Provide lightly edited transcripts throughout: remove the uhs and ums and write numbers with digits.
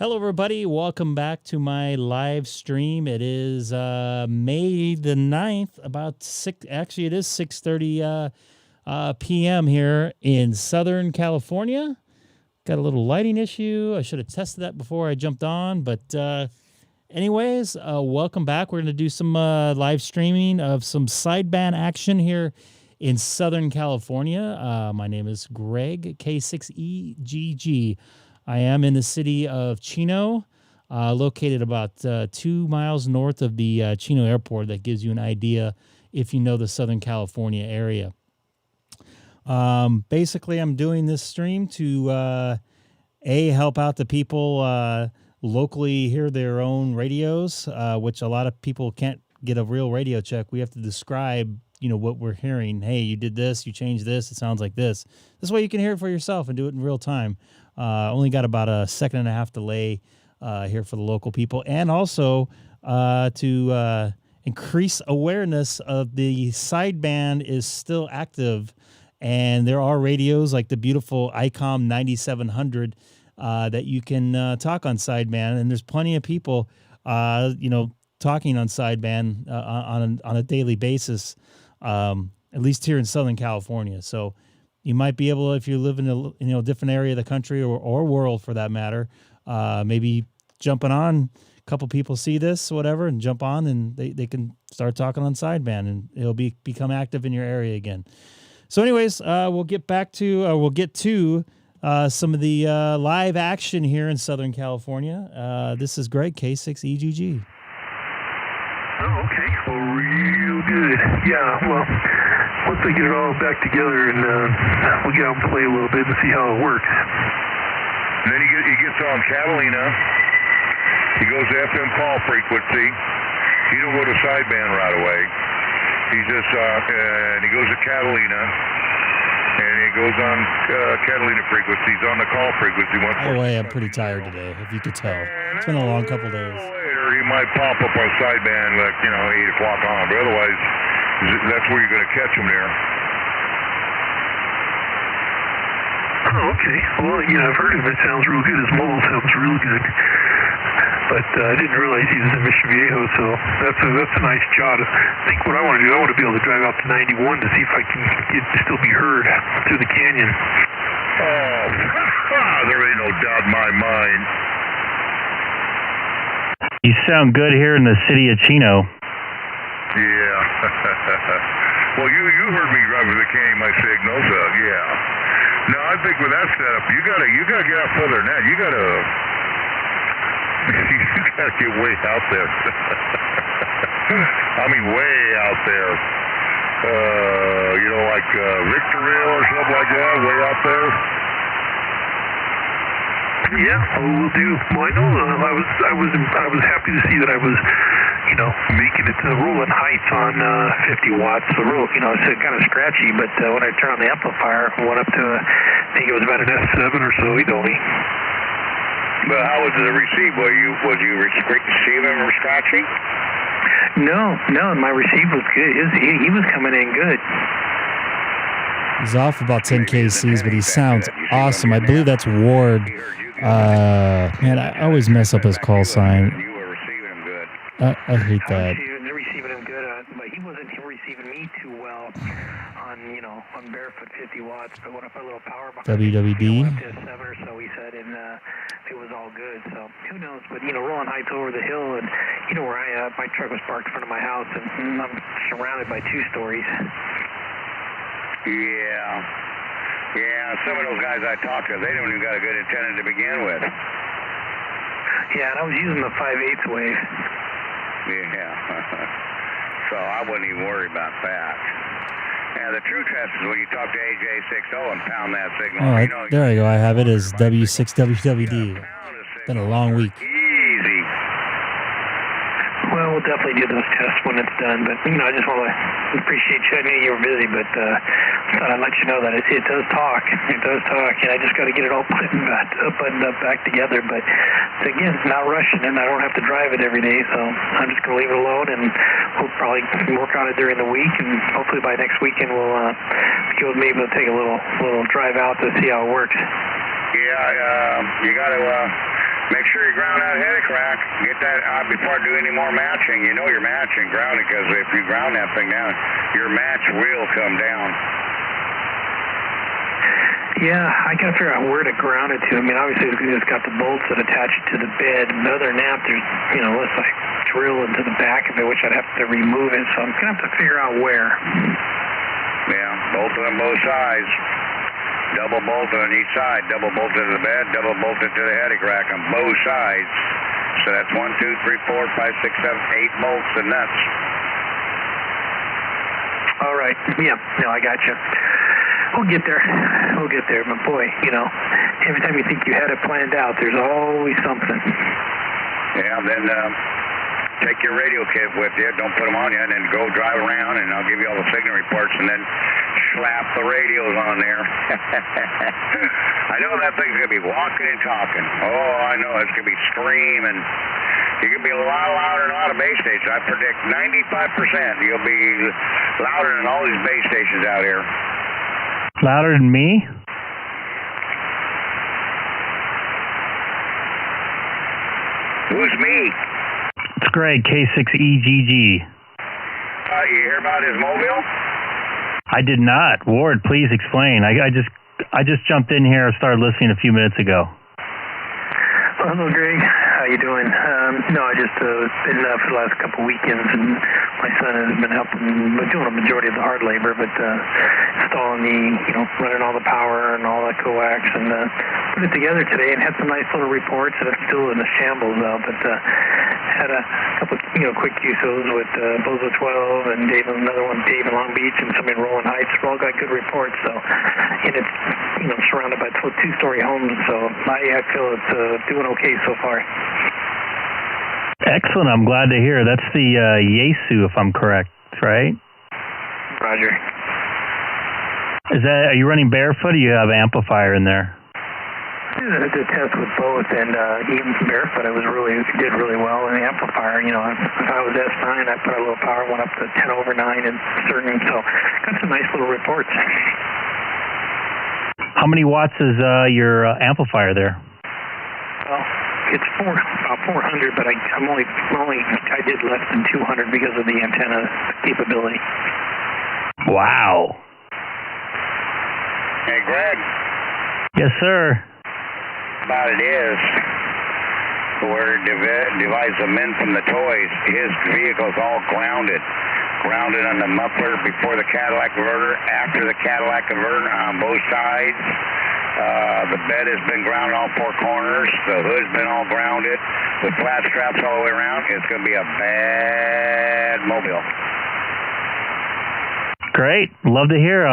Hello, everybody. Welcome back to my live stream. It is May the 9th, about 6, actually it is 6:30 p.m. here in Southern California. Got a little lighting issue. I should have tested that before I jumped on, but anyways, welcome back. We're going to do some live streaming of some sideband action here in Southern California. My name is Greg, K6EGG. I am in the city of Chino, located about 2 miles north of the Chino Airport. That gives you an idea if you know the Southern California area. Basically, I'm doing this stream to, help out the people locally hear their own radios, which a lot of people can't get a real radio check. We have to describe, what we're hearing. Hey, you did this, you changed this, it sounds like this. This way you can hear it for yourself and do it in real time. Only got about a 1.5 second delay here for the local people, and also to increase awareness of the sideband is still active, and there are radios like the beautiful Icom 9700 that you can talk on sideband, and there's plenty of people, talking on sideband on a daily basis, at least here in Southern California. So you might be able, if you live in a different area of the country or world for that matter, maybe jumping on, a couple people see this, whatever, and jump on, and they can start talking on sideband, and it'll become active in your area again. So anyways, we'll get to some of the live action here in Southern California. This is Greg, K6EGG. Oh, okay. Well, real good. Yeah, well, once I get it all back together and we'll get out and play a little bit and see how it works. And then he gets on Catalina. He goes to FM call frequency. He don't go to sideband right away. He just, and he goes to Catalina. And he goes on Catalina frequency. He's on the call frequency. By the way, I'm pretty tired today, if you could tell. It's been a long couple days. Later, he might pop up on sideband, like, 8 o'clock on. But otherwise, that's where you're going to catch him there. Oh, okay. Well, I've heard him. It sounds real good. His mobile sounds real good. But I didn't realize he was in Mission Viejo, so that's a nice job. I think what I want to do, I want to be able to drive out to 91 to see if I can still be heard through the canyon. Oh, there ain't no doubt in my mind. You sound good here in the city of Chino. Yeah. Well, you heard me driving the K IC-9700, yeah. No, I think with that setup, you gotta get out further than that. You gotta get way out there. I mean, way out there. Like Victorville or something like that, way out there. Yeah, we'll do. Well, I know I was happy to see that I was, making it to Rolling Heights on 50 watts. So it's kind of scratchy, but when I turned on the amplifier, I went up to, I think it was about an S7 or so. He told me. But how was the receive? Was you receiving or scratchy? No, my receive was good. He was coming in good. He's off about 10 kcs, but he sounds awesome. I believe that's Ward. Man, I always mess up his call sign. I hate that. They're receiving him good, but he wasn't receiving me too well on barefoot 50 watts. But when I put a little power behind WWD. up to 7 or so, he said, and it was all good. So who knows? But Rolling Heights over the hill, and where my truck was parked in front of my house, and I'm surrounded by 2 stories. Yeah, some of those guys I talk to, they don't even got a good antenna to begin with. Yeah, and I was using the 5/8 wave. Yeah, so I wouldn't even worry about that. Yeah, the true test is when you talk to AJ60 and pound that signal. All right, there I go. I have it as W6WWD. Been a long week. Easy. Well, we'll definitely do those tests when it's done. But, I just want to appreciate you. I knew you were busy, but I thought I'd let you know that it does talk. It does talk, and I just got to get it all buttoned up back together. But, again, not rushing it. I don't have to drive it every day, so I'm just going to leave it alone, and we'll probably work on it during the week, and hopefully by next weekend we'll be able to take a little drive out to see how it works. Yeah, you got to Make sure you ground that head crack. Get that out before I do any more matching. You know you're matching, ground it, because if you ground that thing down, your match will come down. Yeah, I got to figure out where to ground it to. I mean, obviously it's got the bolts that attach it to the bed, but other than that, there's, unless I drill into the back of it, which I'd have to remove it, so I'm going to have to figure out where. Yeah, bolted on both sides. Double bolted on each side. Double bolted to the bed, double bolted to the headache rack on both sides. So that's 1, 2, 3, 4, 5, 6, 7, 8 bolts and nuts. All right. Yeah, no, I got you. We'll get there. We'll get there. But boy, every time you think you had it planned out, there's always something. Yeah, then take your radio kit with you. Don't put them on you, and then go drive around, and I'll give you all the signal reports, and then slap the radios on there. I know that thing's going to be walking and talking. Oh, I know. It's going to be screaming. You're going to be a lot louder than a lot of base stations. I predict 95% you'll be louder than all these base stations out here. Louder than me? Who's me? It's Greg, K6EGG. You hear about his mobile? I did not. Ward, please explain. I just jumped in here and started listening a few minutes ago. Well, hello, Greg. How you doing? No, I just been for the last couple weekends, and my son has been helping, doing a majority of the hard labor, but installing running all the power and all that coax, and put it together today, and had some nice little reports. And it's still in the shambles though, but had a couple, quick QSOs with Bozo 12 and Dave, another one, Dave in Long Beach, and somebody in Rolling Heights. We all got good reports. So, and it's surrounded by 2-story homes, so I feel it's doing okay so far. Excellent. I'm glad to hear. That's the Yaesu, if I'm correct, right? Roger. Are you running barefoot, or you have amplifier in there? I did a test with both, and even barefoot, did really well. And the amplifier, if I was S9, I put a little power, went up to 10 over 9 and certain, so got some nice little reports. How many watts is your amplifier there? Well, it's about 400, but I did less than 200 because of the antenna capability. Wow. Hey, Greg. Yes, sir. About it is, we're divides the men from the toys. His vehicle's all grounded on the muffler before the Cadillac converter, after the Cadillac converter on both sides. The bed has been grounded on 4 corners. The hood's been all grounded with flat straps all the way around. It's going to be a bad mobile. Great. Love to hear.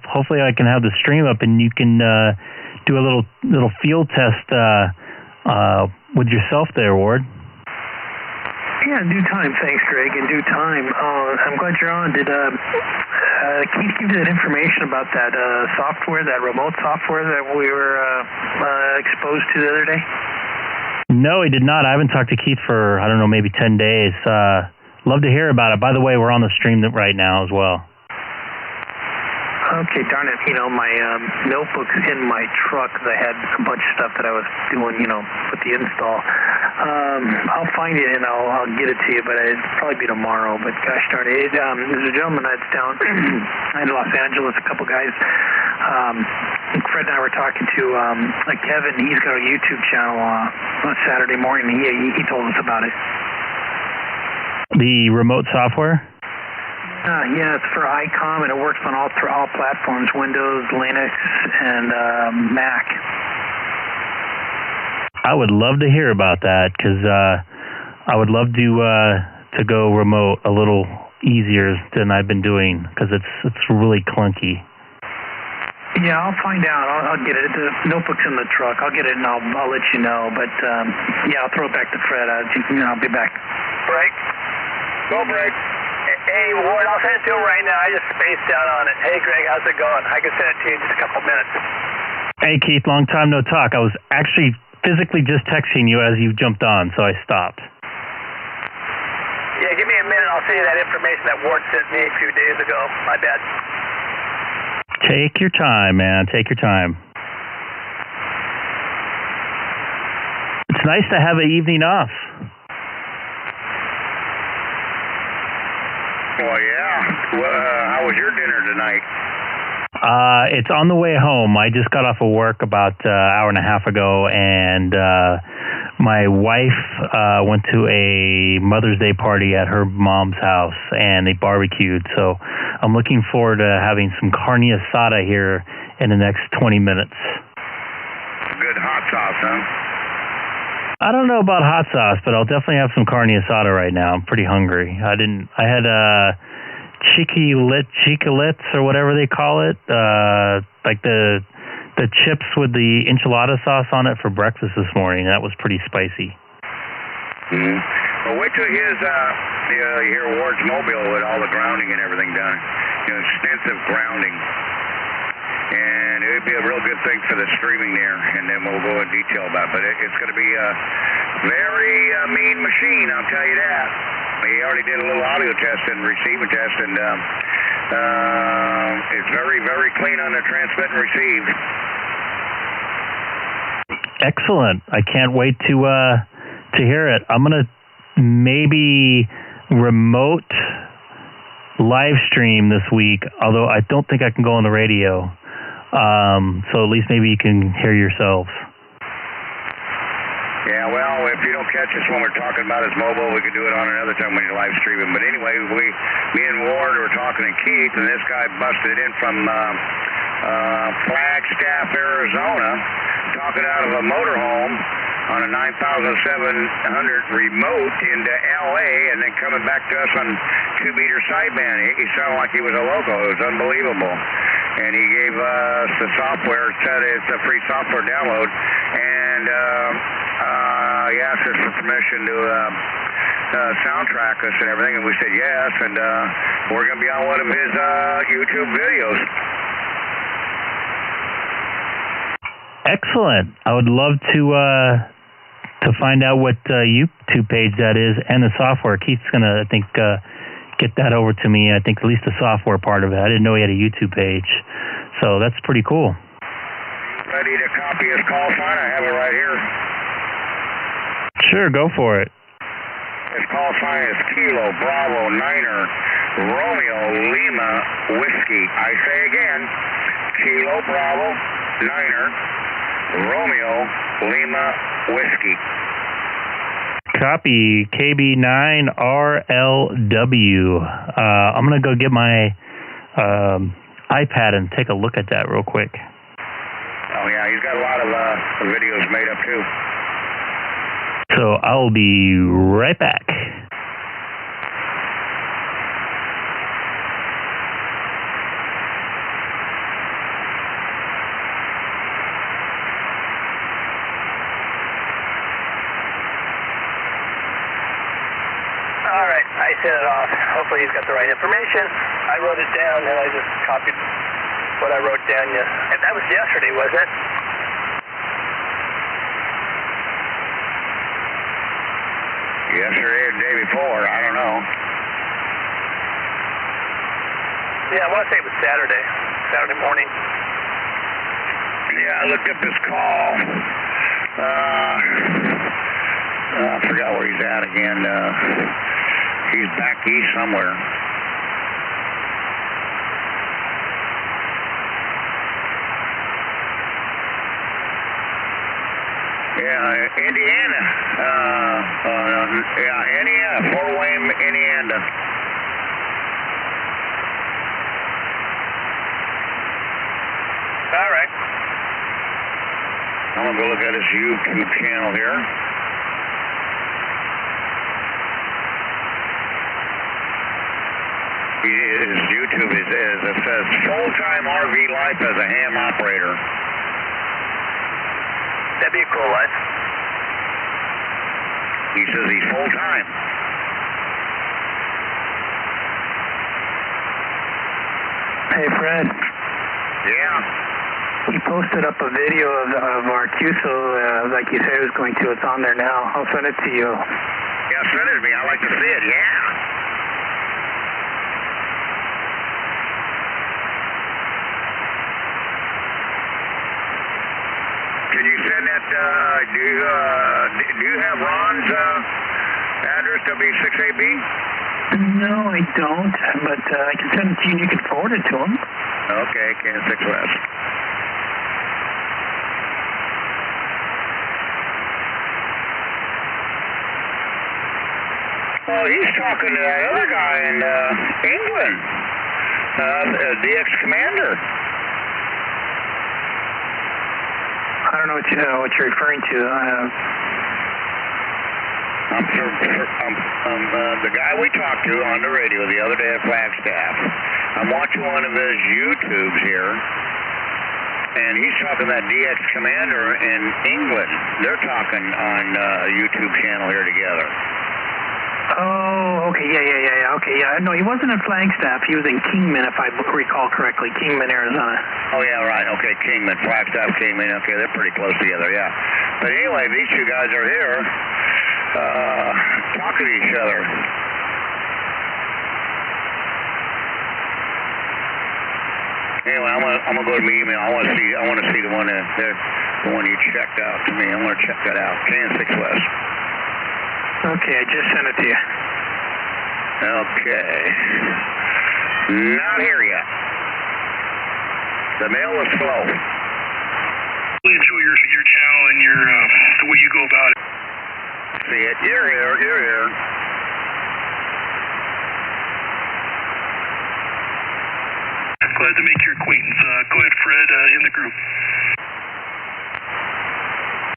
Hopefully I can have the stream up and you can do a little field test with yourself there, Ward. Yeah, in due time. Thanks, Greg. In due time. I'm glad you're on. Did Keith give you that information about that software, that remote software that we were exposed to the other day? No, he did not. I haven't talked to Keith for, I don't know, maybe 10 days. Love to hear about it. By the way, we're on the stream right now as well. Okay, darn it. My notebook's in my truck. I had a bunch of stuff that I was doing, with the install. I'll find it and I'll get it to you, but it'll probably be tomorrow. But gosh darn it. There's a gentleman that's down in Los Angeles, a couple guys. Fred and I were talking to Kevin. He's got a YouTube channel on Saturday morning. He told us about it. The remote software? Yeah, it's for Icom, and it works on all platforms, Windows, Linux, and Mac. I would love to hear about that, because I would love to go remote a little easier than I've been doing, because it's really clunky. Yeah, I'll find out. I'll get it. The notebook's in the truck. I'll get it, and I'll let you know. But, yeah, I'll throw it back to Fred. I'll be back. Break. Go, break. Hey, Ward, I'll send it to him right now. I just spaced out on it. Hey, Greg, how's it going? I can send it to you in just a couple minutes. Hey, Keith, long time no talk. I was actually physically just texting you as you jumped on, so I stopped. Yeah, give me a minute. I'll send you that information that Ward sent me a few days ago. My bad. Take your time, man. Take your time. nice to have an evening off. Well, yeah. How was your dinner tonight? It's on the way home. I just got off of work about an hour and a half ago, and my wife went to a Mother's Day party at her mom's house, and they barbecued. So I'm looking forward to having some carne asada here in the next 20 minutes. Good hot sauce, huh? I don't know about hot sauce, but I'll definitely have some carne asada right now. I'm pretty hungry. I had chiquilets or whatever they call it, like the chips with the enchilada sauce on it for breakfast this morning. That was pretty spicy. Mm-hmm. Well, wait till his you hear Ward's Mobile with all the grounding and everything done. Extensive grounding. And it would be a real good thing for the streaming there, and then we'll go in detail about it. But it's going to be a very mean machine, I'll tell you that. He already did a little audio test and receiving test, and it's very, very clean on the transmit and receive. Excellent. I can't wait to hear it. I'm going to maybe remote live stream this week, although I don't think I can go on the radio. So at least maybe you can hear yourselves. Yeah, well, if you don't catch us when we're talking about his mobile, we can do it on another time when you're live streaming. But anyway, me and Ward were talking to Keith, and this guy busted in from Flagstaff, Arizona, talking out of a motorhome on a 9700 remote into L.A., and then coming back to us on 2-meter sideband. He sounded like he was a loco. It was unbelievable. And he gave us the software, said it's a free software download, and he asked us for permission to soundtrack us and everything, and we said yes, and we're going to be on one of his YouTube videos. Excellent. I would love to find out what YouTube page that is and the software. Keith's going to, I think, get that over to me. I think at least the software part of it. I didn't know he had a YouTube page. So that's pretty cool. Ready to copy his call sign? I have it right here. Sure, go for it. His call sign is Kilo Bravo Niner Romeo Lima Whiskey. I say again, Kilo Bravo Niner Romeo Lima Whiskey. Copy, KB9RLW. I'm going to go get my iPad and take a look at that real quick. Oh, yeah, he's got a lot of videos made up, too. So I'll be right back. All right, I sent it off. Hopefully he's got the right information. I wrote it down, and I just copied what I wrote down. And that was yesterday, wasn't it? Yesterday or the day before, I don't know. Yeah, I want to say it was Saturday morning. Yeah, I looked up his call. I forgot where he's at again. He's back east somewhere. Yeah, Indiana. Indiana, Fort Wayne, Indiana. All right. I'm going to go look at his YouTube channel here. His YouTube is, it says, full-time RV life as a ham operator. That'd be a cool life. He says he's full-time. Hey, Fred. Yeah. He posted up a video of our QSO, like you said he was going to. It's on there now. I'll send it to you. Yeah, send it to me. I'd like to see it, yeah. Can you send that, Do you have Ron's address, W6AB? No, I don't, but I can send it to you and you can forward it to him. Okay, K6 West. Well, he's talking to that other guy in England, the ex-commander. I don't know what you're referring to. The guy we talked to on the radio the other day at Flagstaff. I'm watching one of his YouTubes here, and he's talking about DX Commander in England. They're talking on a YouTube channel here together. Oh, okay, yeah. Okay, yeah. No, he wasn't in Flagstaff. He was in Kingman, if I recall correctly. Kingman, Arizona. Oh, yeah, right. Okay, Kingman. Flagstaff, Kingman. Okay, they're pretty close together, yeah. But anyway, these two guys are here talking to each other. Anyway, I'm gonna go to my email. I want to see the one you checked out to me. I want to check that out. K6 West. Okay, I just sent it to you. Okay. Not here yet. The mail was slow. Really enjoy your channel and the way you go about it. See it. You're here. Glad to make your acquaintance. Go ahead, Fred, in the group.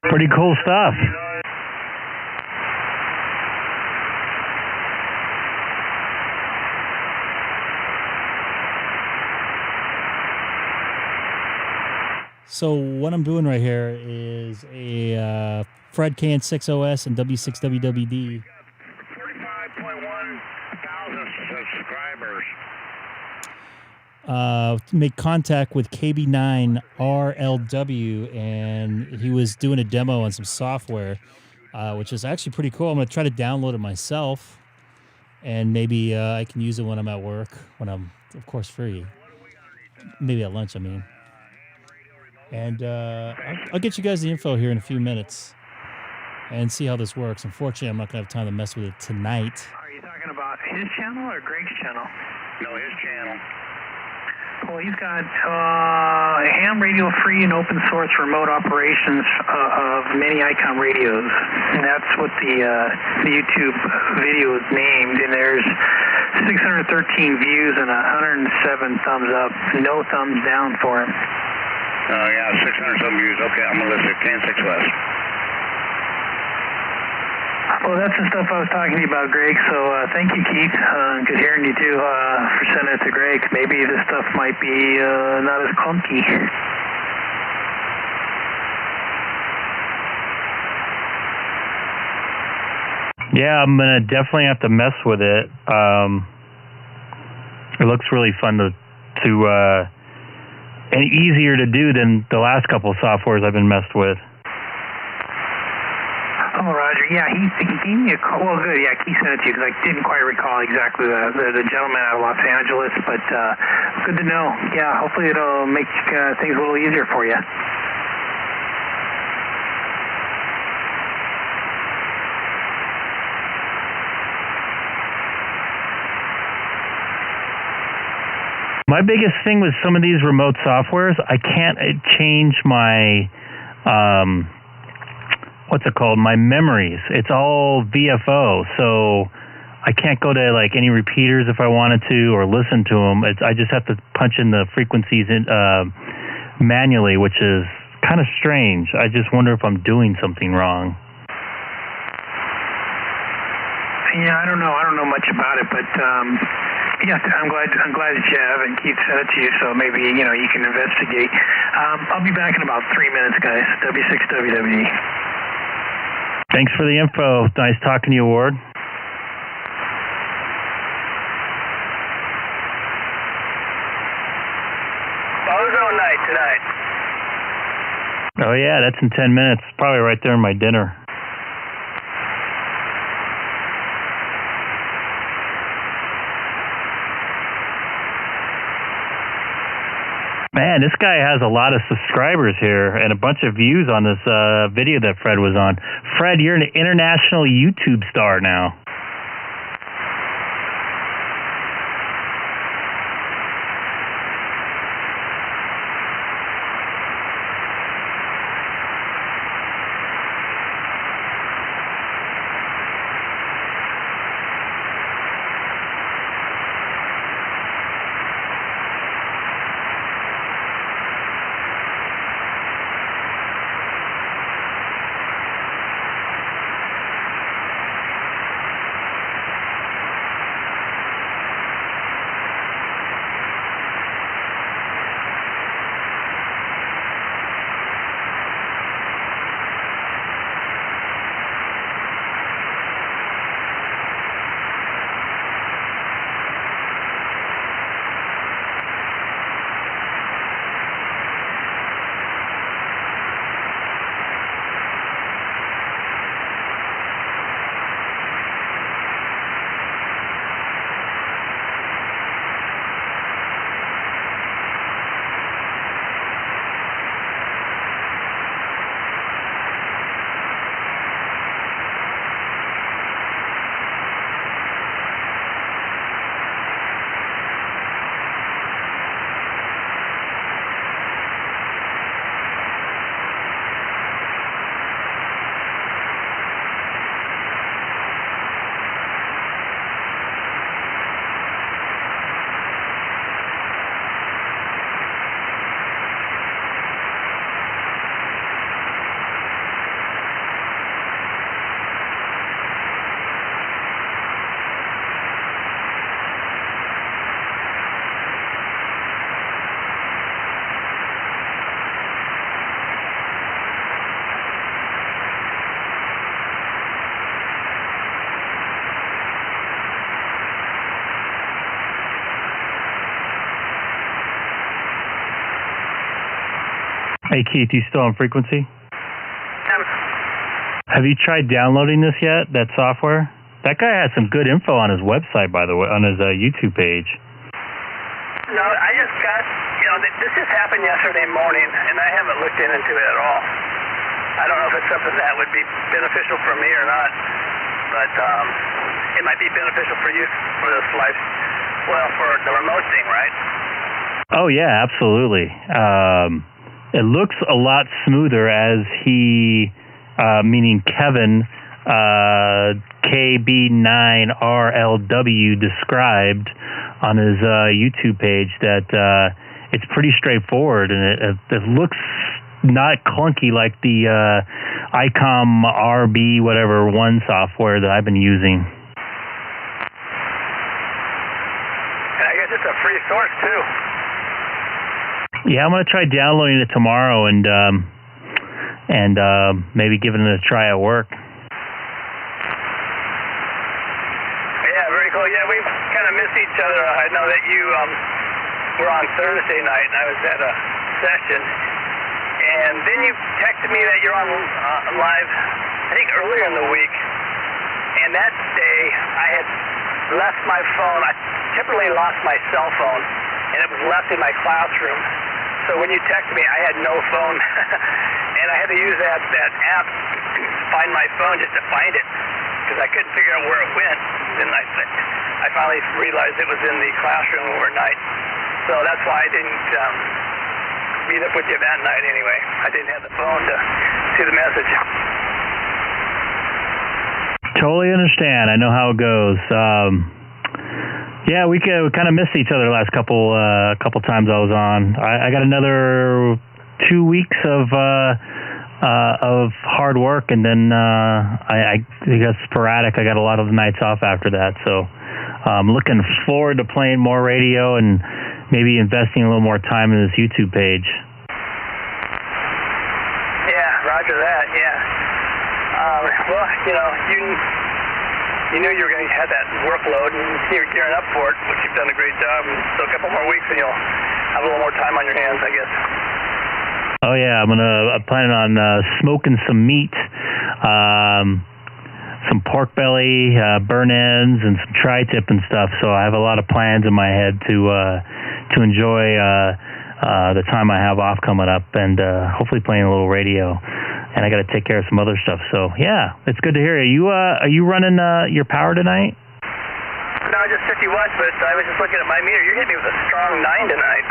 Pretty cool stuff. So what I'm doing right here is a Fred KN6OS and W6WWD. 45.1 thousand subscribers. Make contact with KB9RLW, and he was doing a demo on some software, which is actually pretty cool. I'm going to try to download it myself, and maybe I can use it when I'm at work, when I'm, of course, free. Maybe at lunch, I mean. And I'll get you guys the info here in a few minutes and see how this works. Unfortunately, I'm not going to have time to mess with it tonight. Are you talking about his channel or Greg's channel? No, his channel. Well, he's got ham radio free and open source remote operations of many Icom radios. And that's what the YouTube video is named. And there's 613 views and 107 thumbs up. No thumbs down for him. Yeah, 600 some views. Okay, I'm going to list it. K6 West. Well, that's the stuff I was talking to you about, Greg. So thank you, Keith. Good hearing you, too, for sending it to Greg. Maybe this stuff might be not as clunky. Yeah, I'm going to definitely have to mess with it. It looks really fun to and easier to do than the last couple of softwares I've been messed with. Oh, Roger. Yeah, he gave me a call. Well, good. Yeah, Keith sent it to you because I didn't quite recall exactly the gentleman out of Los Angeles, but good to know. Yeah, hopefully it'll make things a little easier for you. My biggest thing with some of these remote softwares, I can't change my, what's it called, my memories. It's all VFO, so I can't go to like any repeaters if I wanted to or listen to them. I just have to punch in the frequencies manually, which is kind of strange. I just wonder if I'm doing something wrong. Yeah, I don't know much about it, but yeah, I'm glad that you have, and Keith sent it to you, so maybe you can investigate. I'll be back in about 3 minutes, guys. W6WWD. Thanks for the info. Nice talking to you, Ward. Ozone night tonight. Oh yeah, that's in 10 minutes. Probably right there in my dinner. Man, this guy has a lot of subscribers here and a bunch of views on this video that Fred was on. Fred, you're an international YouTube star now. Hey, Keith, you still on frequency? Have you tried downloading this yet, that software? That guy has some good info on his website, by the way, on his YouTube page. No, I just got, this just happened yesterday morning, and I haven't looked into it at all. I don't know if it's something that would be beneficial for me or not, but it might be beneficial for you for this life, for the remote thing, right? Oh, yeah, absolutely. It looks a lot smoother as he, meaning Kevin, KB9RLW described on his YouTube page, that it's pretty straightforward, and it looks not clunky like the Icom RB whatever 1 software that I've been using. And I guess it's a free source too. Yeah, I'm gonna try downloading it tomorrow and maybe giving it a try at work. Yeah, very cool. Yeah, we kind of missed each other. I know that you were on Thursday night, and I was at a session, and then you texted me that you're on live, I think earlier in the week, and that day I had left my phone. I temporarily lost my cell phone, and it was left in my classroom. So when you texted me, I had no phone, and I had to use that app to find my phone just to find it, because I couldn't figure out where it went. Then I finally realized it was in the classroom overnight. So that's why I didn't meet up with you that night anyway. I didn't have the phone to see the message. Totally understand. I know how it goes. Yeah, we kind of missed each other the last couple times I was on. I got another 2 weeks of hard work, and then I got sporadic. I got a lot of nights off after that, so I'm looking forward to playing more radio and maybe investing a little more time in this YouTube page. Yeah, roger that. Yeah. Well, you knew you were going to have that workload, and you're gearing up for it, which you've done a great job. And so a couple more weeks, and you'll have a little more time on your hands, I guess. Oh yeah, I'm planning on smoking some meat, some pork belly, burn ends, and some tri-tip and stuff. So I have a lot of plans in my head to enjoy the time I have off coming up, and hopefully playing a little radio. And I got to take care of some other stuff. So yeah, it's good to hear you. Are you running your power tonight? No, just 50 watts, but I was just looking at my meter. You're hitting me with a strong 9 tonight.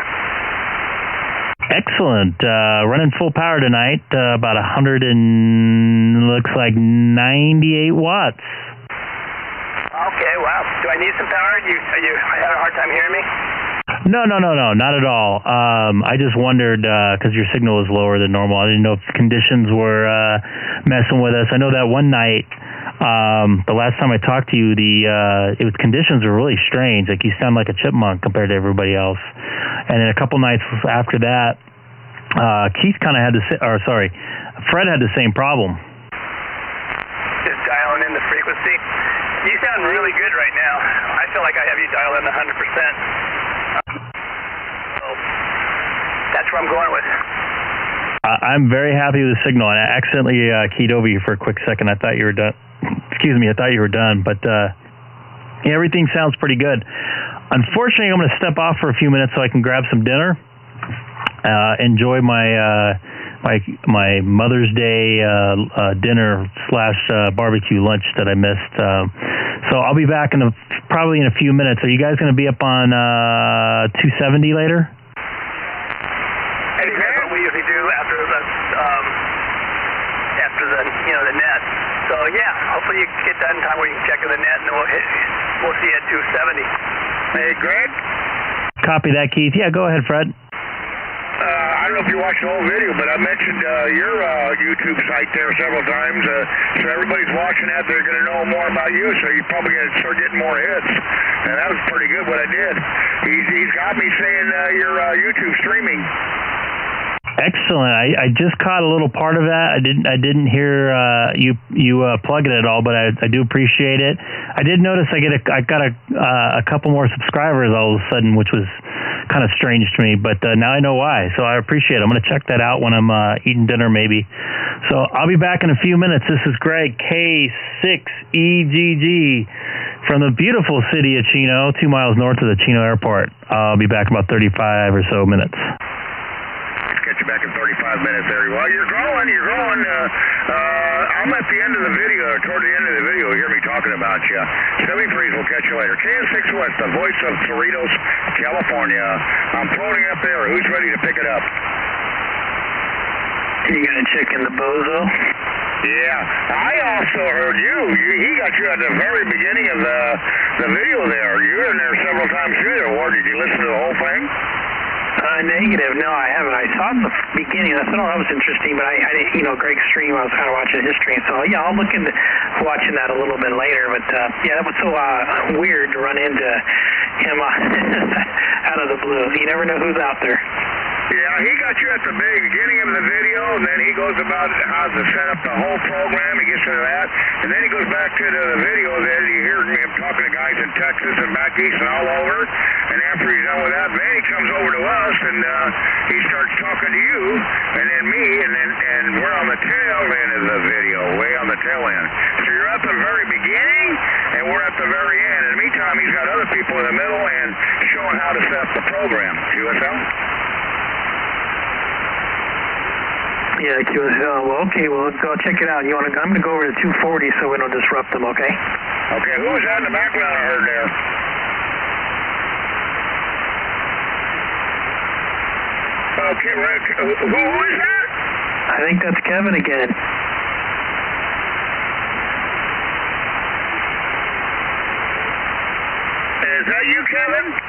Excellent. Running full power tonight, about 100 and looks like 98 watts. Okay, wow. Do I need some power? You had a hard time hearing me? No, not at all. I just wondered, because your signal is lower than normal. I didn't know if conditions were messing with us. I know that one night, the last time I talked to you, conditions were really strange. Like, you sound like a chipmunk compared to everybody else. And then a couple nights after that, Keith kind of had Fred had the same problem. Just dialing in the frequency. You sound really good right now. I feel like I have you dial in 100%. So that's where I'm going with. I'm very happy with the signal, and I accidentally keyed over you for a quick second. I thought you were done. Excuse me, I thought you were done, but everything sounds pretty good. Unfortunately, I'm going to step off for a few minutes so I can grab some dinner. Enjoy my Mother's Day dinner / barbecue lunch that I missed. So I'll be back probably in a few minutes. Are you guys going to be up on 270 later? Hey, that's what we usually do after the net. So yeah, hopefully you get that in time where you can check in the net, and then we'll see you at 270. Hey, Greg? Copy that, Keith. Yeah, go ahead, Fred. I don't know if you watched the whole video, but I mentioned your YouTube site there several times. So everybody's watching that. They're going to know more about you, so you're probably going to start getting more hits. And that was pretty good what I did. He's got me saying your YouTube streaming. Excellent. I just caught a little part of that. I didn't hear you plug it at all, but I do appreciate it. I did notice I got a couple more subscribers all of a sudden, which was kind of strange to me, but now I know why. So I appreciate it. I'm going to check that out when I'm eating dinner maybe. So I'll be back in a few minutes. This is Greg, K6EGG, from the beautiful city of Chino, 2 miles north of the Chino airport. I'll be back in about 35 or so minutes. Get you back in 35 minutes there. Well, you're growing. I'm at the end of the video, toward the end of the video, you hear me talking about you. 73s, we'll catch you later. KS6 West, the voice of Cerritos, California. I'm floating up there. Who's ready to pick it up? You gonna check in the bozo? Yeah, I also heard you. He got you at the very beginning of the video there. You were in there several times through there. Or did you listen to the whole thing? Negative. No, I haven't. I saw it in the beginning. I thought, oh, that was interesting, but I didn't, Greg's stream, I was kind of watching history, so yeah, I'll look into watching that a little bit later, but yeah, that was so weird to run into him out of the blue. You never know who's out there. Yeah, he got you at the beginning of the video, and then he goes about how to set up the whole program. He gets into that, and then he goes back to the video that you hear him talking to guys in Texas and back east and all over. And after he's done with that, then he comes over to us, and he starts talking to you, and then me, and we're on the tail end of the video, way on the tail end. So you're at the very beginning, and we're at the very end. In the meantime, he's got other people in the middle and showing how to set up the program. QSL? Yeah, QSL. Well, okay, well, go check it out. I'm going to go over to 240 so we don't disrupt them, okay? Okay, who was that in the background I heard there? Okay, Rick, who is that? I think that's Kevin again. Is that you, Kevin?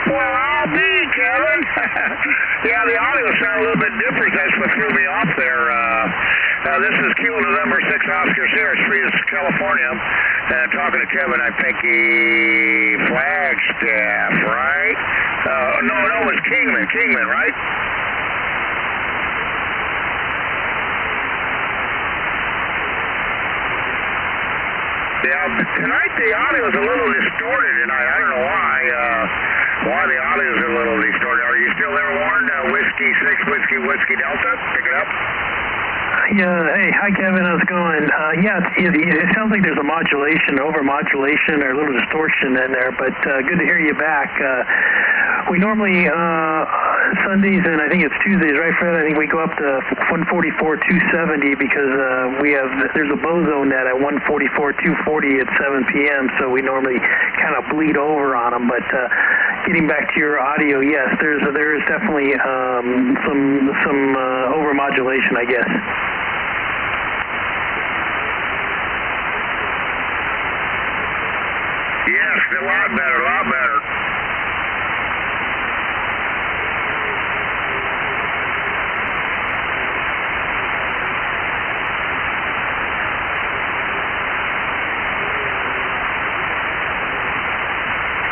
Well, I'll be, Kevin. Yeah, the audio sounded a little bit different. That's what threw me off there. This is Kilo November 6 Oscar Sierra, Cerritos, California. Talking to Kevin, I think Flagstaff, right? No, it was Kingman, right? Yeah, tonight the audio is a little distorted tonight. I don't know why the audio is a little distorted. Are you still there, Warren? Whiskey 6, Whiskey Delta? Pick it up. Yeah. Hey, hi Kevin. How's it going? Yeah, it sounds like there's a modulation, over-modulation, or a little distortion in there. But good to hear you back. We normally Sundays and I think it's Tuesdays, right, Fred? I think we go up to 144.270 because there's a boson net at 144.240 at 7 p.m. So we normally kind of bleed over on them. But getting back to your audio, yes, there is definitely some over-modulation, I guess. Yes, a lot better, a lot better.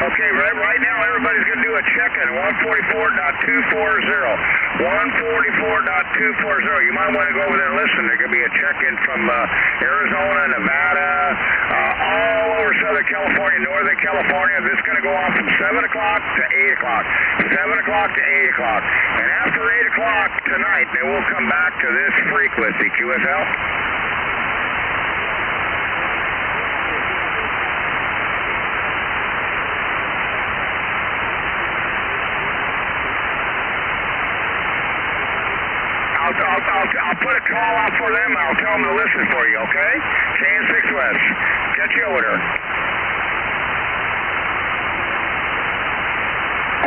Okay, right now everybody's going to do a check-in, 144.240. 144.240. You might want to go over there and listen. There's going to be a check-in from Arizona, Nevada, all over Southern California, Northern California. This is going to go on from 7 o'clock to 8 o'clock. 7 o'clock to 8 o'clock. And after 8 o'clock tonight, they will come back to this frequency, QSL. I'll put a call out for them. I'll tell them to listen for you, okay? Chain 6 West. Catch you over there.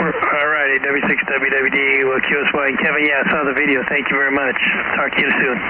All righty, W6WWD, QSY. And Kevin, yeah, I saw the video. Thank you very much. Talk to you soon.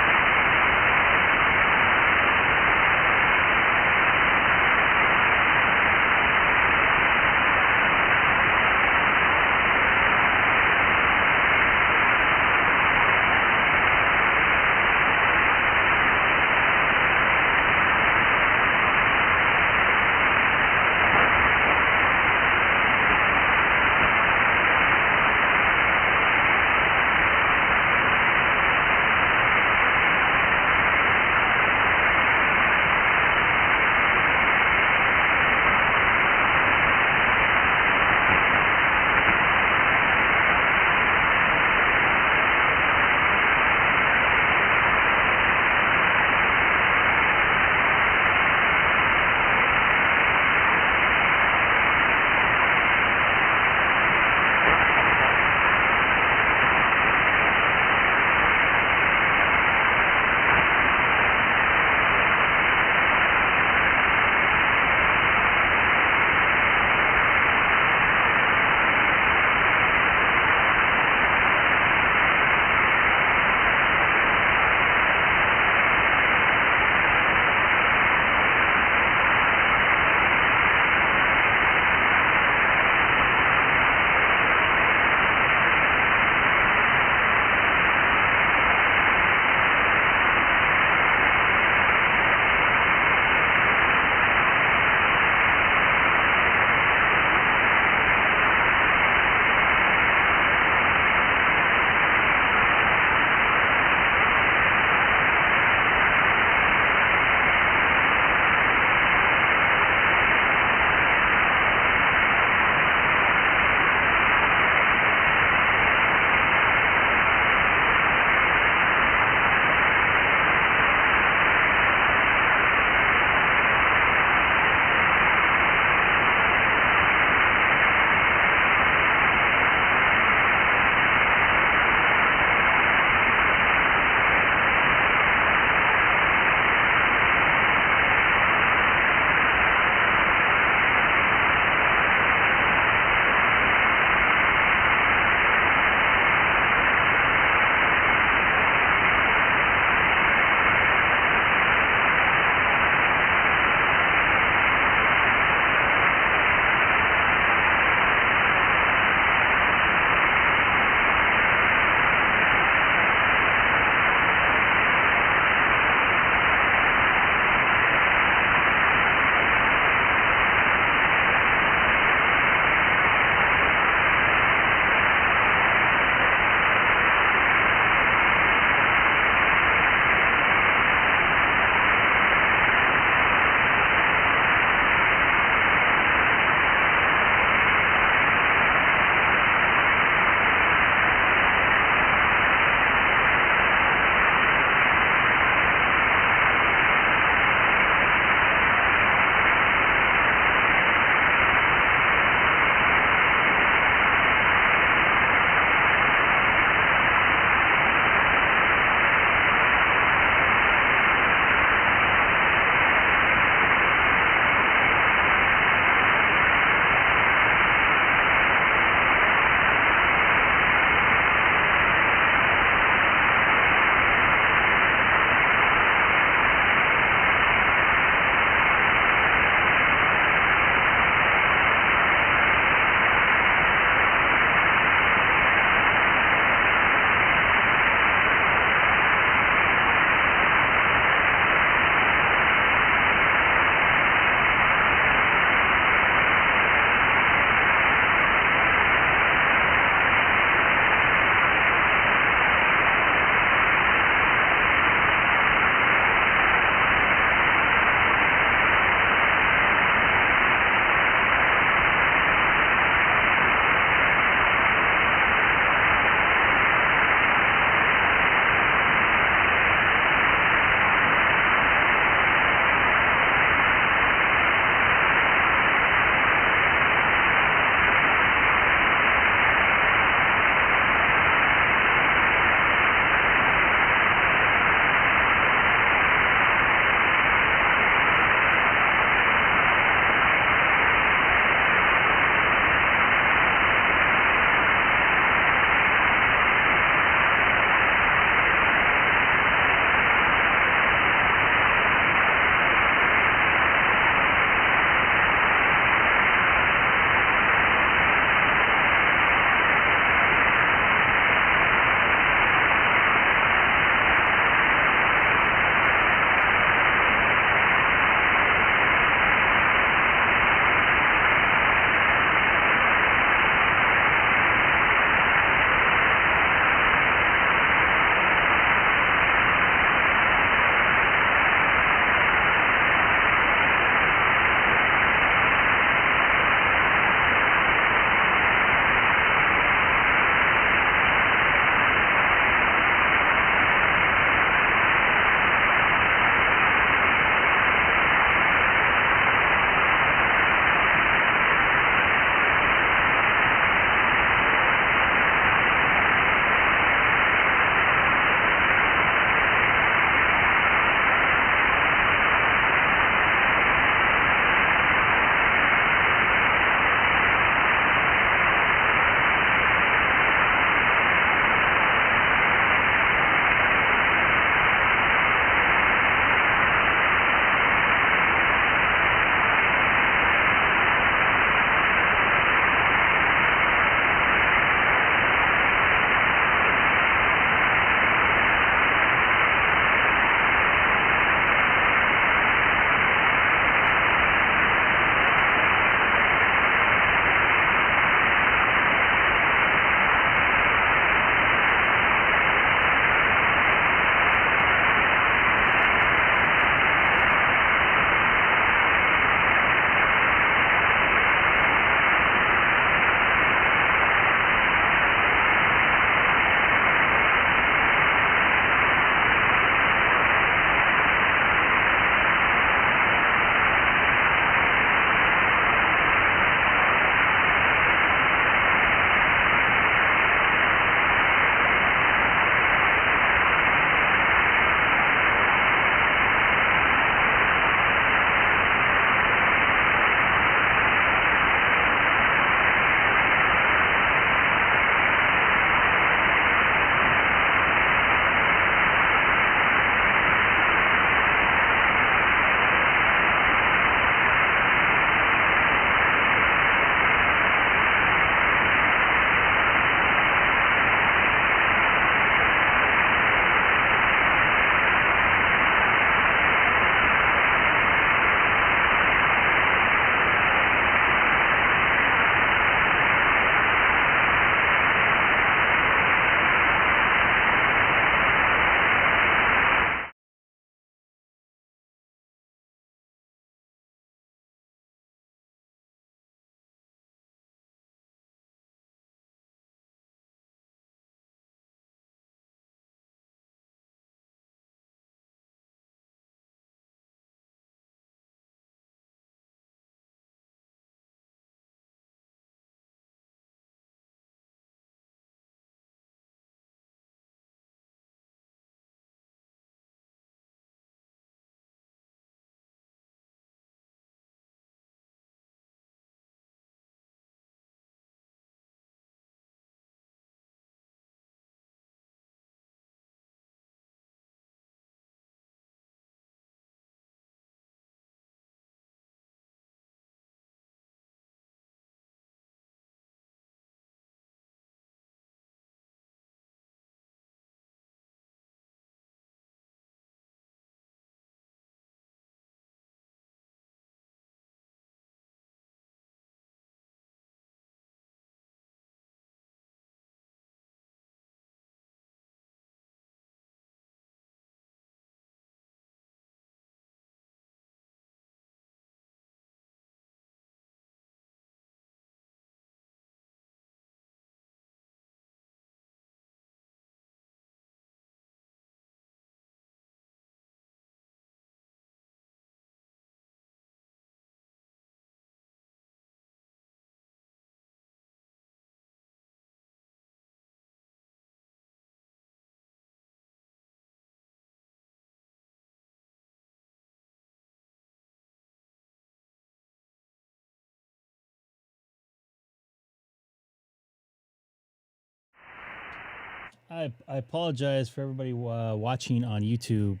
I apologize for everybody watching on YouTube.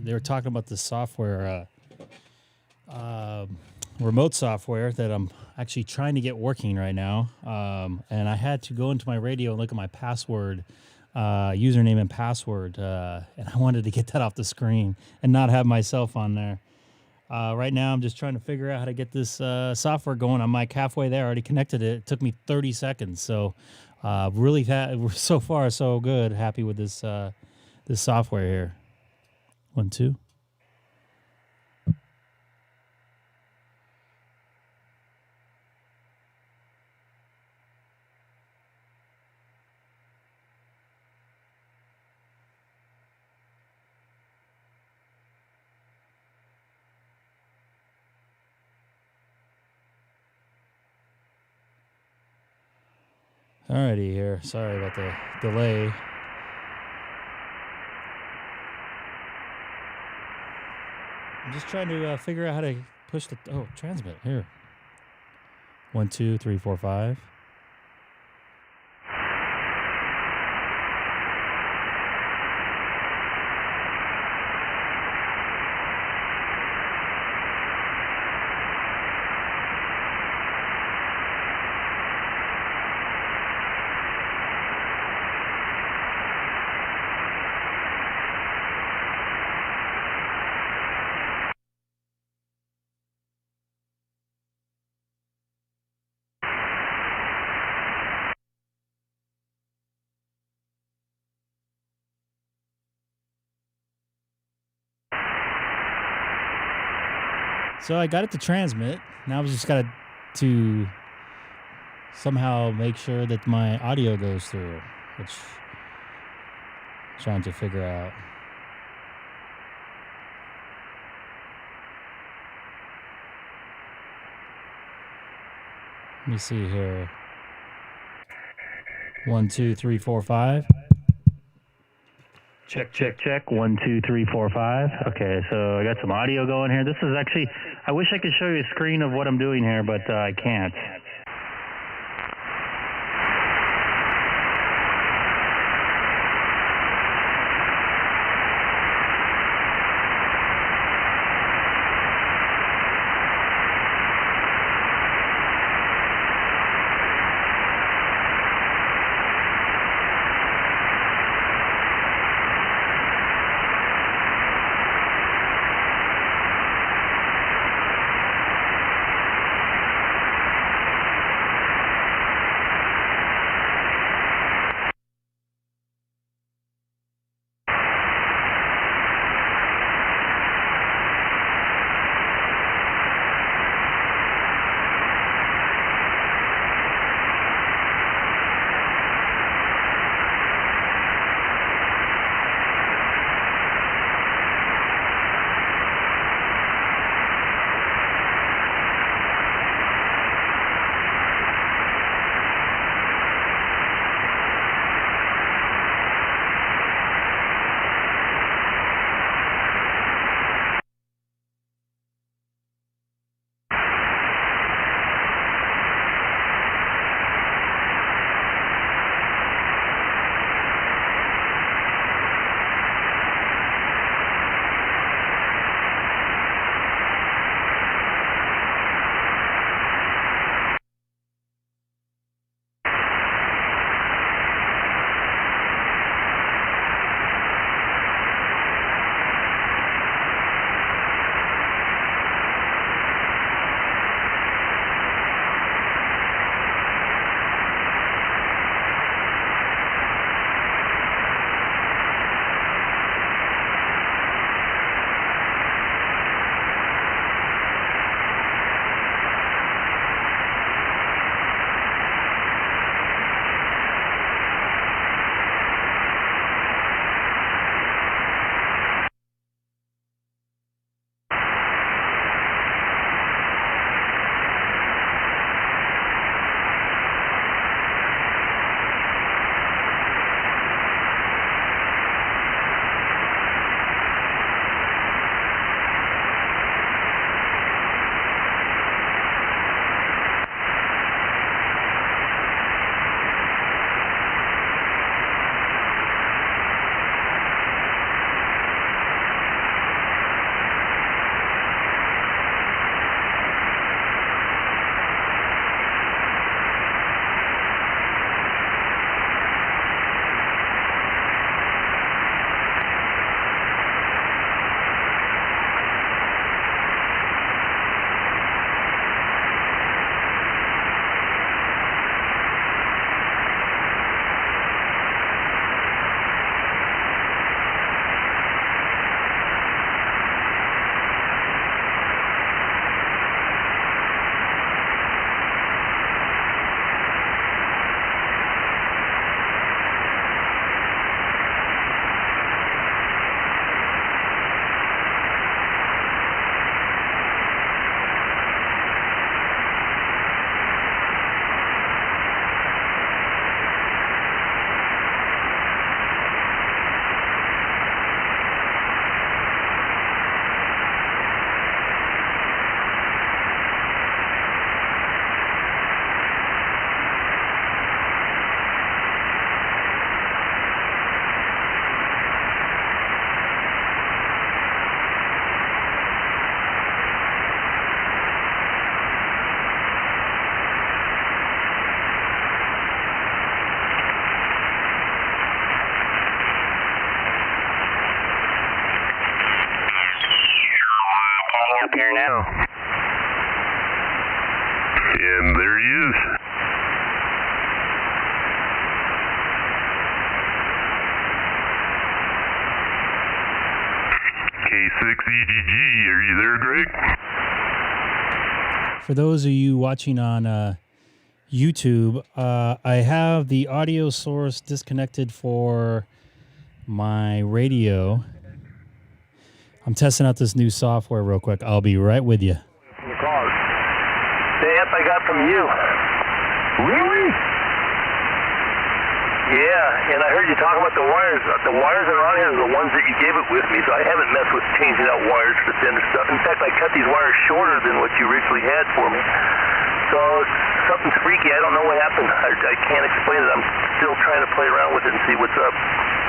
They were talking about the software, remote software that I'm actually trying to get working right now. And I had to go into my radio and look at my password, username and password. And I wanted to get that off the screen and not have myself on there. Right now, I'm just trying to figure out how to get this software going. I'm like halfway there. I already connected it. It took me 30 seconds. So really, so far, so good. Happy with this this software here. 1, 2. Alrighty here. Sorry about the delay. I'm just trying to figure out how to push the transmit here. 1, 2, 3, 4, 5. So I got it to transmit. Now I just got to somehow make sure that my audio goes through, which I'm trying to figure out. Let me see here. 1, 2, 3, 4, 5. Check, check, check. 1, 2, 3, 4, 5. Okay, so I got some audio going here. This is actually, I wish I could show you a screen of what I'm doing here, but I can't. K6EGG, are you there, Greg? For those of you watching on YouTube, I have the audio source disconnected for my radio. I'm testing out this new software real quick. I'll be right with you. From the car. The amp I got from you. Really? Yeah, and I heard you talking about the wires. The wires that are on here are the ones that you gave it with me, so I haven't messed with changing out wires for thinner stuff. In fact, I cut these wires shorter than what you originally had for me. So something's freaky. I don't know what happened. I can't explain it. I'm still trying to play around with it and see what's up.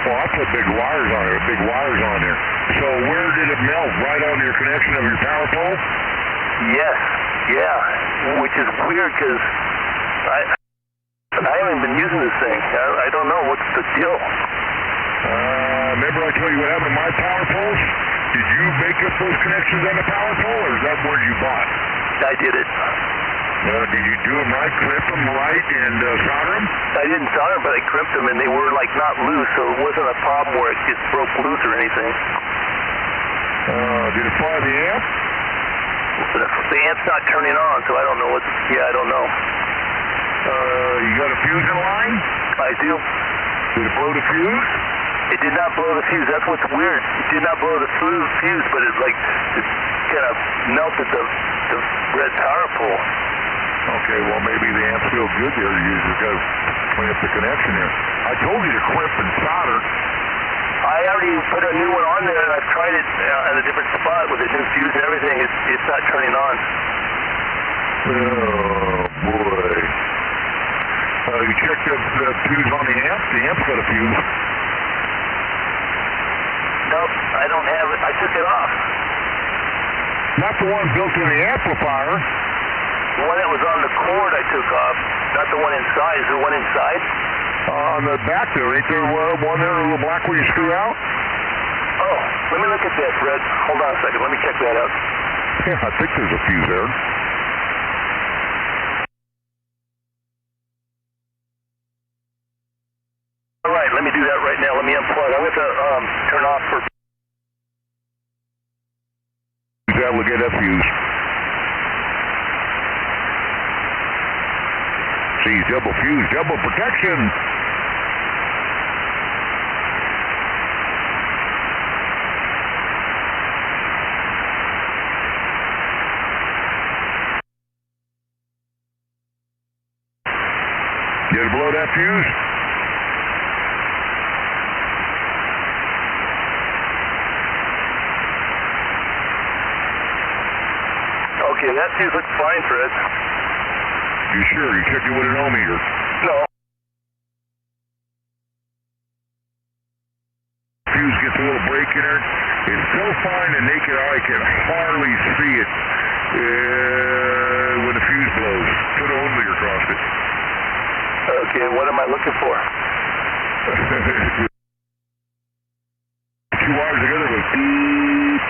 Well, I put big wires on it, big wires on there. So where did it melt? Right on your connection of your power pole? Yes, yeah, which is weird because I haven't been using this thing. I don't know. What's the deal? Remember I told you what happened to my power poles? Did you make up those connections on the power pole, or is that one you bought? I did it. Did you do them right, crimp them right, and solder them? I didn't solder them, but I crimped them, and they were like not loose, so it wasn't a problem where it just broke loose or anything. Did it fire the amp? The amp's not turning on, so I don't know what. Yeah, I don't know. You got a fuse in line? I do. Did it blow the fuse? It did not blow the fuse. That's what's weird. It did not blow the fuse, but it kind of melted the red power pole. Okay, well maybe the amp's still good there. You just got to clean up the connection there. I told you to crimp and solder. I already put a new one on there, and I've tried it at a different spot with a new fuse and everything. It's not turning on. Oh boy. You checked the fuse on the amp? The amp's got a fuse. Nope, I don't have it. I took it off. Not the one built in the amplifier. The one that was on the cord I took off, not the one inside. Is there one inside? On the back there, ain't there one there, a little black where you screw out? Oh, let me look at that, Fred. Hold on a second. Let me check that out. Yeah, I think there's a fuse there. All right, let me do that right now. Let me unplug. I'm going to turn off for... That will get that fuse. See, double fuse, double protection. Did it blow that fuse? Okay, that fuse looks fine, Fred. You sure? You checked it with an ohmmeter? No. Fuse gets a little break in there. It's so fine the naked eye can hardly see it when the fuse blows. Put an ohmmeter across it. Okay, what am I looking for? 2 wires together goes beep.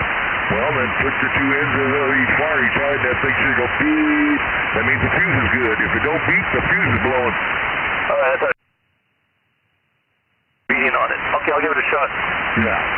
Well, then put the 2 ends of each wire each side. That thing should go beep. That means the fuse is good. If it don't beep, the fuse is blowing. All right, I thought reading on it. Okay, I'll give it a shot. Yeah.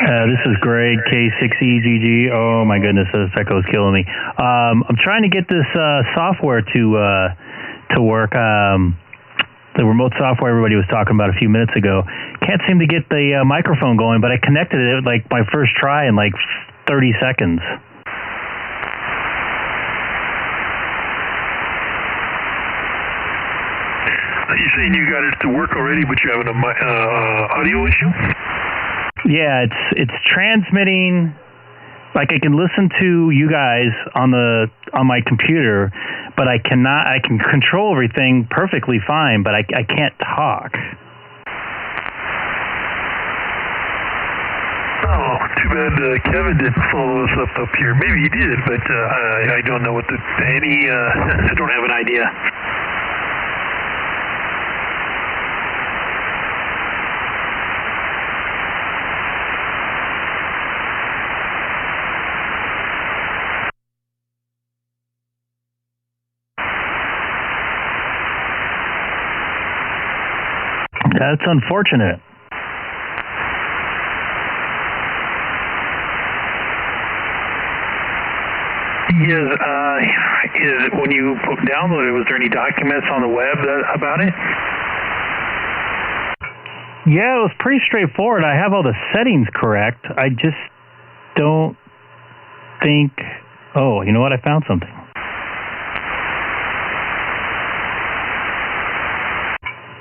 This is Greg, K6EGG. Oh my goodness, this echo's killing me. I'm trying to get this software to work. The remote software everybody was talking about a few minutes ago. Can't seem to get the microphone going, but I connected it like my first try in like 30 seconds. You're saying you got it to work already, but you're having a audio issue? Yeah, it's transmitting. Like I can listen to you guys on my computer, but I can control everything perfectly fine, but I can't talk. Oh, too bad Kevin didn't follow us up here. Maybe he did, but I don't know what I don't have an idea. That's unfortunate. Is when you downloaded, was there any documents on the web about it? Yeah, it was pretty straightforward. I have all the settings correct. I just don't think... Oh, you know what? I found something.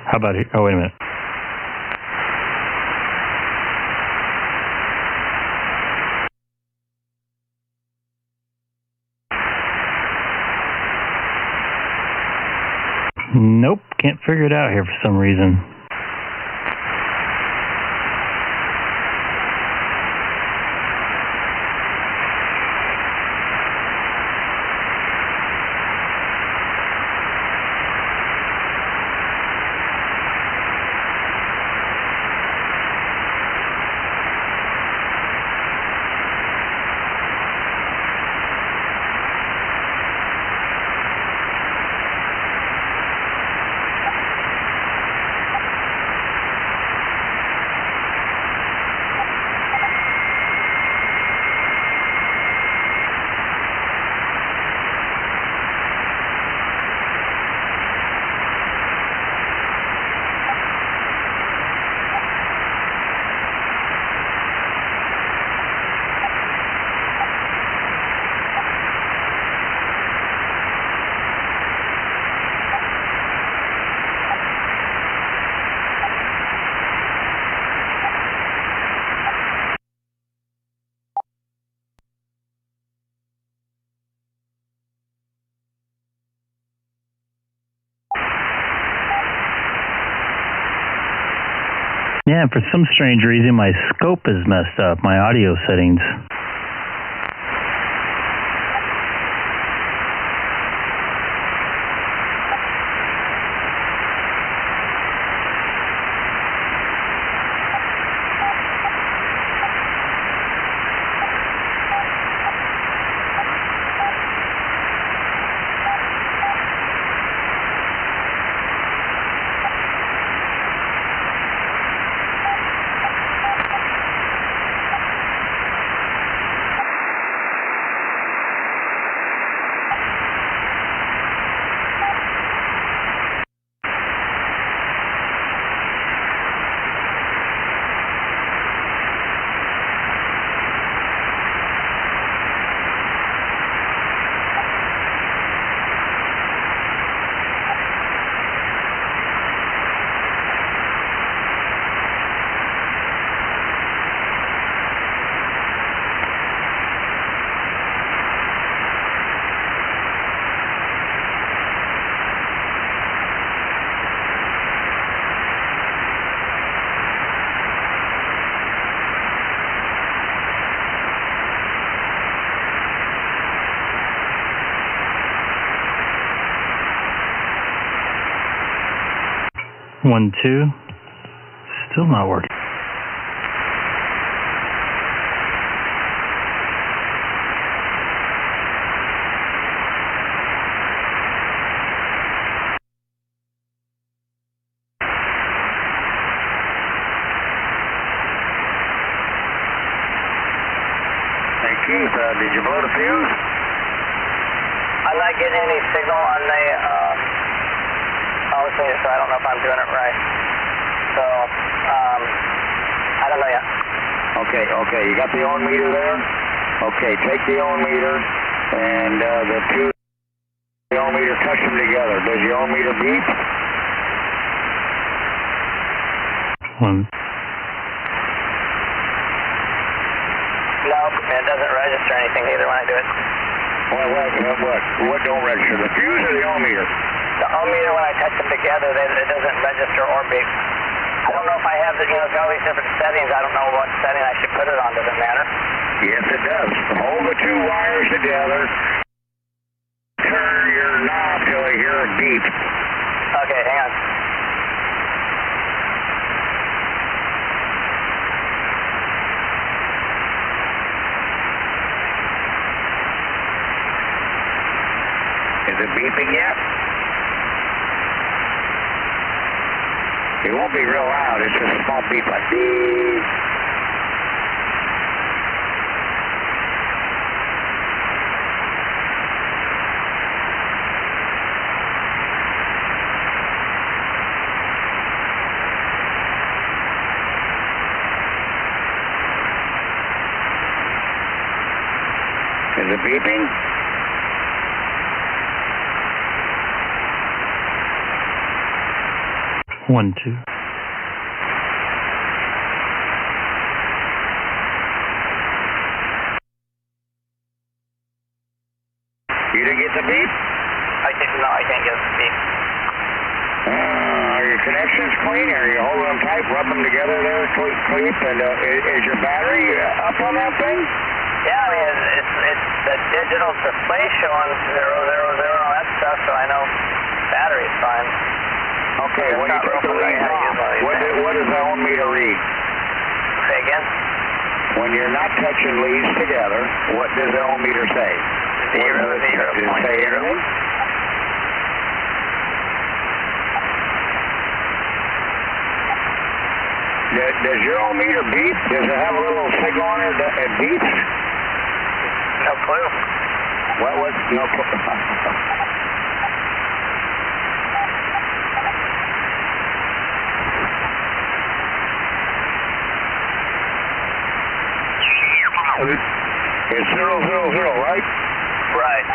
How about it? Oh, wait a minute. Nope, can't figure it out here for some reason. Yeah, for some strange reason, my scope is messed up, my audio settings. One, two. Still not working. Hey Keith, did you blow the fuse? I'm not getting any signal on the power meter, so I don't know if I'm doing it right. So, I don't know yet. Okay, you got the on meter there? Okay, take the on meter and the two on meter, touch them together. Does your on meter beep? One. Nope, it doesn't register anything either when I do it. What don't register? The fuse or the ohm meter? The ohm meter, when I touch them together, it doesn't register or beep. I don't know if I have the, it's all these different settings. I don't know what setting I should put it on. Does it matter? Yes, it does. Hold the two wires together. Turn your knob till you hear a beep. Okay, hang on. Is it beeping yet? It won't be real loud. It's just a small beep like beep. Is it beeping? 1, 2. You didn't get the beep? No, I can't get the beep. Are your connections clean? Are you holding them tight, rub them together there, clean? And is your battery up on that thing? Yeah, I mean, it's the digital display showing 0, 0, 0 and all that stuff, so I know battery's fine. Okay, when you put the leads off, what does the ohm meter read? Say again? When you're not touching leads together, what does the ohm meter say? 0, 0, Does it say anything? Does your ohm meter beep? Does it have a little signal on it that it beeps? No clue. What? No clue. It's 0, 0, 0, right? Right.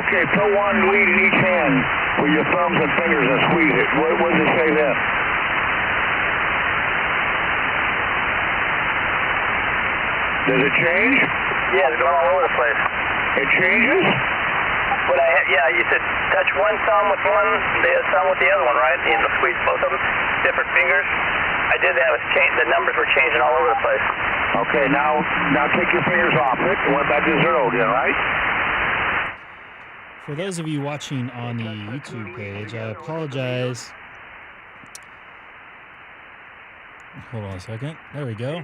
Okay, put one lead in each hand with your thumbs and fingers and squeeze it. What does it say then? Does it change? Yeah, it's going all over the place. It changes? But you said touch one thumb with one, the thumb with the other one, right? You know, squeeze both of them, different fingers. I did that. The numbers were changing all over the place. Okay, now take your fingers off it. It went back to 0 again, right? For those of you watching on the YouTube page, I apologize. Hold on a second. There we go.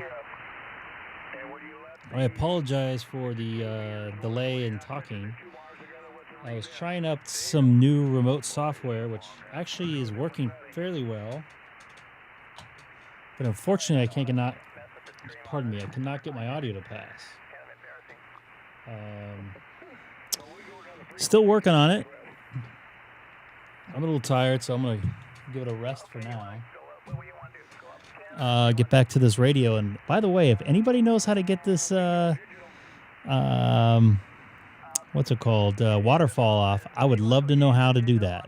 I apologize for the delay in talking. I was trying out some new remote software, which actually is working fairly well. But unfortunately, I cannot get my audio to pass. Still working on it. I'm a little tired, so I'm going to give it a rest for now. Get back to this radio. And by the way, if anybody knows how to get this, what's it called? Waterfall off, I would love to know how to do that.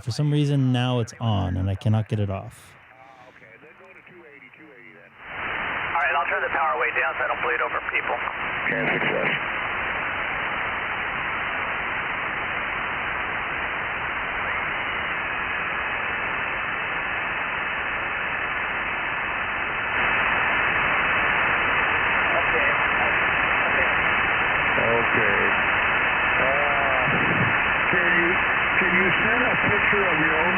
For some reason, now it's on, and I cannot get it off. All right, I'll turn the power way down so I don't bleed over people. Okay, success. Okay. Can you send a picture of your own?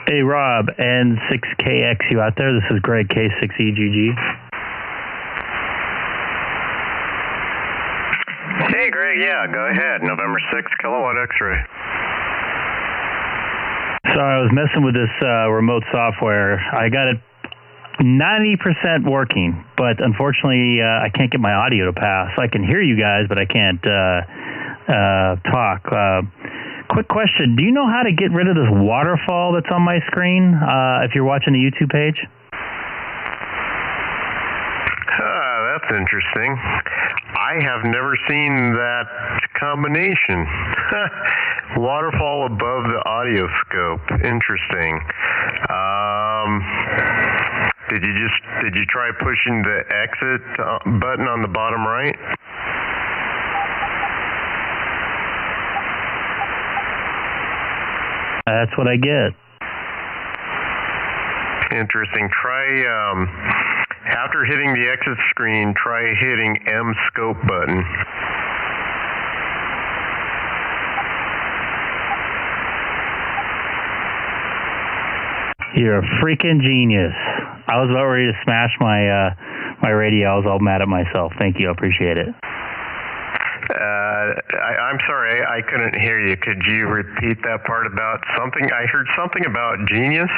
Hey, Rob, N6KX, you out there? This is Greg, K6EGG. Hey, Greg, yeah, go ahead. November 6th, kilowatt X-ray. So I was messing with this remote software. I got it 90% working, but unfortunately I can't get my audio to pass. I can hear you guys, but I can't talk. Quick question. Do you know how to get rid of this waterfall that's on my screen if you're watching the YouTube page? That's interesting. I have never seen that combination. Waterfall above the audio scope. Interesting. Did you try pushing the exit button on the bottom right? That's what I get. Interesting. Try, after hitting the exit screen, try hitting M scope button. You're a freaking genius. I was about ready to smash my radio. I was all mad at myself. Thank you. I appreciate it. I'm sorry, I couldn't hear you. Could you repeat that part about something? I heard something about genius.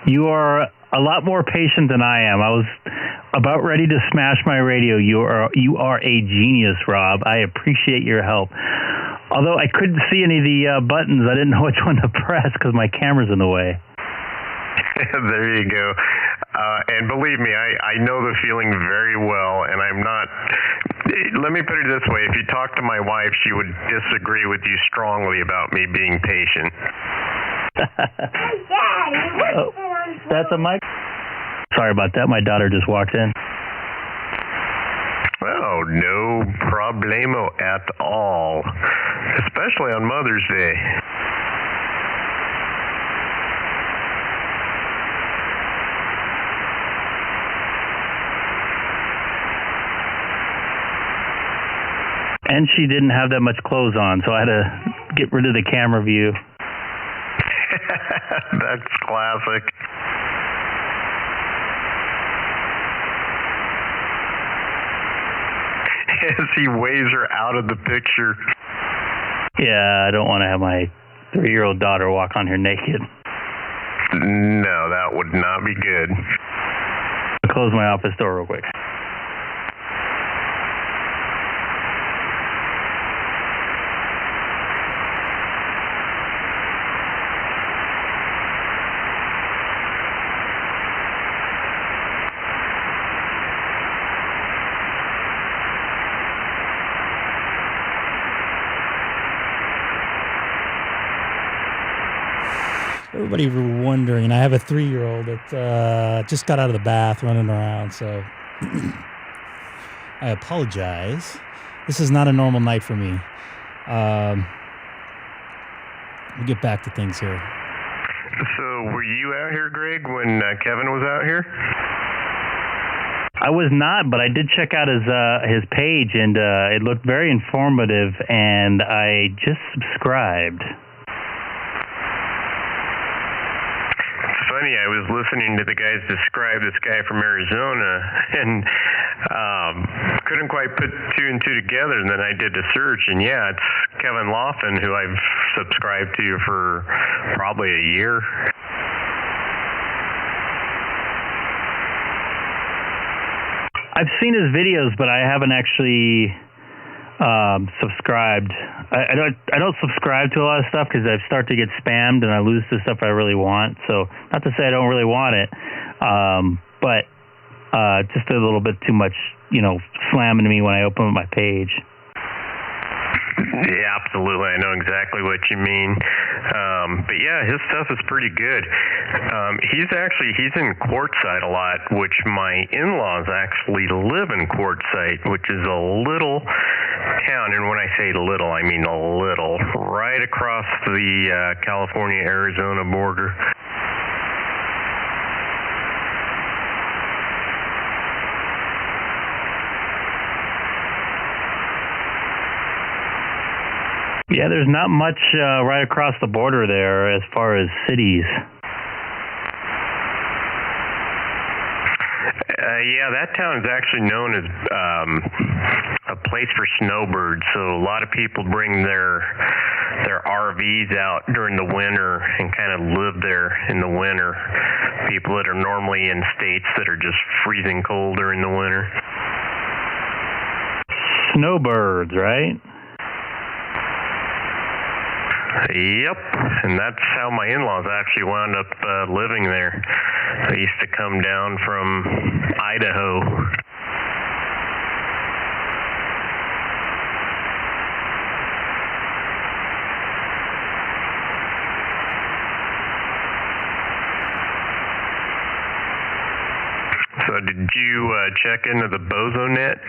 You are a lot more patient than I am. I was about ready to smash my radio. You are a genius, Rob. I appreciate your help. Although I couldn't see any of the buttons, I didn't know which one to press because my camera's in the way. There you go. And believe me, I know the feeling very well, and I'm not... Let me put it this way. If you talk to my wife, she would disagree with you strongly about me being patient. Oh, that's a mic? Sorry about that. My daughter just walked in. Oh, no problemo at all, especially on Mother's Day. And she didn't have that much clothes on, so I had to get rid of the camera view. That's classic. As he waves her out of the picture. Yeah, I don't want to have my 3-year-old daughter walk on here naked. No, that would not be good. I'll close my office door real quick. Everybody were wondering, I have a 3-year-old that just got out of the bath running around, so I apologize. This is not a normal night for me. We'll get back to things here. So were you out here, Greg, when Kevin was out here? I was not, but I did check out his page, and it looked very informative, and I just subscribed. Funny, I was listening to the guys describe this guy from Arizona and couldn't quite put two and two together, and then I did a search, and yeah, it's Kevin Lawson, who I've subscribed to for probably a year. I've seen his videos, but I haven't actually subscribed. I don't subscribe to a lot of stuff because I start to get spammed and I lose the stuff I really want. So not to say I don't really want it, but just a little bit too much, slamming to me when I open up my page. Yeah, absolutely. I know exactly what you mean. But yeah, his stuff is pretty good. He's in Quartzsite a lot, which my in-laws actually live in Quartzsite, which is a little town. And when I say little, I mean a little, right across the California-Arizona border. Yeah, there's not much right across the border there as far as cities. Yeah, that town is actually known as a place for snowbirds. So a lot of people bring their RVs out during the winter and kind of live there in the winter. People that are normally in states that are just freezing cold during the winter. Snowbirds, right? Yep, and that's how my in-laws actually wound up living there. They used to come down from Idaho. So did you check into the BozoNet?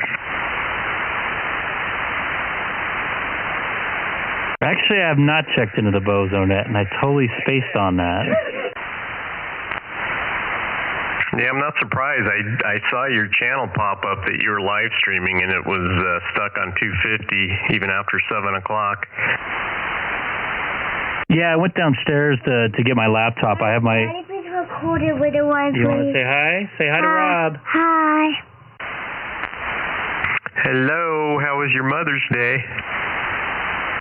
Actually, I have not checked into the BozoNet, and I totally spaced on that. Yeah, I'm not surprised. I saw your channel pop up that you were live streaming, and it was stuck on 250 even after 7 o'clock. Yeah, I went downstairs to get my laptop. I have my... Daddy, please record it with the one, please. You want to say hi? Say hi to Rob. Hi. Hello, how was your Mother's Day?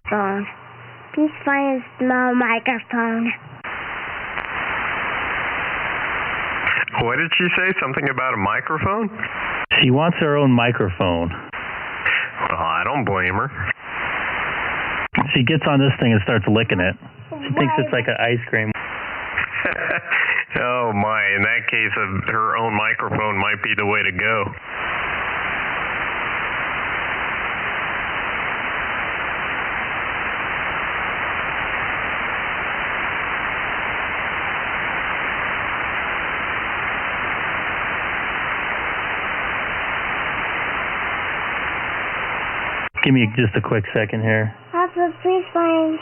Phone. Please find a small microphone. What did she say? Something about a microphone? She wants her own microphone. Well, I don't blame her. She gets on this thing and starts licking it. She thinks it's like an ice cream. Oh my, in that case, her own microphone might be the way to go. Give me just a quick second here. Papa, please find...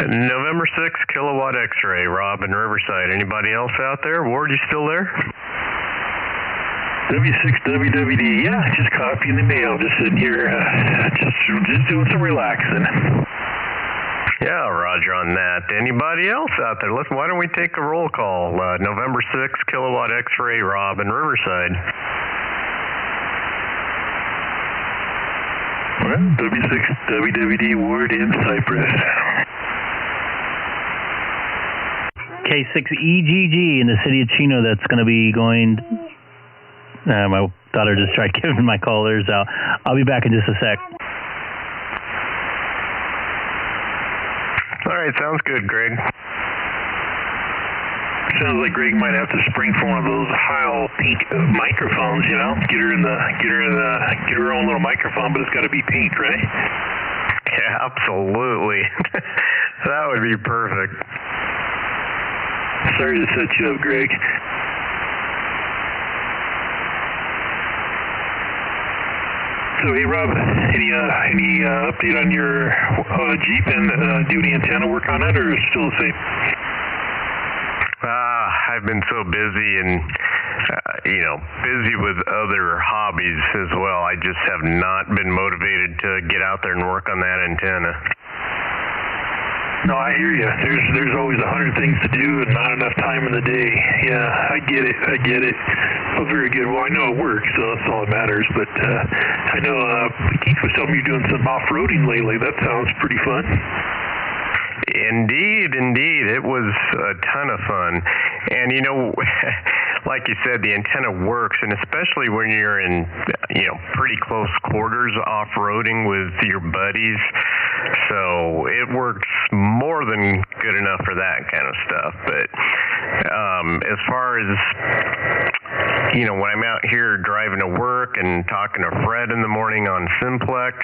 November 6th, kilowatt X-ray, Rob in Riverside. Anybody else out there? Ward, you still there? W6WWD, yeah, just copy in the mail, just sitting here, just doing some relaxing. Yeah, roger on that. Anybody else out there? Listen, why don't we take a roll call? November 6th, kilowatt X-ray, Rob in Riverside. Well, W6WWD, Ward in Cypress. K6EGG in the city of Chino that's going to be going... my daughter just tried giving my callers out. I'll be back in just a sec. All right, sounds good, Greg. Sounds like Greg might have to spring for one of those Heil pink microphones, you know? Get her own little microphone, but it's got to be pink, right? Yeah, absolutely. That would be perfect. Sorry to set you up, Greg. So, hey, Rob, any update on your Jeep and do any antenna work on it, or is it still the same? I've been so busy and, busy with other hobbies as well. I just have not been motivated to get out there and work on that antenna. No, I hear you. There's always 100 things to do and not enough time in the day. Yeah, I get it. Well, very good. Well, I know it works, so that's all that matters. But I know Keith was telling me you're doing some off-roading lately. That sounds pretty fun. Indeed. It was a ton of fun. And, like you said, the antenna works, and especially when you're in, pretty close quarters off-roading with your buddies. So it works more than good enough for that kind of stuff. But as far as, when I'm out here driving to work and talking to Fred in the morning on Simplex,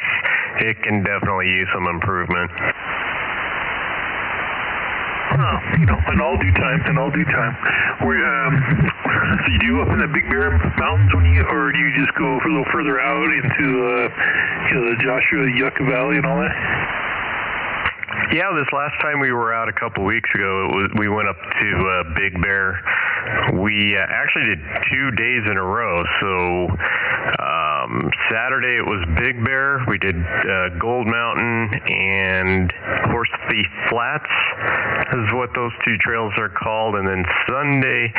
it can definitely use some improvement. In all due time. Where, so you do up in the Big Bear Mountains or do you just go a little further out into, the Joshua Yucca Valley and all that? Yeah, this last time we were out a couple weeks ago, we went up to Big Bear. We actually did 2 days in a row, so Saturday it was Big Bear. We did Gold Mountain and, of course, the Flats is what those two trails are called. And then Sunday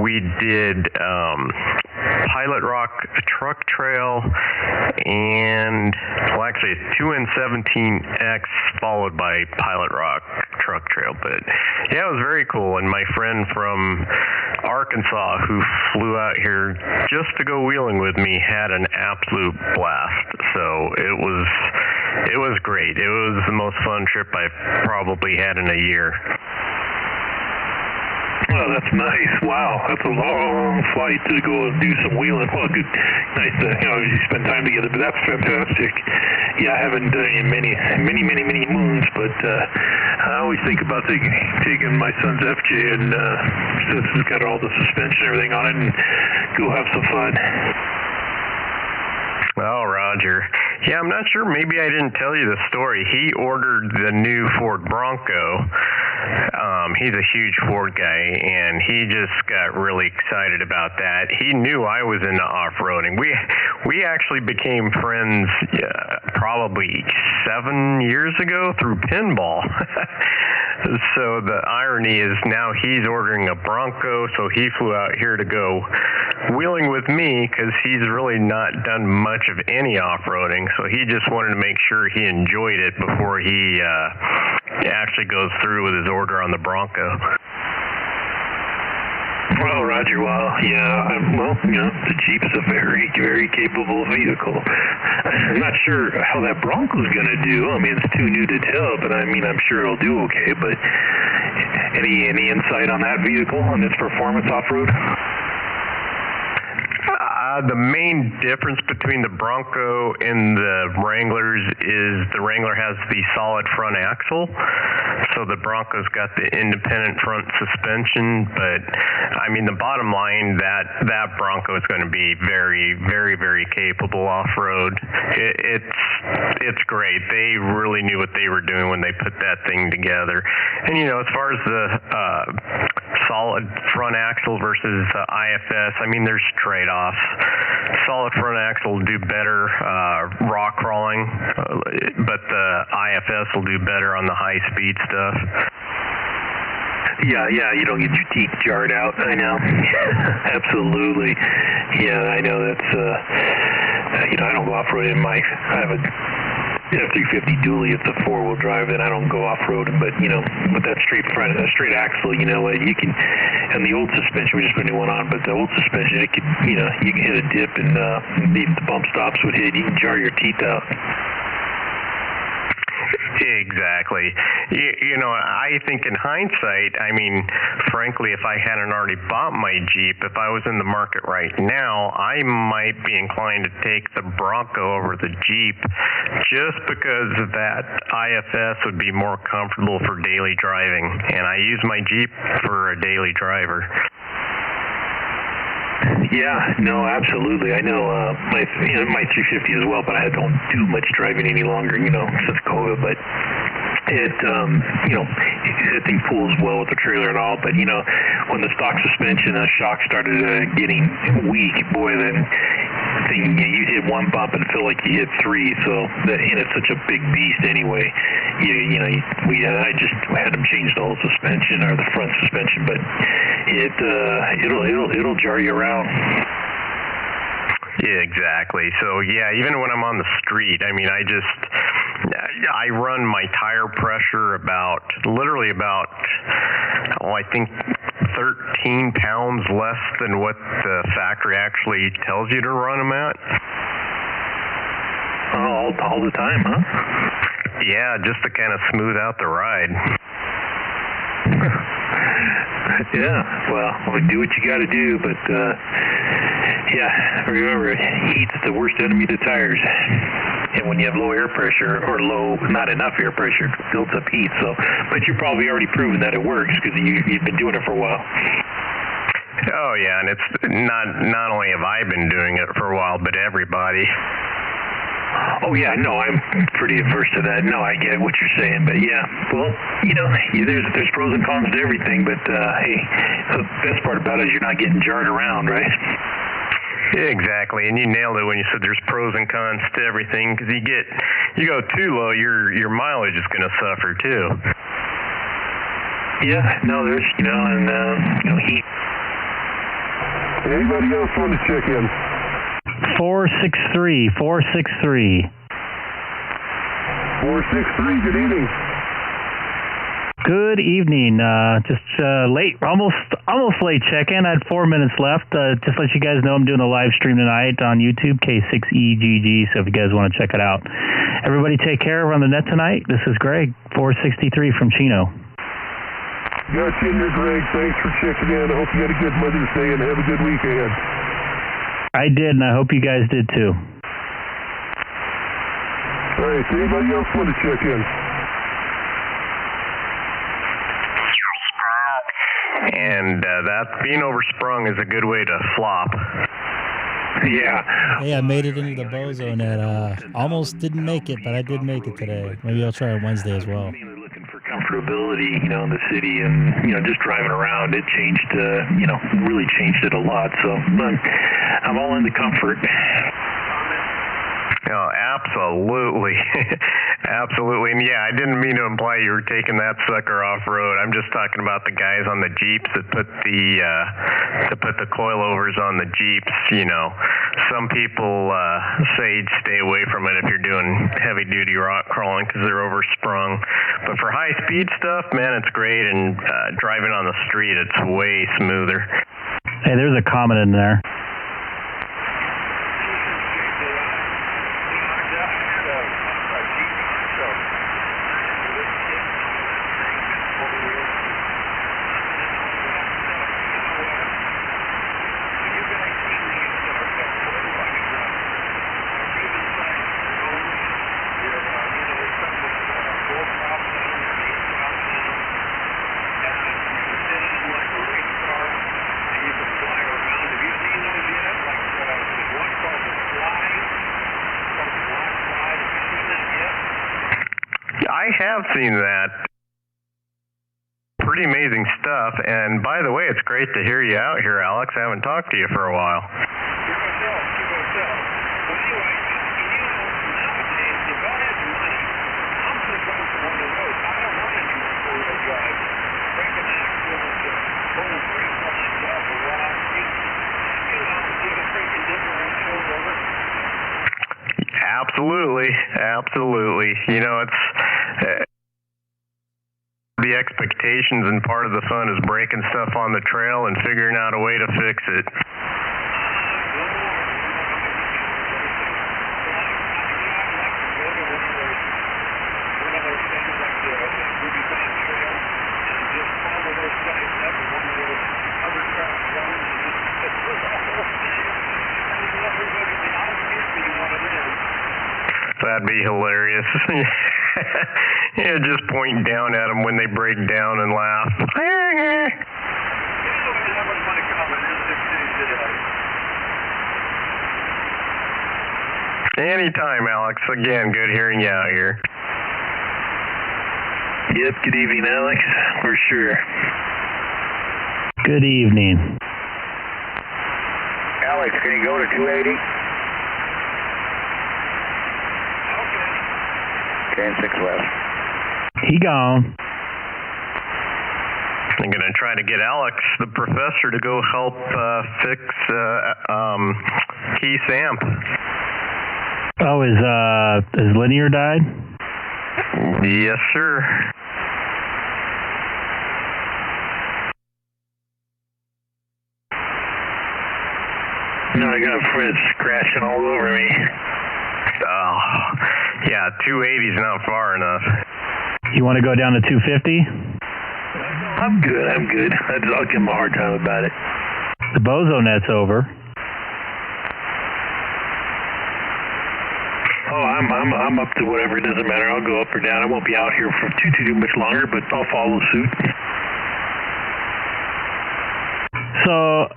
we did Pilot Rock Truck Trail and, well, actually a 2N17X followed by Pilot Rock Truck Trail. But yeah, it was very cool. And my friend from Arkansas who flew out here just to go wheeling with me had an absolute blast. So it was great. It was the most fun trip I've probably had in a year. Oh, that's nice. Wow, that's a long flight to go and do some wheeling. Well, good, nice to you spend time together. But that's fantastic. Yeah, I haven't done it in many moons, but I always think about taking my son's FJ and since it's got all the suspension and everything on it, and go have some fun. Oh, Roger. Yeah, I'm not sure. Maybe I didn't tell you the story. He ordered the new Ford Bronco. He's a huge Ford guy, and he just got really excited about that. He knew I was into off-roading. We actually became friends probably 7 years ago through pinball. So the irony is now he's ordering a Bronco, so he flew out here to go wheeling with me because he's really not done much of any off-roading. So he just wanted to make sure he enjoyed it before he actually goes through with his order on the Bronco. Well, Roger, the Jeep is a very, very capable vehicle. I'm not sure how that Bronco's going to do. I mean, it's too new to tell, but I mean, I'm sure it'll do okay. But any insight on that vehicle, on its performance off-road? The main difference between the Bronco and the Wranglers is the Wrangler has the solid front axle, so the Bronco's got the independent front suspension. But I mean, the bottom line, that Bronco is going to be very, very, very capable off-road. It's great. They really knew what they were doing when they put that thing together. And as far as the solid front axle versus IFS, I mean, there's trade-offs. Solid front axle will do better rock crawling, but the IFS will do better on the high-speed stuff. Yeah, you don't get your teeth jarred out. I know. Absolutely. Yeah, I know that's, I don't go off-roading. I have a F-350 dually. It's a four-wheel drive, and I don't go off-roading. But, with that straight axle, you can, and the old suspension, we just put a new one on, but the old suspension, it could, you can hit a dip and the bump stops would hit. You can jar your teeth out. Exactly. I think in hindsight, I mean, frankly, if I hadn't already bought my Jeep, if I was in the market right now, I might be inclined to take the Bronco over the Jeep just because that IFS would be more comfortable for daily driving. And I use my Jeep for a daily driver. Yeah, no, absolutely. I know my 350 as well, but I don't do much driving any longer, since COVID. But it, that thing pulls well with the trailer and all. But when the stock suspension shock started getting weak, boy, then you hit one bump and feel like you hit three. So and it's such a big beast anyway. I just had them change the whole suspension or the front suspension, but it'll jar you around. Yeah, exactly. So yeah, even when I'm on the street, I mean, I run my tire pressure literally about I think 13 pounds less than what the factory actually tells you to run them at. All the time, huh? Yeah, just to kind of smooth out the ride. Yeah, well, do what you got to do, but remember, heat's the worst enemy to tires. And when you have low air pressure or not enough air pressure, it builds up heat. So, but you're probably already proven that it works because you've been doing it for a while. Oh yeah, and it's not only have I been doing it for a while, but everybody. Oh yeah, no, I'm pretty averse to that. No, I get what you're saying, but yeah, well, there's pros and cons to everything. But hey, the best part about it is you're not getting jarred around, right? Exactly, and you nailed it when you said there's pros and cons to everything. Because you go too low, your mileage is going to suffer too. Yeah, no, there's and heat. Anybody else want to check in? 463. 463. Good evening. Good evening. Just late, almost late check-in. I had 4 minutes left. Just let you guys know I'm doing a live stream tonight on YouTube, K6EGG, so if you guys want to check it out. Everybody take care. We're on the net tonight. This is Greg, 463 from Chino. Got you here, Greg. Thanks for checking in. I hope you had a good Mother's Day and have a good weekend. I did, and I hope you guys did too. All right, anybody else want to check in? And that being oversprung is a good way to flop. Yeah. Hey, I made it into the bozo net. Almost didn't make it, but I did make it today. Maybe I'll try it Wednesday as well. Looking for comfortability, in the city, and just driving around, it changed. Really changed it a lot. So I'm all into comfort. Oh, absolutely. Absolutely. And yeah, I didn't mean to imply you were taking that sucker off road. I'm just talking about the guys on the Jeeps that put the coilovers on the Jeeps. Some people say stay away from it if you're doing heavy duty rock crawling because they're oversprung. But for high speed stuff, man, it's great. And driving on the street, it's way smoother. Hey, there's a comment in there. I have seen that. Pretty amazing stuff. And by the way, it's great to hear you out here, Alex. I haven't talked to you for a while. Absolutely. It's the expectations, and part of the fun is breaking stuff on the trail and figuring out a way to fix it. That'd be hilarious. Yeah, just point down at them when they break down and laugh. Anytime, Alex. Again, good hearing you out here. Yep, good evening, Alex, for sure. Good evening. Alex, can you go to 280? Okay, 6 left. He gone. I'm going to try to get Alex, the professor, to go help fix Keith's amp. Oh, his linear died? Yes, sir. No, I got friends crashing all over me. Oh, yeah, 280's not far enough. You want to go down to 250? I'm good. I'll give him a hard time about it. The bozo net's over. Oh, I'm up to whatever. It doesn't matter. I'll go up or down. I won't be out here for too much longer, but I'll follow suit. So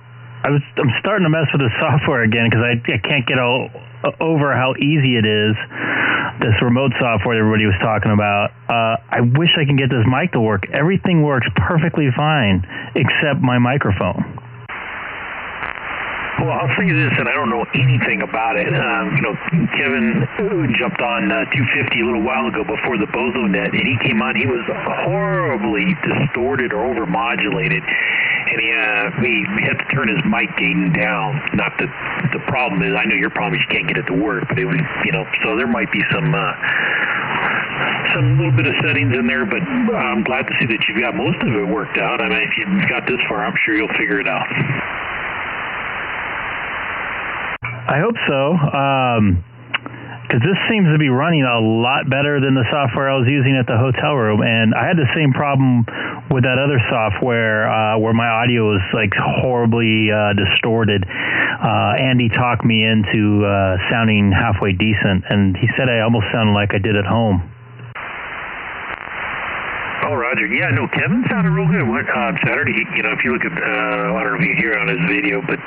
I'm starting to mess with the software again because I can't get over how easy it is. This remote software that everybody was talking about. I wish I can get this mic to work. Everything works perfectly fine except my microphone. Well, I'll say this, and I don't know anything about it. Kevin jumped on 250 a little while ago before the Bozo net, and he came on. He was horribly distorted or overmodulated, and he had to turn his mic gain down. Not that the problem is, I know your problem is you can't get it to work, but it was, so there might be some little bit of settings in there, but I'm glad to see that you've got most of it worked out. I mean, if you've got this far, I'm sure you'll figure it out. I hope so, because this seems to be running a lot better than the software I was using at the hotel room, and I had the same problem with that other software where my audio was like horribly distorted. Andy talked me into sounding halfway decent, and he said I almost sounded like I did at home. Oh, Roger. Yeah, no, Kevin sounded real good on Saturday. If you look at, I don't know if you hear it on his video, but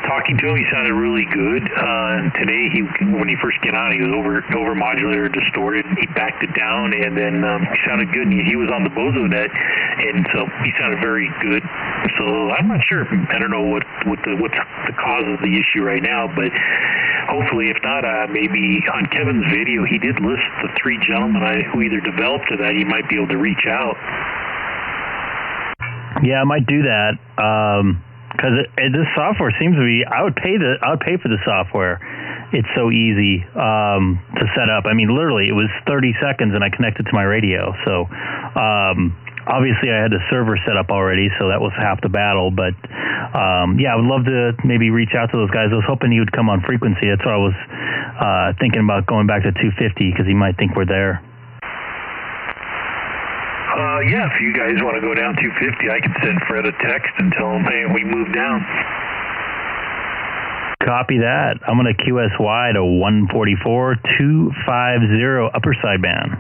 talking to him, he sounded really good. And today, when he first got on, he was over-modulated, distorted. He backed it down, and then he sounded good. And he was on the Bozo net, and so he sounded very good. So I'm not sure. I don't know what's the cause of the issue right now, but hopefully, if not, maybe on Kevin's video, he did list the three gentlemen who either developed or that he might be able to reach out. Yeah, I might do that because this software seems to be. I would pay for the software. It's so easy to set up. I mean, literally, it was 30 seconds, and I connected to my radio. So. Obviously, I had the server set up already, so that was half the battle. But, yeah, I would love to maybe reach out to those guys. I was hoping he would come on frequency. That's why I was thinking about going back to 250 because he might think we're there. Yeah, if you guys want to go down 250, I can send Fred a text and tell him, hey, we moved down. Copy that. I'm going to QSY to 144.250 upper sideband.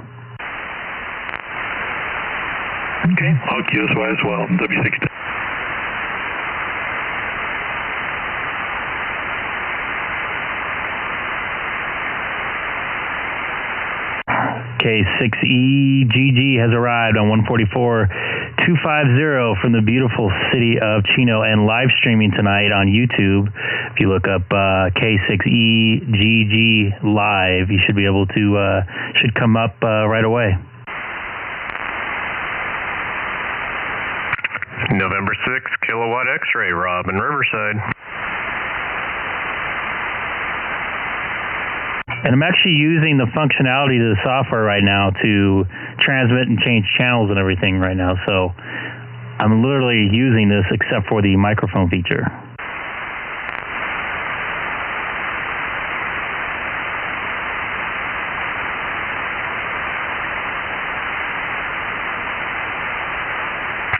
Okay, I'll QSY as well, W6. K6EGG has arrived on 144.250 from the beautiful city of Chino and live streaming tonight on YouTube. If you look up K6EGG live, you should be able to, should come up right away. November 6th, kilowatt X-ray, Rob in Riverside. And I'm actually using the functionality of the software right now to transmit and change channels and everything right now. So I'm literally using this except for the microphone feature.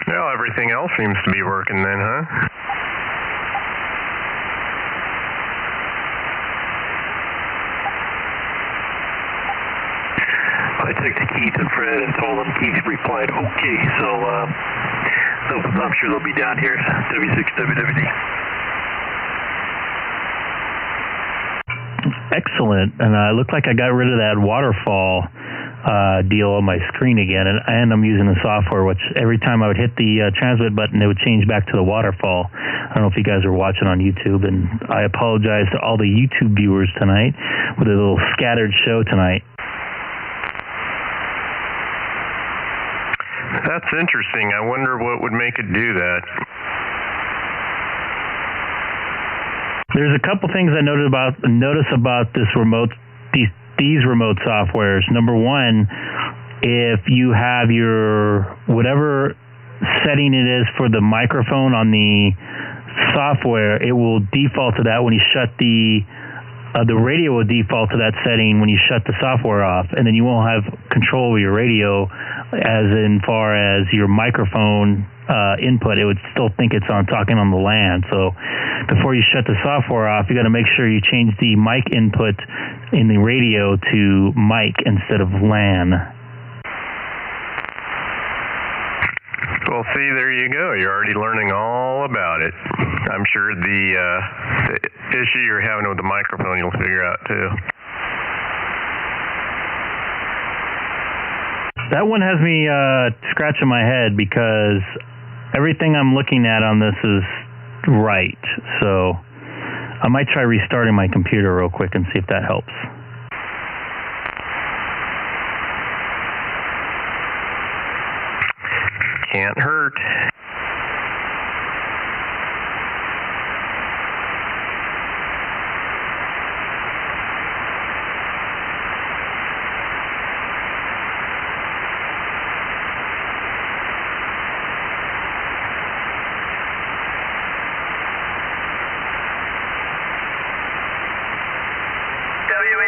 Well, everything else seems to be working then, huh? I texted Keith and Fred and told them. Keith replied, okay, so I'm sure they'll be down here, W6WWD. Excellent. And it looked like I got rid of that waterfall deal on my screen again, and I'm using the software, which every time I would hit the transmit button, it would change back to the waterfall. I don't know if you guys are watching on YouTube, and I apologize to all the YouTube viewers tonight with a little scattered show tonight. That's interesting. I wonder what would make it do that. There's a couple things I notice about this remote, these remote softwares. Number one, if you have your whatever setting it is for the microphone on the software, it will default to that when you shut the radio will default to that setting when you shut the software off, and then you won't have control over your radio as in far as your microphone input. It would still think it's on talking on the LAN. So before you shut the software off, you got to make sure you change the mic input in the radio to mic instead of LAN. Well, see, there you go. You're already learning all about it. I'm sure the issue you're having with the microphone you'll figure out too. That one has me scratching my head because everything I'm looking at on this is right. So I might try restarting my computer real quick and see if that helps. Can't hurt.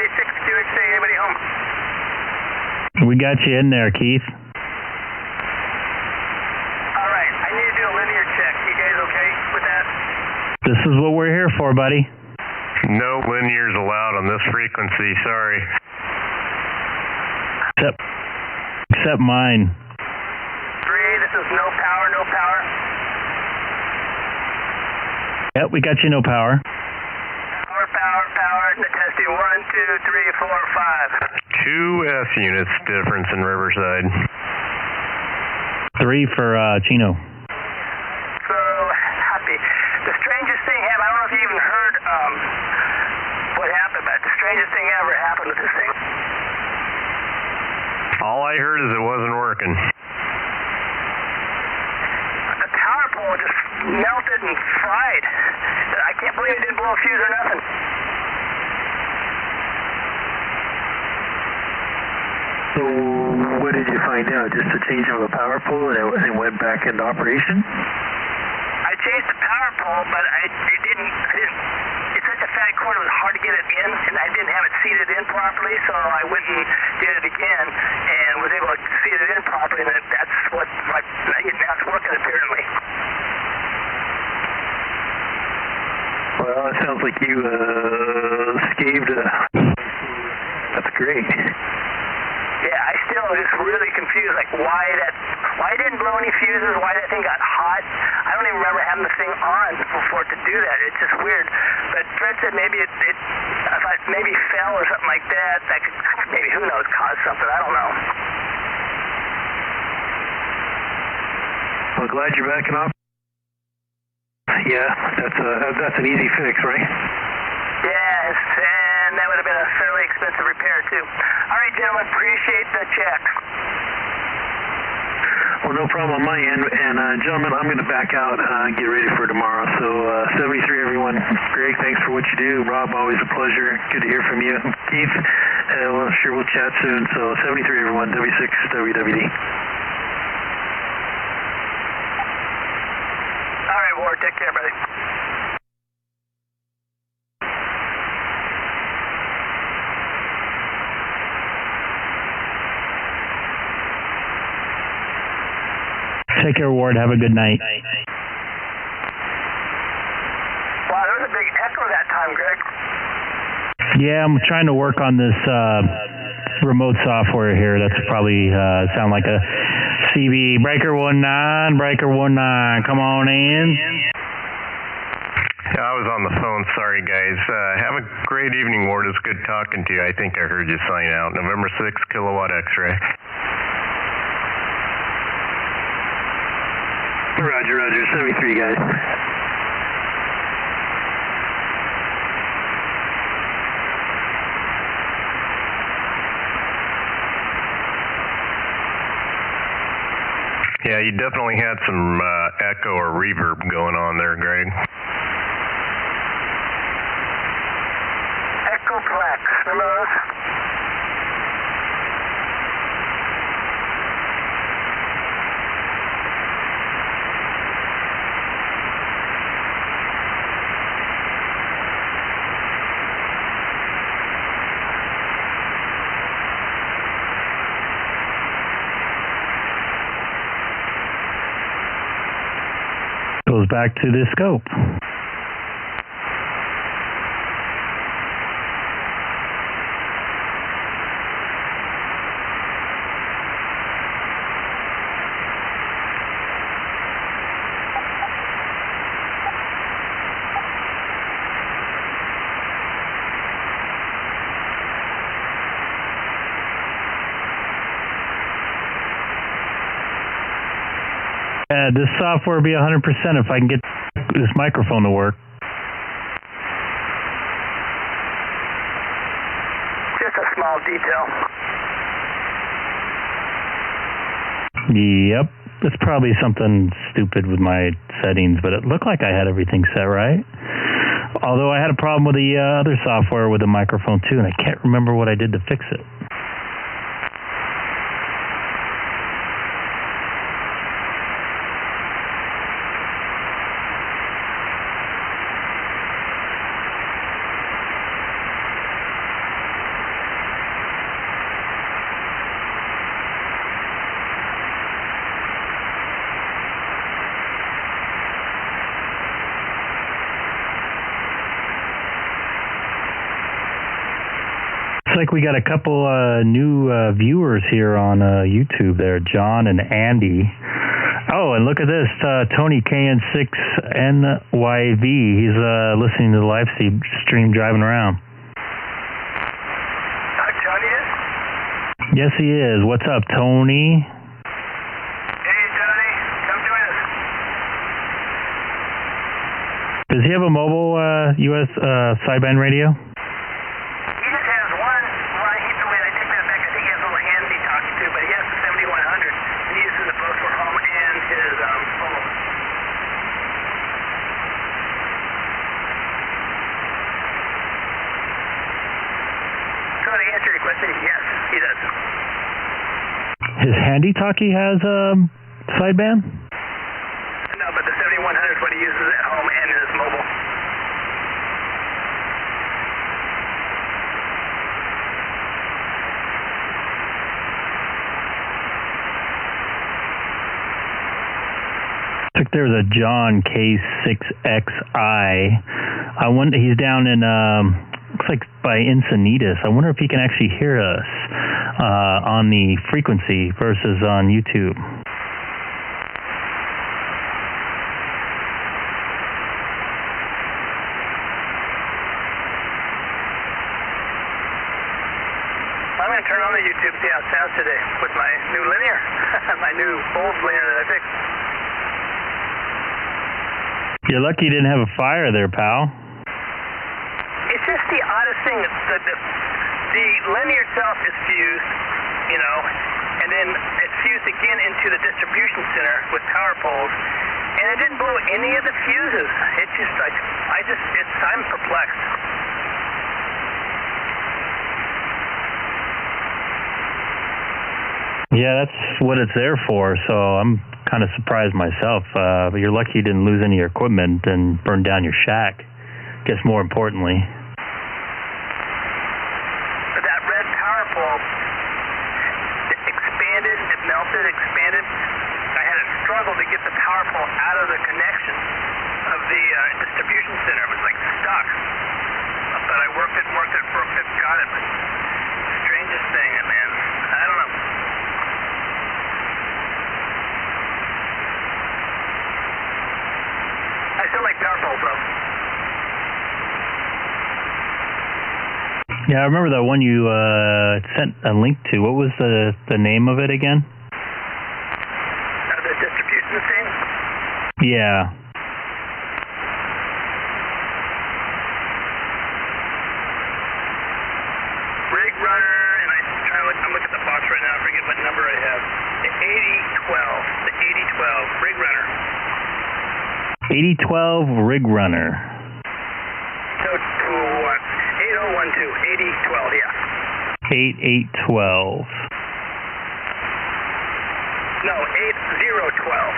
K6EGG, anybody home? We got you in there, Keith. All right, I need to do a linear check. You guys okay with that? This is what we're here for, buddy. No linears allowed on this frequency, sorry. Except mine. 3, this is no power, no power. Yep, we got you no power. Power, testing 1, 2, 3, 4, 5. 2 S units difference in Riverside. 3 for Chino. So happy. The strangest thing happened. I don't know if you even heard what happened, but the strangest thing ever happened with this thing. All I heard is it wasn't working. The power pole just melted and fried. I can't believe it didn't blow a fuse or nothing. So what did you find out? Just a change of a power pole and it went back into operation? I changed the power pole, but I didn't. It's such a fat cord, it was hard to get it in, and I didn't have it seated in properly, so I went and did it again, and was able to seat it in properly, and that's what, now it's working apparently. Well, it sounds like you scaved. That's great. Yeah, I still just really confused, like why it didn't blow any fuses, why that thing got hot. I don't even remember having the thing on for it to do that. It's just weird. But Fred said maybe if it maybe fell or something like that, that could maybe, who knows, cause something. I don't know. Well, glad you're backing off. Yeah, that's an easy fix, right? Yes, and that would have been a fairly expensive repair too. All right, gentlemen, appreciate the check. Well, no problem on my end. And gentlemen, I'm going to back out and get ready for tomorrow. So 73, everyone. Greg, thanks for what you do. Rob, always a pleasure. Good to hear from you. Keith, well, sure we'll chat soon. So 73, everyone. W6 WWD. All right, Ward, take care, buddy. Take care, Ward. Have a good night. Wow, there was a big echo that time, Greg. Yeah, I'm trying to work on this remote software here. That's probably sound like a CB. Breaker 19, breaker 19. Come on in. Yeah, I was on the phone. Sorry, guys. Have a great evening, Ward. It's good talking to you. I think I heard you sign out. November 6th, kilowatt X-ray. Roger. 73, guys. Yeah, you definitely had some echo or reverb going on there, Greg. Echoplex, remember those? Goes back to the scope. This software will be 100% if I can get this microphone to work. detail. Yep. It's probably something stupid with my settings, but it looked like I had everything set right. Although I had a problem with the other software with the microphone too, and I can't remember what I did to fix it. Like we got a couple new viewers here on YouTube there, John and Andy. Oh, and look at this, Tony KN6NYV. He's listening to the live stream driving around. Tony is? Yes, he is. What's up, Tony? Hey, Tony. Come join us. Does he have a mobile US sideband radio? His handy talkie has sideband? No, but the 7100 is what he uses at home and in his mobile. Looks like there's a John K6EGG. I wonder, he's down in looks like by Encinitas. I wonder if he can actually hear us on the frequency versus on YouTube. I'm going to turn on the YouTube, see how it sounds today with my new linear, my new old linear that I fixed. You're lucky you didn't have a fire there, pal. It's just the oddest thing. The linear itself is fused, you know, and then it's fused again into the distribution center with power poles, and it didn't blow any of the fuses. It's just like, I'm perplexed. Yeah, that's what it's there for, so I'm kind of surprised myself. But you're lucky you didn't lose any of your equipment and burn down your shack. I guess more importantly. That red power pole, it expanded, it melted, expanded. I had a struggle to get the power pole out of the connection of the distribution center. It was like stuck. But I worked it, got it. But strangest thing, man. I don't know. I still like power poles, though. Yeah, I remember that one you sent a link to. What was the name of it again? The distribution thing? Yeah. Rig runner, and I'm looking at the box right now. I forget what number I have. The 8012 rig runner. 8012 rig runner. So 8012, 8012, yeah. 8812. No, 8012.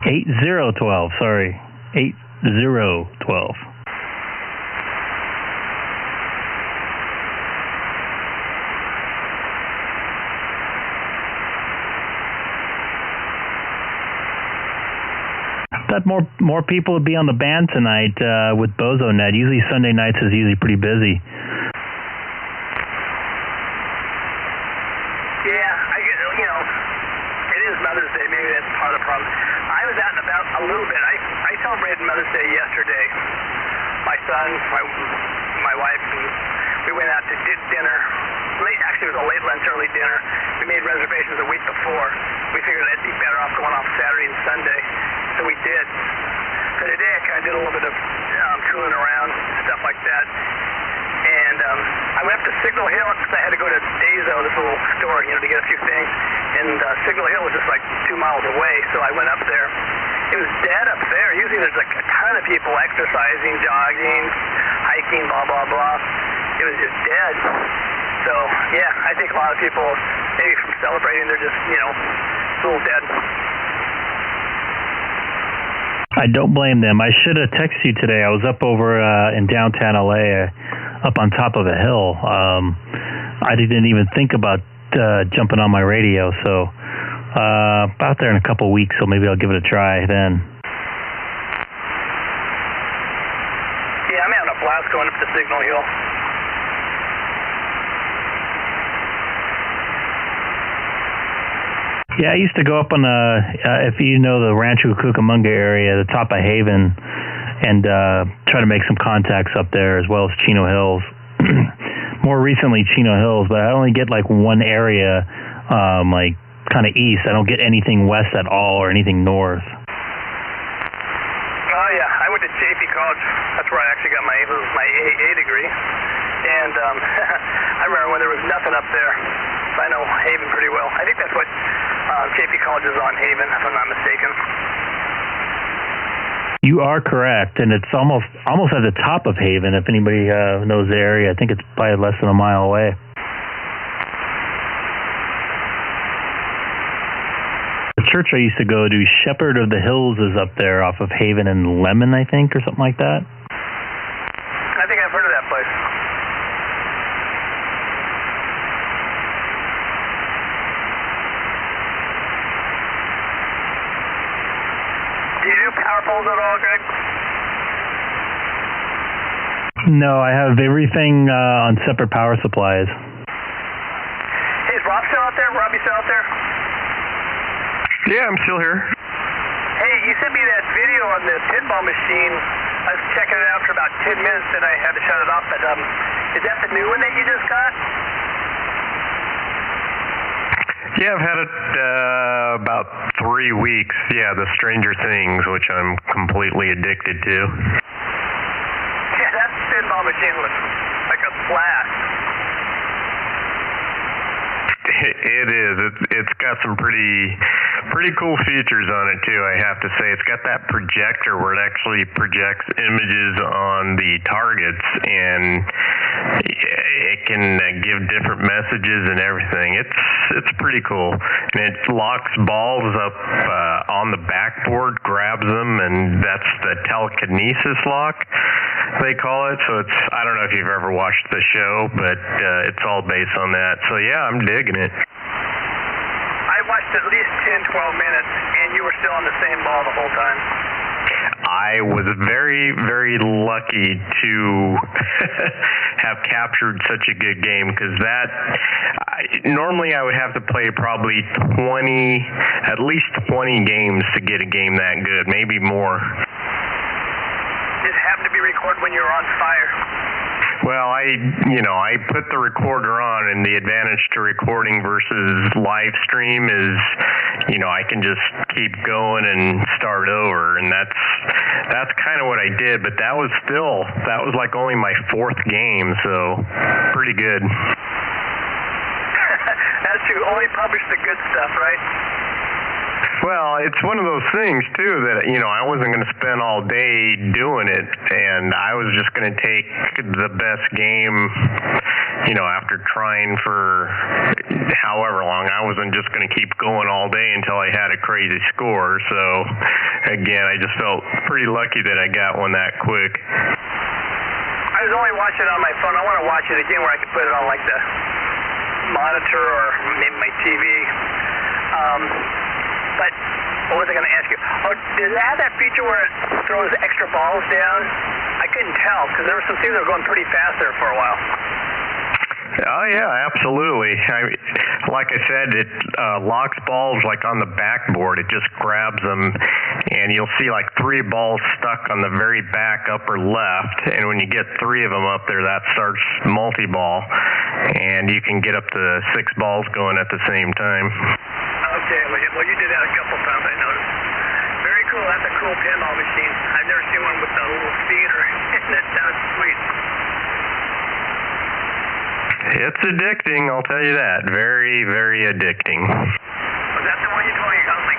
8012, sorry. 8012. Thought more people would be on the band tonight with BozoNet. Usually Sunday nights is usually pretty busy. Yeah, I get, you know, it is Mother's Day. Maybe that's part of the problem. I was out and about a little bit. I celebrated Mother's Day yesterday. My son, my wife, and we went out to dinner. Actually, it was a late lunch, early dinner. We made reservations a week before. We figured it'd be better off going off Saturday and Sunday, so we did. So today I kind of did a little bit of tooling around, stuff like that. And I went up to Signal Hill because I had to go to Dazo, this little store, to get a few things. And Signal Hill was just like 2 miles away, so I went up there. It was dead up there. Usually there's like a ton of people exercising, jogging, hiking, blah, blah, blah. It was just dead. So, yeah, I think a lot of people, maybe from celebrating, they're just, a little dead. I don't blame them. I should have texted you today. I was up over in downtown LA, up on top of a hill. I didn't even think about jumping on my radio, so out there in a couple weeks, so maybe I'll give it a try then. Yeah, I'm having a blast going up to Signal Hill. Yeah, I used to go up on if you know the Rancho Cucamonga area, the top of Haven, and try to make some contacts up there as well as Chino Hills. More recently, Chino Hills, but I only get like one area, like kind of east. I don't get anything west at all or anything north. Oh yeah, I went to JP College. That's where I actually got my AA degree, and I remember when there was nothing up there. So I know Haven pretty well. I think that's what JP College is on, Haven, if I'm not mistaken. You are correct, and it's almost at the top of Haven. If anybody knows the area, I think it's probably less than a mile away. The church I used to go to, Shepherd of the Hills, is up there off of Haven and Lemon, I think, or something like that. I think I've heard of that place. Do you do power poles at all, Greg? No, I have everything on separate power supplies. Hey, is Rob still out there? Robbie still out there? Yeah, I'm still here. Hey, you sent me that video on the pinball machine. I was checking it out for about 10 minutes and I had to shut it off. But is that the new one that you just got? Yeah, I've had it about 3 weeks. Yeah, the Stranger Things, which I'm completely addicted to. Yeah, that pinball machine was like a blast. It is. It's got some pretty cool features on it too, I have to say. It's got that projector where it actually projects images on the targets, and it can give different messages and everything. It's pretty cool, and it locks balls up on the backboard, grabs them, and that's the telekinesis lock, they call it. So I don't know if you've ever watched the show, but it's all based on that. So yeah, I'm digging it. I watched at least 10, 12 minutes, and you were still on the same ball the whole time. I was very, very lucky to have captured such a good game, because normally I would have to play probably at least 20 games to get a game that good, maybe more. Just happened to be recorded when you were on fire. Well, I put the recorder on, and the advantage to recording versus live stream is, I can just keep going and start over, and that's kind of what I did. But that was like only my 4th game, so pretty good. That's true. Only publish the good stuff, right? Well, it's one of those things too that I wasn't going to spend all day doing it, and I was just going to take the best game, after trying for however long. I wasn't just going to keep going all day until I had a crazy score. So again, I just felt pretty lucky that I got one that quick. I was only watching it on my phone. I want to watch it again where I can put it on like the monitor or maybe my TV. But what was I going to ask you? Oh, does it have that feature where it throws extra balls down? I couldn't tell because there were some things that were going pretty fast there for a while. Oh yeah, absolutely. Like I said, it locks balls like on the backboard. It just grabs them, and you'll see like 3 balls stuck on the very back upper left. And when you get 3 of them up there, that starts multi-ball, and you can get up to 6 balls going at the same time. Okay, well you did that a couple times, I noticed. Very cool. That's a cool pinball machine. I've never seen one with a little speeder. That sounds sweet. It's addicting, I'll tell you that. Very, very addicting. Was that the one you told me cost like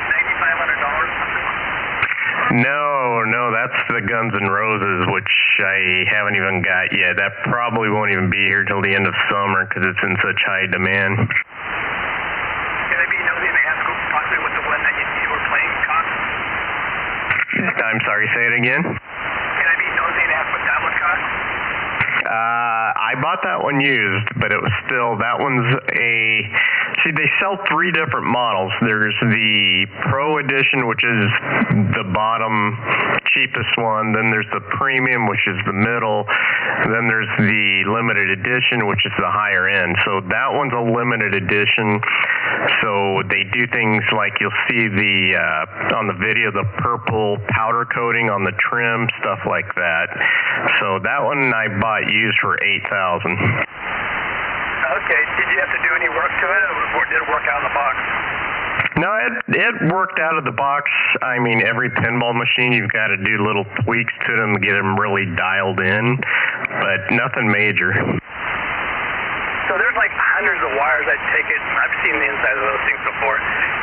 $9,500? No, that's the Guns N' Roses, which I haven't even got yet. That probably won't even be here till the end of summer because it's in such high demand. Can I be nosy and ask possibly what the one that you were playing cost? I'm sorry, say it again? Can I be nosy and ask what that one cost? I bought that one used, but it was still, that one's see, they sell 3 different models. There's the Pro Edition, which is the bottom cheapest one. Then there's the Premium, which is the middle. And then there's the Limited Edition, which is the higher end. So that one's a limited edition. So they do things like you'll see on the video, the purple powder coating on the trim, stuff like that. So that one I bought used for $8,000. Okay. Did you have to do any work to it, or did it work out of the box? No, it worked out of the box. I mean, every pinball machine, you've got to do little tweaks to them to get them really dialed in, but nothing major. So there's like hundreds of wires that take it. I've seen the inside of those things before.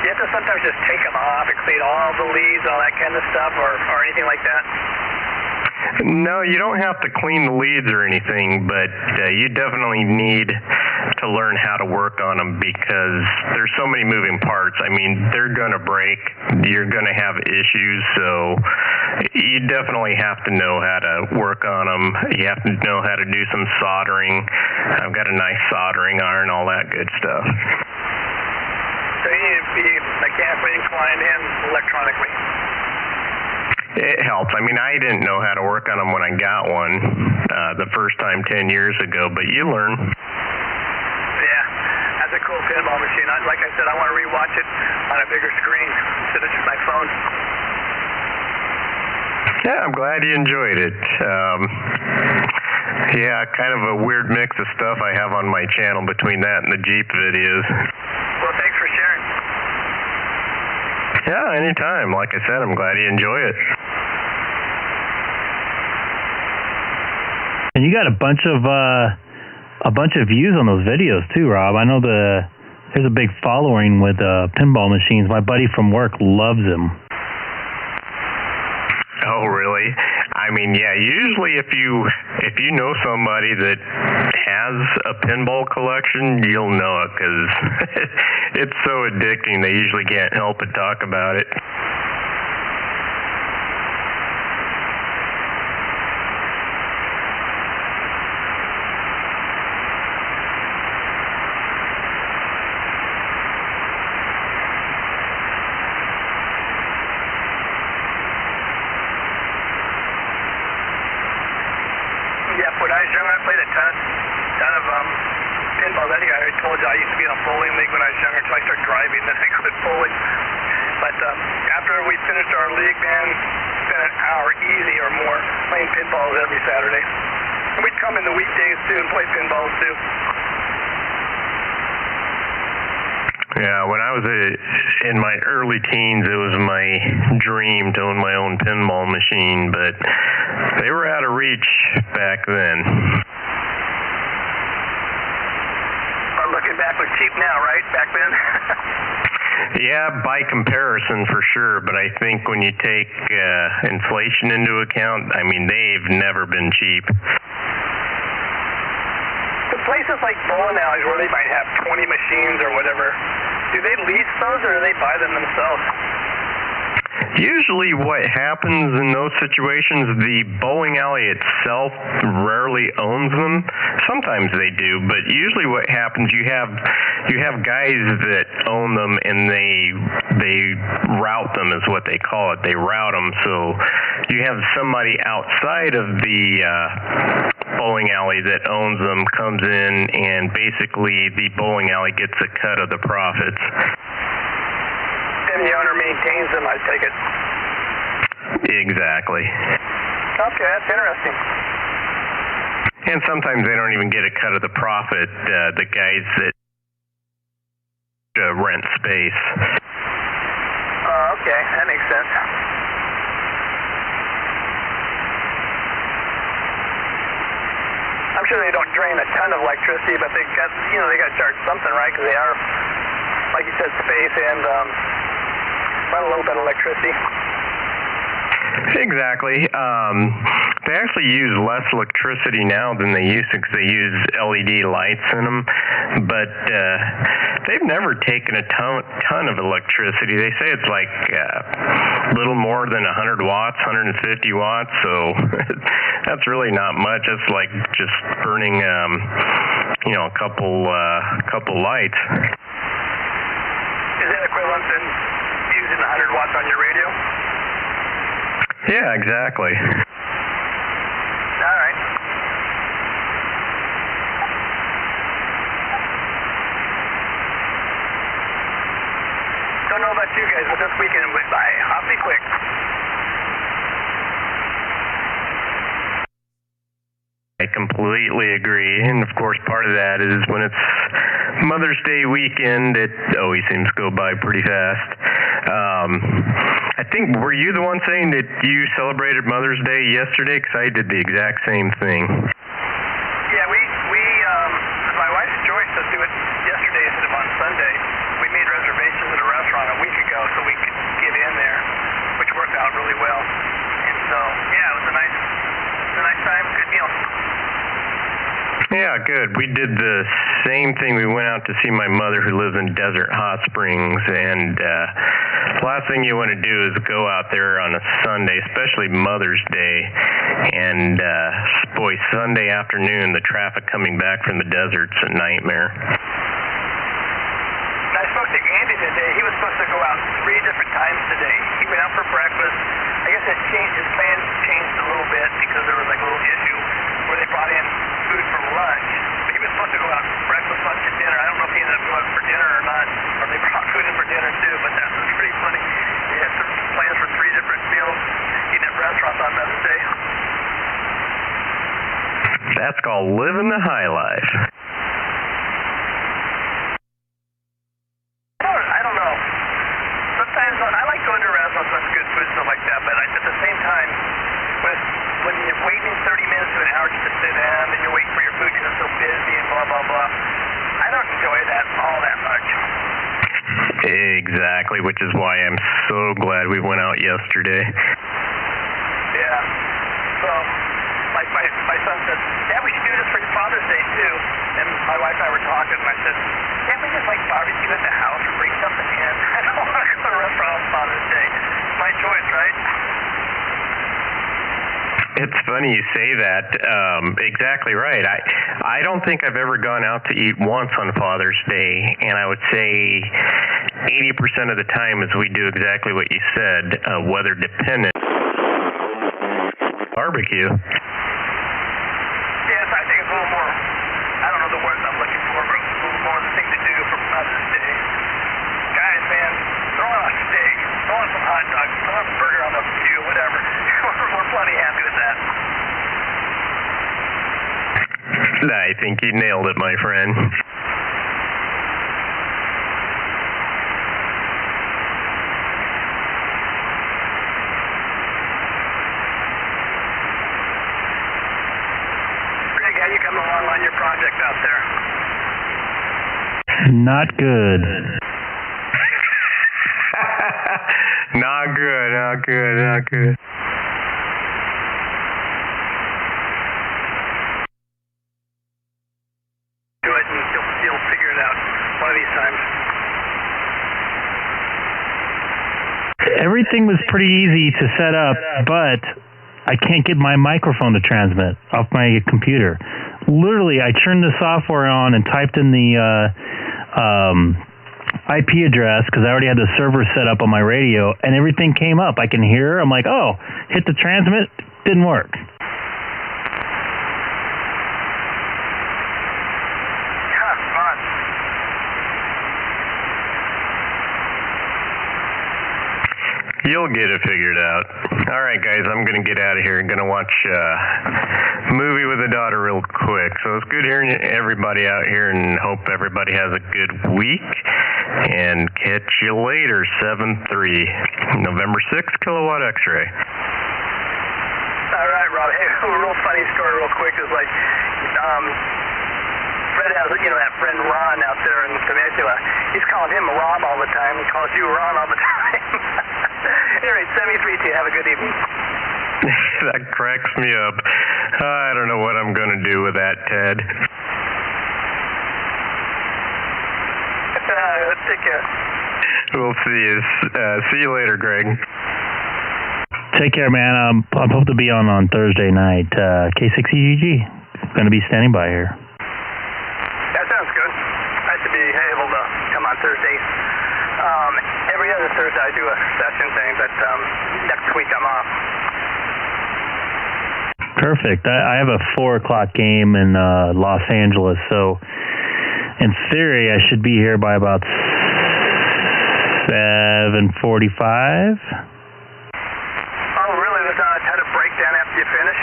You have to sometimes just take them off and clean all the leads, all that kind of stuff, or anything like that? No, you don't have to clean the leads or anything, but you definitely need to learn how to work on them because there's so many moving parts. I mean, they're going to break. You're going to have issues, so you definitely have to know how to work on them. You have to know how to do some soldering. I've got a nice soldering iron, all that good stuff. So you need to be mechanically inclined and electronically. It helps. I mean, I didn't know how to work on them when I got one the first time 10 years ago, but you learn. Yeah, that's a cool pinball machine. Like I said, I want to rewatch it on a bigger screen instead of just my phone. Yeah, I'm glad you enjoyed it. Yeah, kind of a weird mix of stuff I have on my channel between that and the Jeep videos. Well, thanks for sharing. Yeah, anytime. Like I said, I'm glad you enjoy it. And you got a bunch of views on those videos too, Rob. I know there's a big following with pinball machines. My buddy from work loves them. Oh, really? I mean, yeah, usually if you know somebody that has a pinball collection, you'll know it because it's so addicting. They usually can't help but talk about it. Yeah, when I was younger, I played a ton of pinballs. I think I already told you I used to be in a bowling league when I was younger until I started driving, then I quit bowling. But after we finished our league, man, spent an hour easy or more playing pinballs every Saturday. And we'd come in the weekdays too and play pinballs too. Yeah, when I was in my early teens, it was my dream to own my own pinball machine, but they were out of reach back then. But looking back was cheap now, right? Back then? Yeah, by comparison for sure, but I think when you take inflation into account, I mean, they've never been cheap. The places like bowling alleys where they might have 20 machines or whatever, do they lease those or do they buy them themselves? Usually what happens in those situations, the bowling alley itself rarely owns them. Sometimes they do, but usually what happens, you have guys that own them and they route them is what they call it. They route them, so you have somebody outside of the bowling alley that owns them comes in and basically the bowling alley gets a cut of the profits. And the owner maintains them, I take it. Exactly. Okay, that's interesting. And sometimes they don't even get a cut of the profit, the guys that rent space. Oh, okay, that makes sense. I'm sure they don't drain a ton of electricity, but they got to charge something, right? Because they are, like you said, space and run a little bit of electricity. Exactly. They actually use less electricity now than they used to because they use LED lights in them. But they've never taken a ton of electricity. They say it's like a little more than 100 watts, 150 watts. So that's really not much. It's like just burning, a couple lights. Is that equivalent to using 100 watts on your radio? Yeah, exactly. All right. Don't know about you guys, but this weekend went by awfully quick. I completely agree, and of course part of that is when it's Mother's Day weekend, it always seems to go by pretty fast. I think, were you the one saying that you celebrated Mother's Day yesterday? Because I did the exact same thing. Yeah, we my wife's choice to do it yesterday instead of on Sunday. We made reservations at a restaurant a week ago so we could get in there, which worked out really well. And so, yeah, it was a nice time, good meal. Yeah, good. We did the same thing. We went out to see my mother who lives in Desert Hot Springs, and last thing you want to do is go out there on a Sunday, especially Mother's Day, and boy, Sunday afternoon, the traffic coming back from the desert's a nightmare. I spoke to Andy today. He was supposed to go out 3 different times today. He went out for breakfast. I guess his plans changed a little bit because there was like a little issue where they brought in food for lunch. But he was supposed to go out for breakfast, lunch, and dinner. I don't know if he ended up going for dinner or not, or they brought food in for dinner too, but that was pretty funny. He had some plans for 3 different meals, eating at restaurants on Mother's Day. That's called living the high life. I don't know. Sometimes I like going to restaurants with good food and stuff like that, but at the same time, when you're waiting 30 minutes to an hour just to sit down and you're waiting for your food because it's so busy and blah, blah, blah, I don't enjoy that all that much. Exactly, which is why I'm so glad we went out yesterday. Yeah. So, like my son said, yeah, we should do this for Father's Day too. And my wife and I were talking, and I said, can't we just barbecue at the house or bring something in? I don't want to go to a restaurant on Father's Day. It's my choice, right? It's funny you say that. Exactly right. I don't think I've ever gone out to eat once on Father's Day, and I would say 80% of the time is we do exactly what you said, weather dependent. Barbecue. Yes, I think it's a little more, I don't know the words I'm looking for, but it's a little more the thing to do for Mother's Day. Guys, man, throw on a steak, throw on some hot dogs, throw on a burger on the queue, whatever. We're plenty happy with that. I think you nailed it, my friend. Greg, how you coming along on your project out there? Not good. Not good, not good, not good. Do it and you'll figure it out one of these times. Everything was pretty easy to set up, but I can't get my microphone to transmit off my computer. Literally, I turned the software on and typed in the IP address because I already had the server set up on my radio, and everything came up. I can hear. I'm like, oh, hit the transmit. Didn't work. Fun. You'll get it figured out. All right, guys, I'm going to get out of here. I'm going to watch a movie with the daughter real quick. So it's good hearing everybody out here, and hope everybody has a good week. And catch you later, 7-3, November 6th, Kilowatt X-ray. All right, Rob. Hey, a real funny story real quick is like, Fred has, that friend Ron out there in Temecula. He's calling him Rob all the time. He calls you Ron all the time. Anyway, 73T, have a good evening. That cracks me up. I don't know what I'm going to do with that, Ted. Take care. We'll see you. See you later, Greg. Take care, man. I'm supposed to be on Thursday night. K6EGG. Going to be standing by here. That sounds good. I should be able to come on Thursday. Every other Thursday I do a session thing, but next week I'm off. Perfect. I have a 4 o'clock game in Los Angeles, so in theory I should be here by about 7:45. Oh, really? There's not a breakdown after you finish?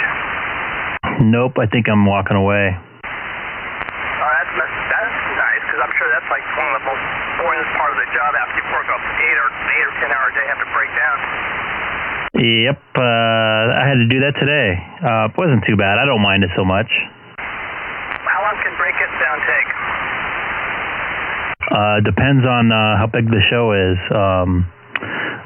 Nope, I think I'm walking away. Oh, that's nice, because I'm sure that's like one of the most boring part of the job after you work up 8 or 10 hour day, have to break down. Yep, I had to do that today. It wasn't too bad. I don't mind it so much. How long can break it down take? Depends on how big the show is.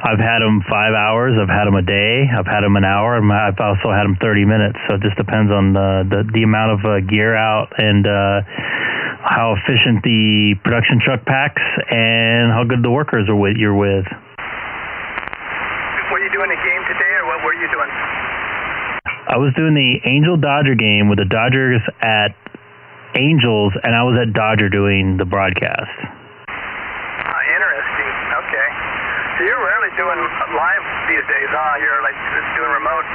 I've had them 5 hours. I've had them a day. I've had them an hour. And I've also had them 30 minutes. So it just depends on the amount of gear out and how efficient the production truck packs and how good the workers are you're with. Were you doing a game today, or what were you doing? I was doing the Angel Dodger game with the Dodgers at Angels, and I was at Dodger doing the broadcast. Interesting. Okay. So you're rarely doing live these days, huh? You're like just doing remote.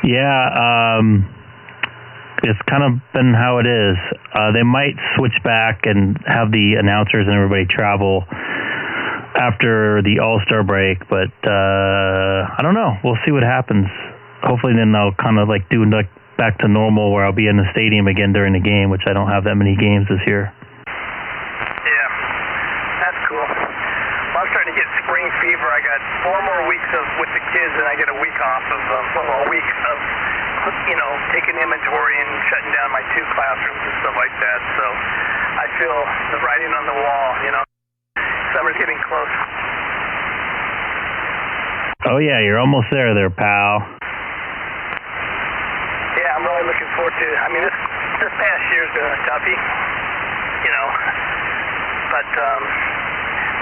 Yeah, it's kind of been how it is. They might switch back and have the announcers and everybody travel after the All-Star break, but I don't know. We'll see what happens. Hopefully then I'll kind of like do back to normal where I'll be in the stadium again during the game, which I don't have that many games this year. Yeah, that's cool. Well, I'm starting to get spring fever. I got 4 more weeks with the kids, and I get a week off of, a week of, taking inventory and shutting down my 2 classrooms and stuff like that. So I feel the writing on the wall, Summer's getting close. Oh, yeah, you're almost there, pal. Yeah, I'm really looking forward to it. I mean, this past year's been a toughie, but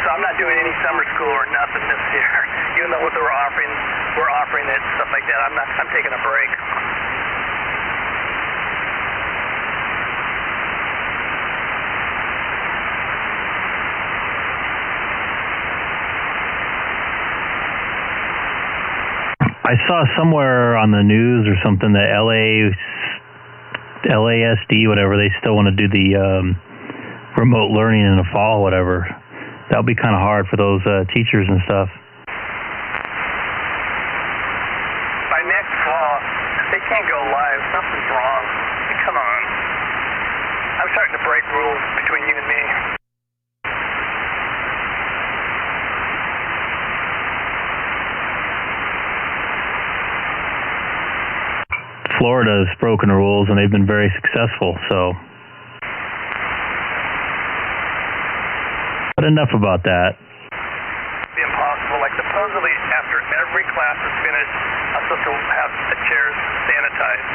so I'm not doing any summer school or nothing this year. Even though what we're offering it, stuff like that. I'm taking a break. I saw somewhere on the news or something that LASD, whatever, they still want to do the remote learning in the fall, whatever. That'll be kind of hard for those teachers and stuff. By next fall, they can't go live. Something's wrong. Come on. I'm starting to break rules between you and me. Florida's broken the rules, and they've been very successful, so. But enough about that. It'd be impossible. Like, supposedly, after every class is finished, I'm supposed to have the chairs sanitized.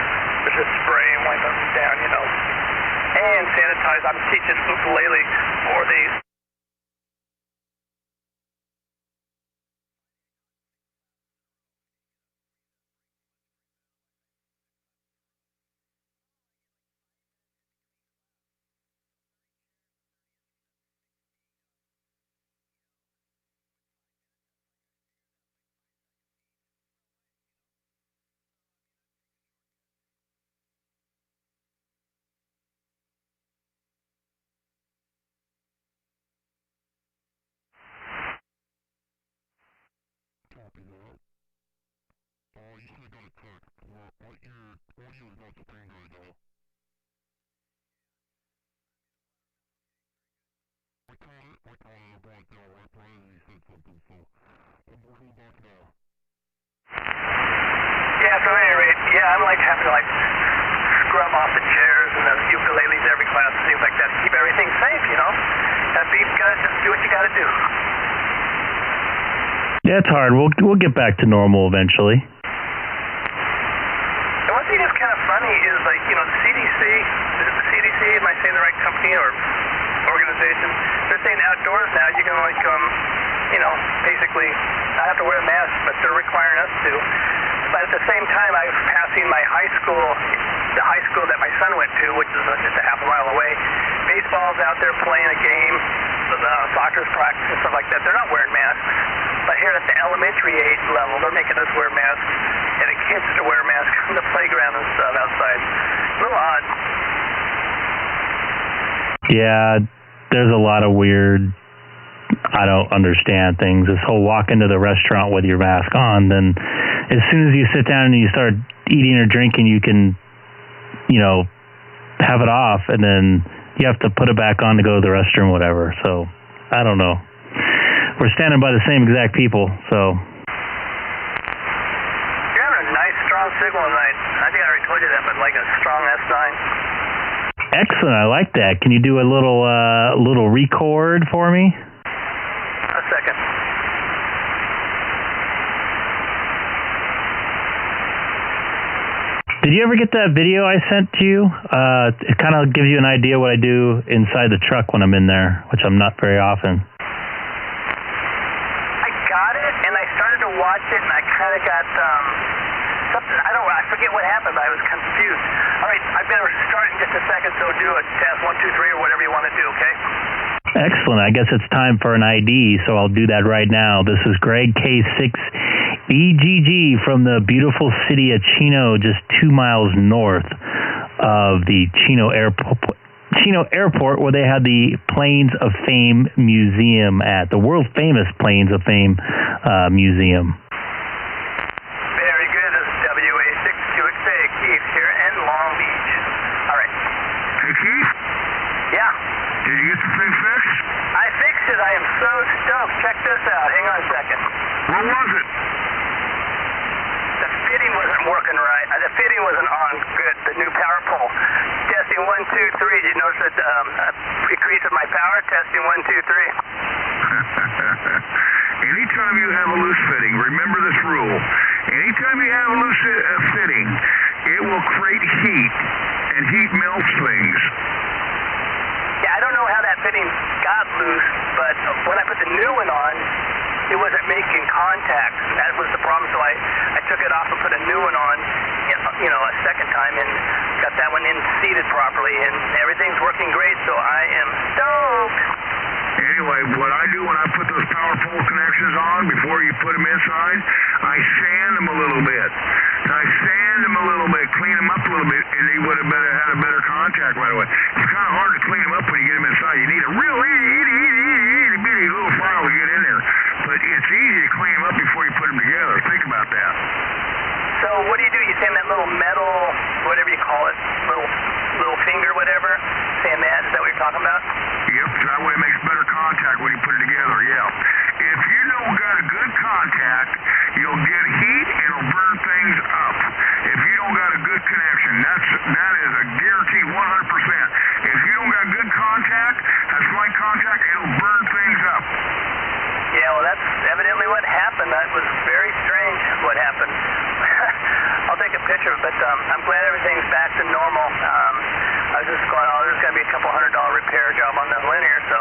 There's just spray and wipe them down, And sanitize. I'm teaching ukulele for these. Yeah, I'm like having to scrub off the chairs and the ukuleles every class and things like that to keep everything safe, you know. You gotta just do what you gotta do. Yeah, it's hard. We'll get back to normal eventually. And one thing that's kind of funny is the CDC, am I saying the right company or organization? They're saying outdoors now you can basically not have to wear a mask, but they're requiring us to. But at the same time, I was passing my the high school that my son went to, which is just a half a mile away. Baseball's out there playing a game, soccer's practice and stuff like that. They're not wearing masks. But here at the elementary age level, they're making us wear masks, and the kids to wear masks on the playground and stuff outside. A little odd. Yeah, there's a lot of weird, I don't understand things. This whole walk into the restaurant with your mask on, then as soon as you sit down and you start eating or drinking, you can, have it off, and then you have to put it back on to go to the restroom, whatever. So, I don't know. We're standing by the same exact people, so. You're having a nice, strong signal tonight. I think I already told you that, but like a strong S9. Excellent, I like that. Can you do a little record for me? A second. Did you ever get that video I sent to you? It kind of gives you an idea what I do inside the truck when I'm in there, which I'm not very often. I got it, and I started to watch it, and I kind of got something. I forget what happened. I was confused. All right, I better start in just a second, so do a test 1, 2, 3, or whatever you want to do, okay? Excellent. I guess it's time for an ID, so I'll do that right now. This is Greg K6EGG from the beautiful city of Chino, just 2 miles north of the Chino Airport, where they had the Planes of Fame Museum at the world famous Planes of Fame Museum. Very good. This is WA62XA, Keith here in Long Beach. All right. Hey, Keith? Yeah. Did you get the thing fixed? I fixed it. I am so stoked. Check this out. Hang on a second. What was it? The fitting wasn't working right. The fitting wasn't on good. The new power pole. Testing 1, 2, 3. Did you notice that decrease of my power? Testing 1, 2, 3. Anytime you have a loose fitting, remember this rule. Anytime you have a loose fitting, it will create heat, and heat melts things. Yeah, I don't know how that fitting got loose, but when I put the new one on, it wasn't making contact. That was the problem, so I took it off and put a new one on, a second time, and got that one in seated properly, and everything's working great, so I am stoked. Anyway, what I do when I put those power pole connections on, before you put them inside, I sand them a little bit. Clean them up a little bit, and they would have had a better contact right away. It's kind of hard to clean them up when you get them inside. You need a real itty bitty little file to get in there. But it's easy to clean them up before you put them together. Think about that. So what do? You sand that little metal, whatever you call it, little finger, whatever? Sand that? Is that what you're talking about? Yep, that way it makes better contact when you put it together, yeah. If you don't got a good contact, you'll get heat and it'll burn things up. If you don't got a good connection, that is a guaranteed 100%. If you don't got good contact, that slight contact, it'll burn things up. Yeah, well, that's evidently what happened. That was very strange what happened. I'll take a picture, but I'm glad everything's back to normal. I was just going, there's going to be a couple $100 repair job on the linear, so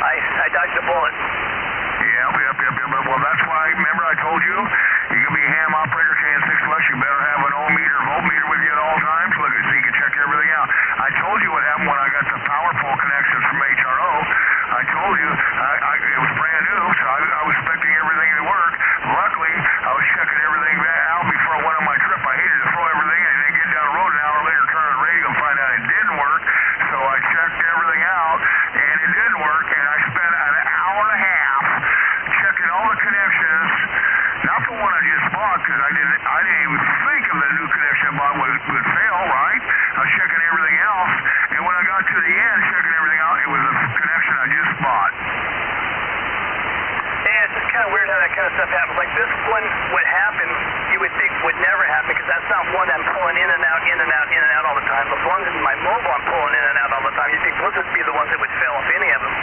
I dodged a bullet. Yep. Well, that's why, remember I told you, you can be a ham operator, K6 Plus, you better have an voltmeter with you at all times, so you can check everything out. I told you what happened when I got the power pole connections from HRO. I told you, it was brand new, so I was expecting everything to work. Luckily, I was checking everything out before I went on my trip. I hated to throw everything in and then get down the road an hour later, turn on the radio and find out it didn't work. So I checked everything out, and it didn't work, and I spent an hour and a half checking all the connections, not the one I just bought, because I didn't even think of the new connection I bought would fail, right? I was checking everything else, and when I got to the end, checking everything out, it was the connection I just bought. Yeah, it's just kind of weird how that kind of stuff happens. Like this one, what happened, you would think would never happen because that's not one I'm pulling in and out, in and out, in and out all the time. Those ones in my mobile I'm pulling in and out all the time. You think those would be the ones that would fail if any of them?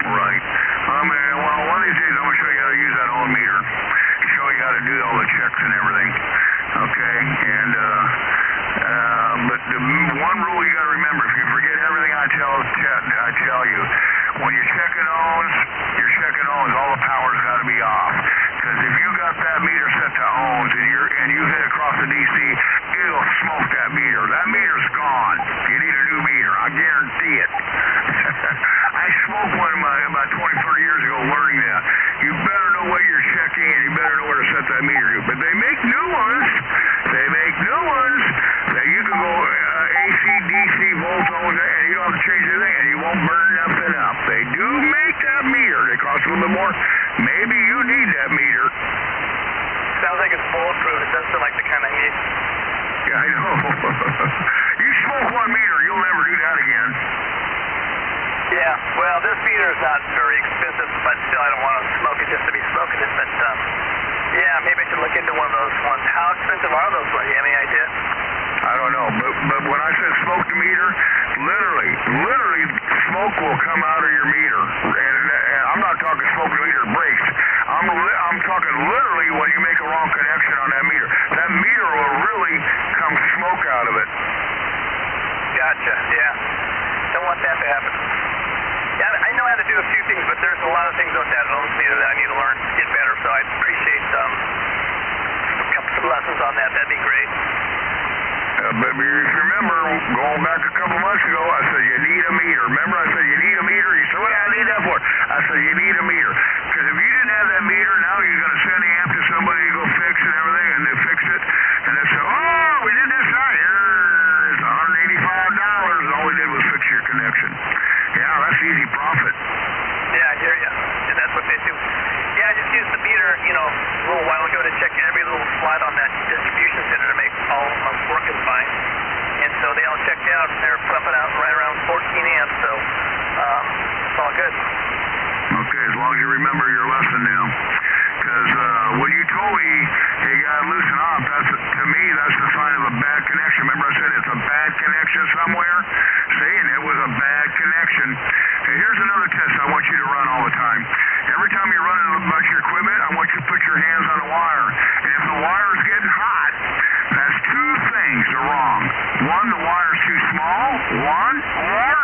Right. Well, one of these days I'm going to show you how to use that own meter. Show you how to do all the checks and everything. Okay? And, but the one rule you got to remember, if you forget everything I tell you, when you're checking ohms, all the power's got to be off. Because if you got that meter set to ohms and you hit across the DC, it'll smoke that meter. That meter's gone. You need a new meter. I guarantee it. I smoked one about 20, 30 years ago learning that. You better know what you're checking and you better know where to set that meter to. But they make new ones. That you can go AC, DC, voltomes, and you don't have to change anything, and you won't burn nothing up. They do make that meter. They cost a little bit more. Maybe you need that meter. Sounds like it's bulletproof. It does sound like the kind I need. Yeah, I know. You smoke one meter, you'll never do that again. Yeah, well, this meter is not very expensive, but still I don't want to smoke it just to be smoking it. But, yeah, maybe I should look into one of those ones. How expensive are those ones? Do you have any idea? I don't know, but when I said smoke the meter, literally smoke will come out of your meter. And I'm not talking smoke the meter breaks. I'm talking literally when you make a wrong connection on that meter. That meter will really come smoke out of it. Gotcha, yeah. Don't want that to happen. Yeah, I know how to do a few things, but there's a lot of things with that ohms meter that I need to learn to get better, so I'd appreciate some lessons on that. That'd be great. But if you remember, going back a couple months ago, I said, you need a meter. Remember I said, you need a meter? You said, what do I need that for? I said, you need a meter. Because if you didn't have that meter, now you're going to send the amp to somebody to go fix it and everything, and they fix it, and they say, oh, we did this right. It's $185. All we did was fix your connection. Yeah, that's easy profit. Yeah, I hear you. And that's what they do. Yeah, I just used the meter, a little while ago to check every little slide on that distribution center to make all of them working fine. And so they all checked out, and they're pumping out right around 14 amps, so it's all good. Okay, as long as you remember your lesson now. Because when you told me, hey, you got to loosen up, to me, that's the sign of a bad connection. Remember I said it's a bad connection somewhere? See, and it was a bad connection. Hey, here's another test I want you to run all the time. Every time you're running a bunch of equipment, I want you to put your hands on the wire. And if the wire is getting hot, that's two things are wrong. One, the wire's too small, or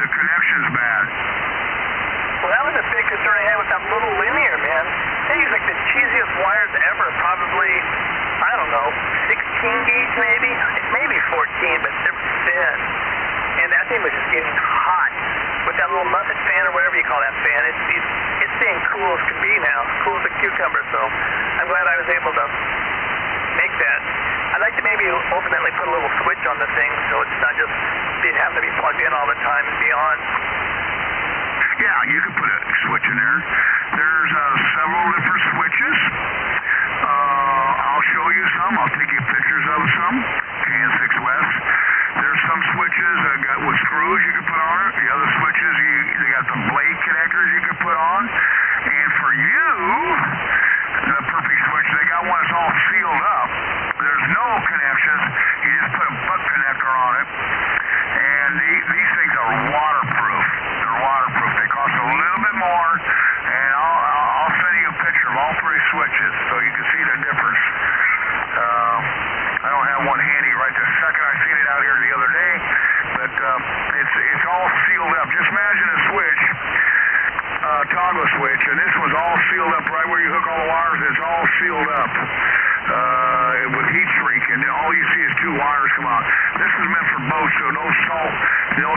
the connection's bad. Well, that was a big concern I had with that little linear, man. They use like the cheesiest wires ever, probably, I don't know, 16 gauge maybe? It may be 14, but they're thin. And that thing was just getting hot with that little muffet fan or whatever you call that fan. It's staying cool as can be now, cool as a cucumber. So I'm glad I was able to make that. I'd like to maybe ultimately put a little switch on the thing so it's not just having to be plugged in all the time and beyond. Yeah, you can put a switch in there. There's several different switches. I'll show you some. I'll take you pictures of some. KN6 West. There's some switches with screws you can put on it. The other switches, they got the blade connectors you can put on. And for you, the perfect switch, they got one that's all sealed up. There's no connections. You just put a butt connector on it. And these things are waterproof. They're waterproof. They cost a little bit more. And I'll send you a picture of all three switches so you can see the difference. I don't have one handy right this second. I seen it out here the other day, but it's all sealed up. Just imagine a switch, toggle switch, and this one's all sealed up right where you hook all the wires. It's all sealed up with heat shrink, and all you see is two wires come out. This is meant for boats, so no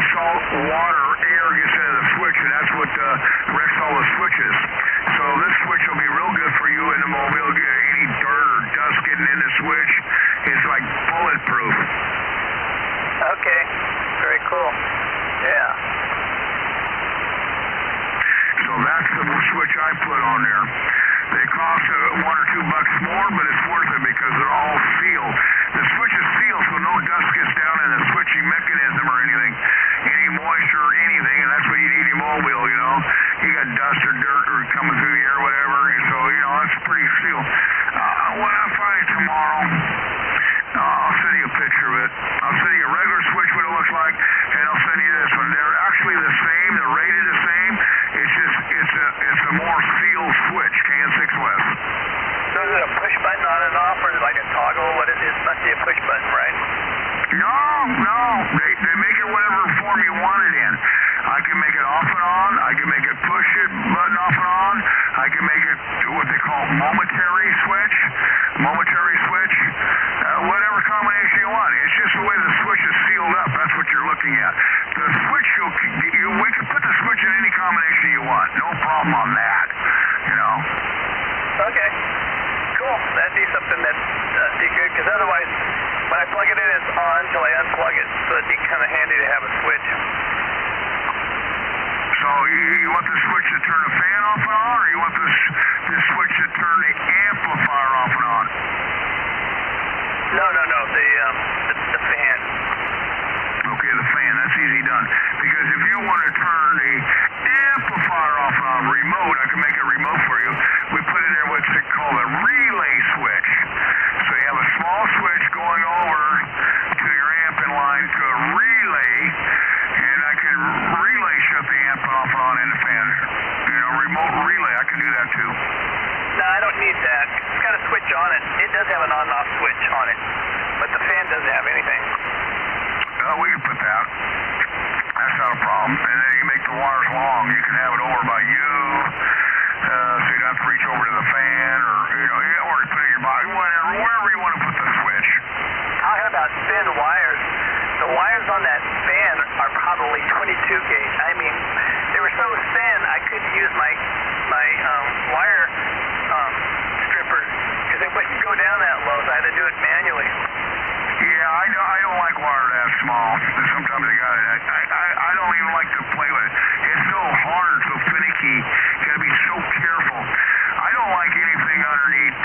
salt water, air gets into the switch, and that's what wrecks all the switches. So this switch will be real good for you in the mobile. Any dirt or dust getting in the switch, it's like bulletproof. Okay, very cool. Yeah. So that's the switch I put on there. They cost $1 or $2 more, but it's worth it because they're all sealed. The switch is sealed so no dust gets down in the switching mechanism or anything. Any moisture or anything, and that's what you need in your mobile, You got dust or dirt or coming through the air, whatever. So, that's pretty sealed. When I find it tomorrow, 4-seal switch, KN6 West. So is it a push button on and off, or is it like a toggle? What is it? It must be a push button, right? No. They make it whatever form you want it in. I can make it off and on. I can make it push it button off and on. I can make it what they call momentary switch. Whatever combination you want. It's just the way the switch is sealed up. That's what you're looking at. The switch, we can put the switch in any combination you want. No problem on that. You know. Okay. Cool. That'd be something that'd be good, because otherwise, when I plug it in, it's on until I unplug it. So it'd be kind of handy to have a switch. So you want the switch to turn the fan off and on, or you want this switch to turn the amplifier off and on? No. The fan. Okay, the fan. That's easy done. Because if you want to turn the amplifier off and on remote, I can make it remote for you. We put in there what's called a relay switch. So you have a small switch going over to your amp in line to a relay, and I can relay shut the amp off and on in the fan. You know, remote relay, I can do that too. No, I don't need that. It's got a switch on it. It does have an on-off switch on it, but the fan doesn't have anything. We can put that. That's not a problem. And then you make the wires long. You can have it over by you, so you don't have to reach over to the fan, or or you put it in your body, wherever you want to put the switch. Talking about thin wires, the wires on that fan are probably 22 gauge. I mean, they were so thin I couldn't use my wire strippers, because they wouldn't go down that low, so I had to do it manually. Yeah, I don't like wire that small. Sometimes they got it. I don't even like to play with it. It's so hard, so finicky. You gotta be so careful. I don't like anything underneath,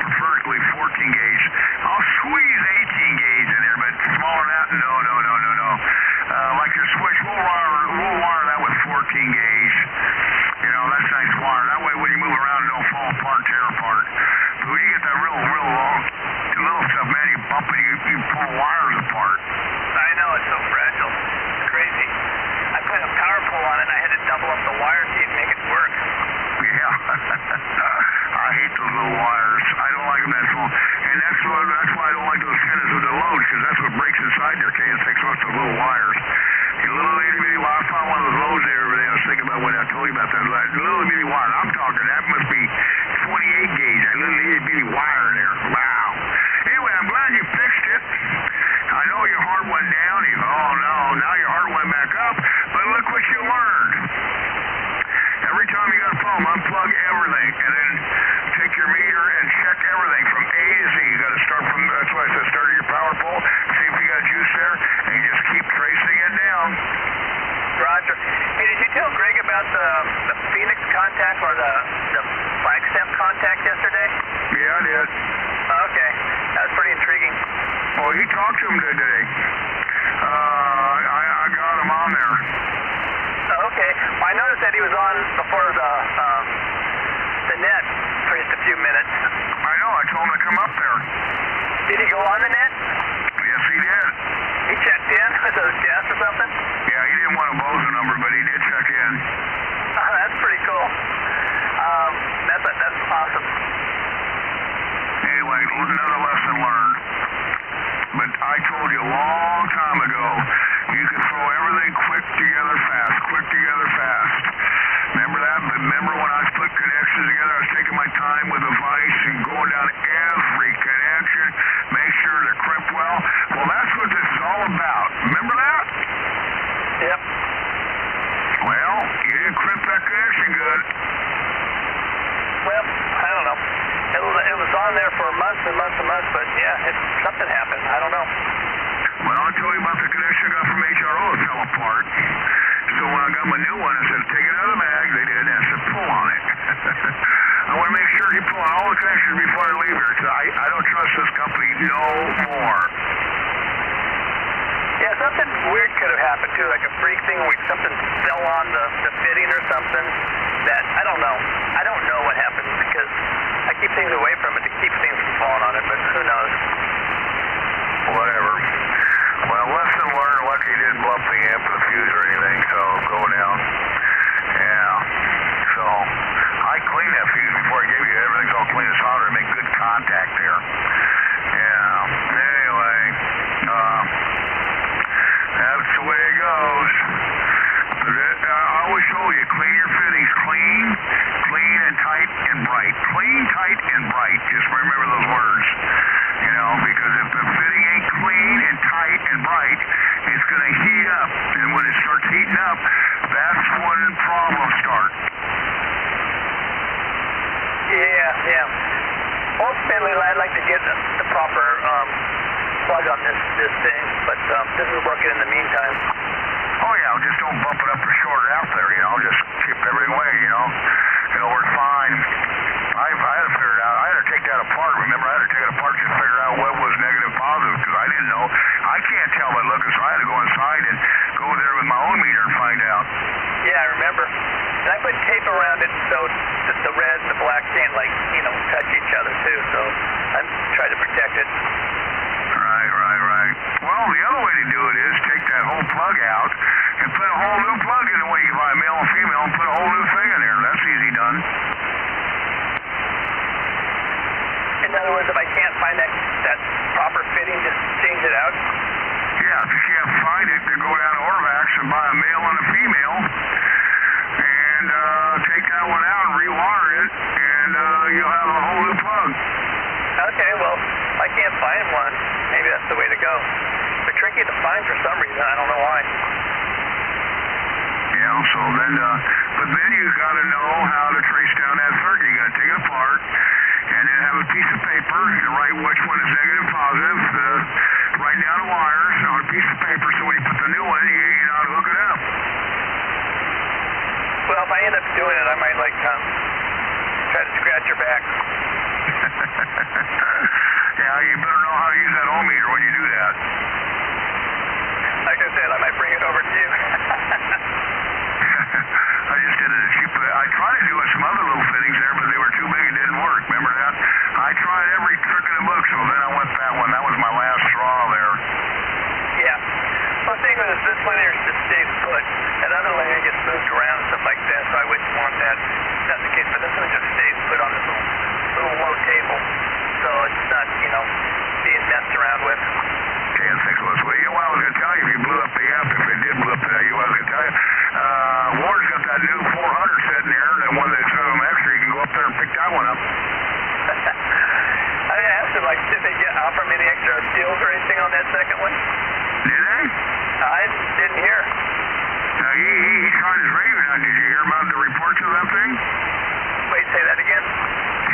preferably 14 gauge. I'll squeeze 18 gauge in there, but smaller than that, no. Like your switch, we'll wire that with 14 gauge. That's nice wire. That way, when you move around, it don't fall apart, tear apart. But when you get that real long, little stuff, man, you bump it, you pull the wires apart. I know, it's so fragile. It's crazy. I put a power pole on it, and I had to double up the wire so you'd make it work. Yeah. I hate those little wires. I don't like them that small. And that's why I don't like those tennis with the loads, because that's what breaks inside their KN6 with those little wires. The little itty-bitty wire, I found one of those loads there over there. I was thinking about when I told you about that. Little itty-bitty wire. I'm talking, that must be 28 gauge. That little itty-bitty wire in there. Wow. Anyway, I'm glad you fixed it. I know your heart went down. You go, oh no, now your heart went back up. But look what you learned. Every time you got a problem, unplug everything, and then take your meter and check everything from A to Z. You got to start from, that's why I said start at your power pole, see if you got juice there, and you just keep tracing it down. Roger. Hey, did you tell Greg about the Phoenix contact or the flagstaff contact yesterday? Yeah, I did. Okay. That was pretty intriguing. Well, he talked to him today. I got him on there. Okay. Well, I noticed that he was on before the net for just a few minutes. I know. I told him to come up there. Did he go on the net? Yes, he did. He checked in with those guests or something? Yeah, he didn't want a Bozo number, but he did check in. That's pretty cool. That's awesome. Anyway, another lesson learned. But I told you a long time ago, you can throw everything quick together fast. Remember that? But remember when I was putting connections together, I was taking my time with a vise and going down every connection, make sure they're crimped well. Well, that's what this is all about. Remember that? Yep. Well, you didn't crimp that connection good. Well, I don't know. It was on there for months and months and months, but yeah, something happened. I don't know. Well, I'll tell you about the connection I got from HRO. It fell apart. So when I got my new one, I said, take it out of the bag. They did, and I said, pull on it. I want to make sure you pull on all the connections before I leave here. So I don't trust this company no more. Yeah, something weird could have happened too, like a freak thing where something fell on the fitting or something. That I don't know. I don't know what happened because I keep things away from it to keep things from falling on it, but who knows? Whatever. Well, lesson learned. Lucky you didn't blow up the amp or the fuse or anything, so go down. Yeah. told you, clean your fittings. Clean and tight and bright. Clean, tight, and bright. Just remember those words. You know, because if the fitting ain't clean and tight and bright, it's going to heat up. And when it starts heating up, that's when problems start. Yeah. Ultimately, I'd like to get the proper plug on this thing, but this is working in the meantime. Oh yeah, just don't bump it up or short it out there, you know, just keep everything away, you know. It'll work fine. I had to figure it out. I had to take that apart. Remember, I had to take it apart just to figure out what was negative positive, because I didn't know. I can't tell by looking, so I had to go inside and go there with my own meter and find out. Yeah, I remember. And I put tape around it so the red and the black can't, like, you know, touch each other too, so I'm trying to protect it. Right. Well, the other way to do it is take that whole plug out and put a whole new plug in the way you buy male and female and put a whole new thing in there. That's easy done. In other words, if I can't find that proper fitting, just change it out? Yeah, if you can't find it, then go down to Orvax and buy a male and a female and take that one out and rewire it, and you'll have a whole new plug. Okay, well, if I can't find one, maybe that's the way to go. They're tricky to find for some reason. I don't know why. Yeah, so then, but then you got to know how to trace down that circuit. You got to take it apart and then have a piece of paper and write which one is negative, positive. Write down the wires on a piece of paper so when you put the new one in, you know how to hook it up. Well, if I end up doing it, I might, like, try to scratch your back. Yeah, you better know how to use that ohm meter when you do that. Like I said, I might bring it over to you. I just did it cheap. I tried to do some other little fittings there, but they were too big. It didn't work. Remember that? I tried every trick in the book, so then I went that one. That was my last straw there. Yeah. Well, the thing is, this linear just stays put. That other linear gets moved around and stuff like that, so I wouldn't want that. That's the case, but this one just stays put on this little low table, so it's not, you know, being messed around with. Okay, and 6 was. Well, you know what I was going to tell you? If you blew up the amp, if it did blow up, you know what I was going to tell you? Ward's got that new 400 sitting there, that one that's extra. You can go up there and pick that one up. I asked him, like, did they offer me any extra deals or anything on that second one? Did they? I didn't hear. He tried his radio down. Did you hear about the reports of that thing? Wait, say that again?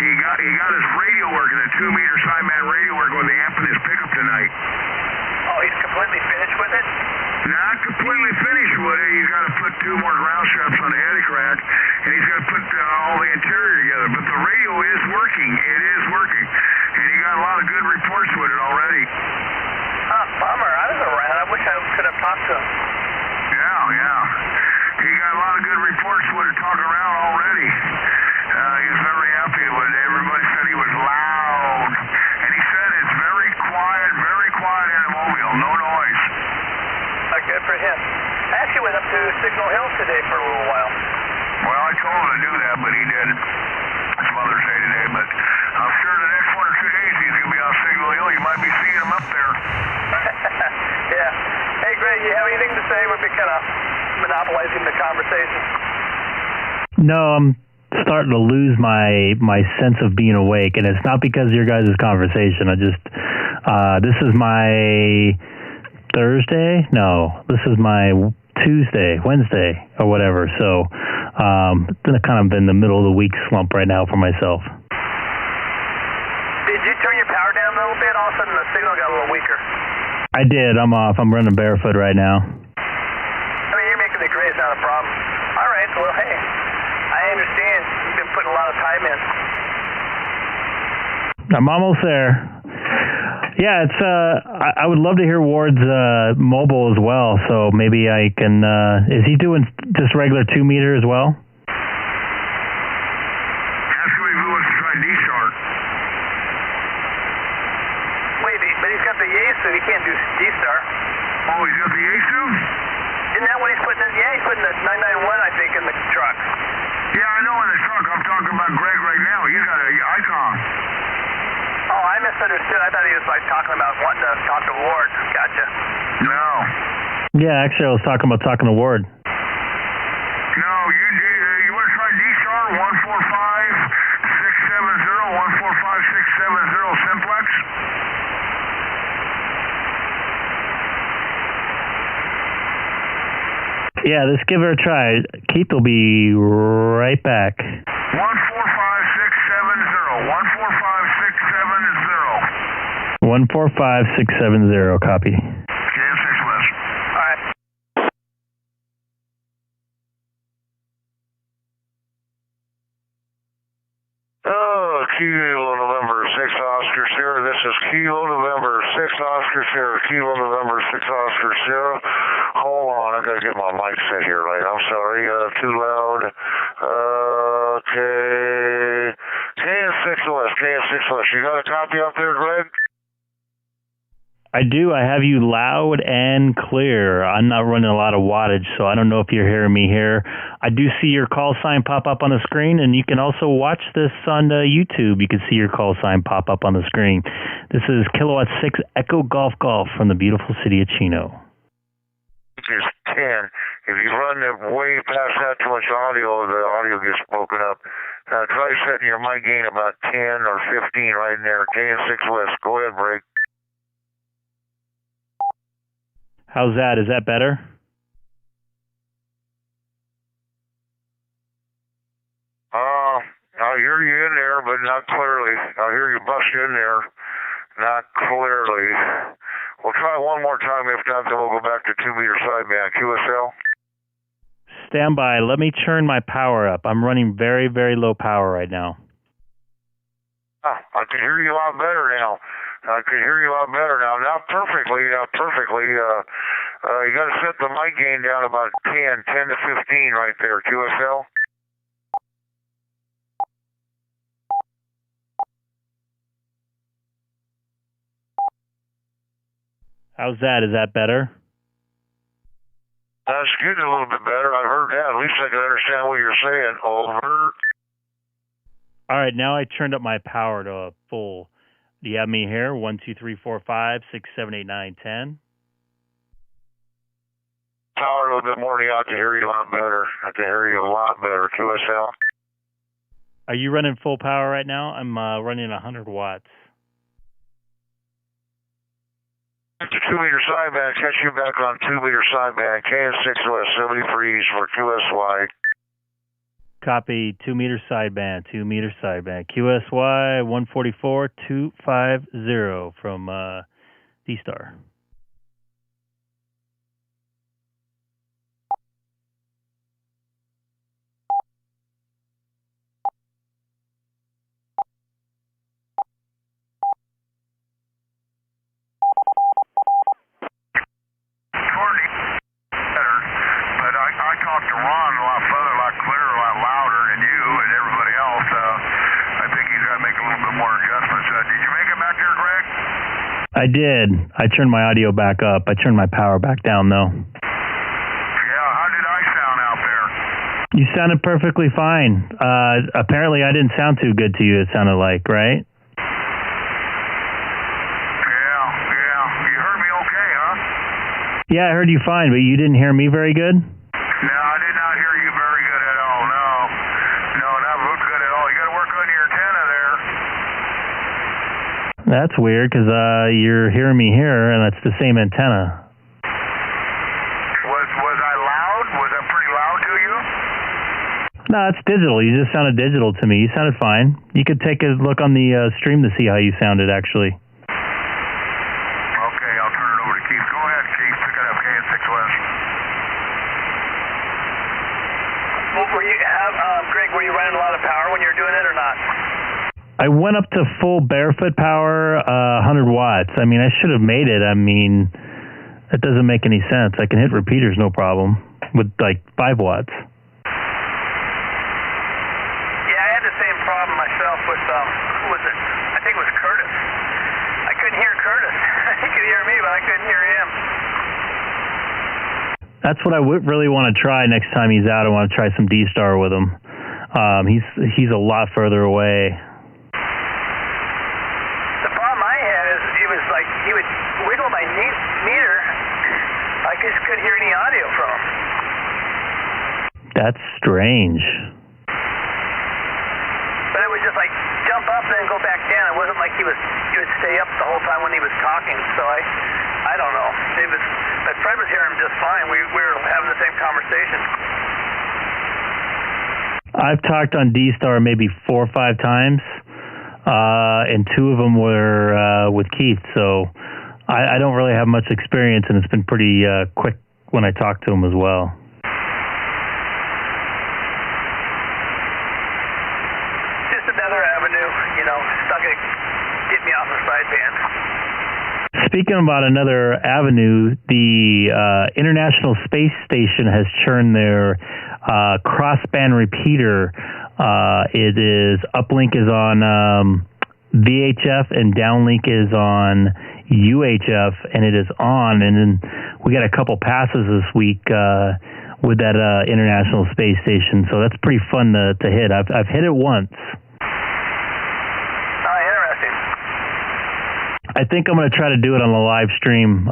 He got his radio working, a 2-meter sideband radio working with the amp in his pickup tonight. Oh, he's completely finished with it? Not completely finished with it. He's got to put 2 more ground straps on the heady crack, and he's got to put all the interior together. But the radio is working. It is working. And he got a lot of good reports with it already. Bummer. I was around. I wish I could have talked to him. Yeah. He got a lot of good reports with it talking around already. He was very happy with it. Everybody said he was loud. And he said it's very quiet in the mobile. No noise. Good for him. I actually went up to Signal Hill today for a little while. Well, I told him to do that, but he didn't. It's Mother's Day today, but I'm sure the next 1 or 2 days he's going to be on Signal Hill. You might be seeing him up there. Yeah. Hey, Greg, you have anything to say? We've been kind of monopolizing the conversation. No, I'm starting to lose my sense of being awake, and it's not because of your guys' conversation. I just this is my Thursday? No, this is my Wednesday, or whatever. So it's kind of in the middle of the week slump right now for myself. Did you turn your power down a little bit? All of a sudden the signal got a little weaker. I did. I'm off. I'm running barefoot right now. I mean, you're making it great. It's not a problem. All right. Well, hey, I understand. You've been putting a lot of time in. I'm almost there. Yeah, it's. I would love to hear Ward's mobile as well. So maybe I can. Is he doing just regular 2-meter as well? Ask him if he wants to try D-Star. Wait, but he's got the Yaesu. He can't do D-Star. Oh, he's got the Yaesu? Isn't that what he's putting in? Yeah, he's putting the 991, I think, in the truck. Yeah, I know in the truck. I'm talking about Greg right now. He's got a Icom. Oh, I misunderstood. I thought he was like talking about wanting to talk to Ward. Gotcha. No. Yeah, actually, I was talking to Ward. No, you 145-670 simplex. Yeah, let's give her a try. Keith will be right back. 145-670. 145-670. 145-670, copy. KS6 West. All right. Kilo November 6 Oscar Sierra. This is Kilo November 6 Oscar Sierra. Kilo November 6 Oscar Sierra. Hold on, I gotta get my mic set here right. I'm sorry, too loud. Okay. KS6 West, KS6 West. You got a copy up there, Greg? I do. I have you loud and clear. I'm not running a lot of wattage, so I don't know if you're hearing me here. I do see your call sign pop up on the screen, and you can also watch this on YouTube. You can see your call sign pop up on the screen. This is Kilowatt 6 Echo Golf Golf from the beautiful city of Chino. Just 10. If you run it way past that too much audio, the audio gets broken up. Try setting your mic gain about 10 or 15 right in there. KS6 West. Go ahead, break. How's that? Is that better? I hear you in there, but not clearly. I hear you bust in there, not clearly. We'll try one more time. If not, then we'll go back to 2-meter sideband. QSL? Stand by. Let me turn my power up. I'm running very, very low power right now. I can hear you a lot better now. Not perfectly. You got to set the mic gain down about 10 to 15 right there. QSL? How's that? Is that better? That's getting a little bit better. I heard that. At least I can understand what you're saying. Over. All right, now I turned up my power to a full. Do you have me here? 1, 2, 3, 4, 5, 6, 7, 8, 9, 10. Power a little bit more. I can hear you a lot better. QSL. Are you running full power right now? I'm running 100 watts. The 2-meter sideband, catch you back on 2-meter sideband. KS6 West, 73 East for QSY. Copy, 2-meter sideband, 2-meter sideband. QSY 144-250 from D-Star. I talked to Ron a lot further, a lot clearer, a lot louder than you and everybody else. I think he's got to make a little bit more adjustments. Did you make it back there, Greg? I did. I turned my audio back up. I turned my power back down, though. Yeah, how did I sound out there? You sounded perfectly fine. Apparently, I didn't sound too good to you, it sounded like, right? Yeah. You heard me okay, huh? Yeah, I heard you fine, but you didn't hear me very good? No, I did not hear you very good at all, no. No, not good at all. You got to work on your antenna there. That's weird, because you're hearing me here, and that's the same antenna. Was I loud? Was I pretty loud to you? No, it's digital. You just sounded digital to me. You sounded fine. You could take a look on the stream to see how you sounded, actually. Okay, I'll turn it over to Keith. Go ahead, Keith. Pick it up, KS6 West. Greg, were you running a lot of power when you were doing it or not? I went up to full barefoot power, 100 watts. I mean, I should have made it. I mean, that doesn't make any sense. I can hit repeaters no problem with like 5 watts. Yeah, I had the same problem myself with, who was it? I think it was Curtis. I couldn't hear Curtis. He could hear me, but I couldn't hear him. That's what I really want to try next time he's out. I want to try some D-Star with him. He's a lot further away. The problem I had is it was like he would wiggle my meter. I just couldn't hear any audio from him. That's strange. up and then go back down. It wasn't like he would stay up the whole time when he was talking. So I don't know. But Fred was hearing him just fine. We were having the same conversation. I've talked on D-Star maybe 4 or 5 times, and 2 of them were with Keith. So I don't really have much experience, and it's been pretty quick when I talk to him as well. Just another avenue, stuck it, get me off the sideband. Speaking about another avenue, the International Space Station has churned their crossband repeater. It is uplink is on VHF and downlink is on UHF, and it is on. And then we got a couple passes this week with that International Space Station, so that's pretty fun to hit. I've hit it once. I think I'm going to try to do it on the live stream,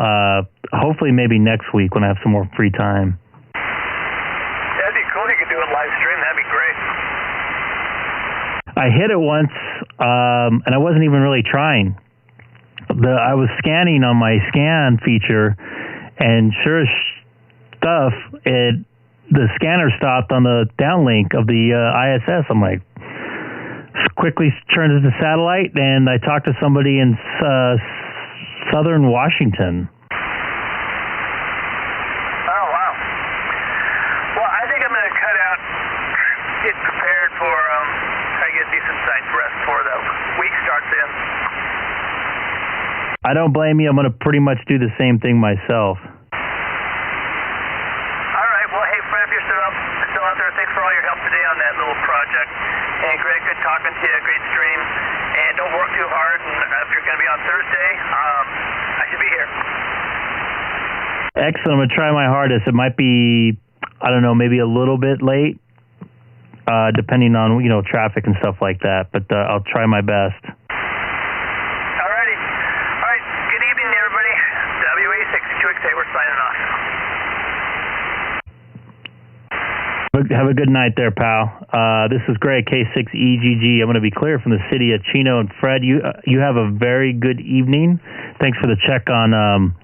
hopefully maybe next week when I have some more free time. That'd be cool if you could do it live stream. That'd be great. I hit it once, and I wasn't even really trying. I was scanning on my scan feature, and sure as stuff, the scanner stopped on the downlink of the ISS. I'm like, quickly turned to the satellite, and I talked to somebody in southern Washington. Oh, wow. Well, I think I'm going to cut out, get prepared for, try to get decent night's rest before the week starts in. I don't blame you. I'm going to pretty much do the same thing myself. All right. Well, hey, Fred, if you're still out there, thanks for all your help today on that little project. And Greg, good talking to you. Great stream. And don't work too hard. And if you're going to be on Thursday, I should be here. Excellent. I'm going to try my hardest. It might be, I don't know, maybe a little bit late, depending on, traffic and stuff like that. But I'll try my best. All righty. All right. Good evening, everybody. WA62XA, we're signing off. Have a good night there, pal. This is Greg, K6EGG. I'm going to be clear from the city of Chino. And Fred, you have a very good evening. Thanks for the check on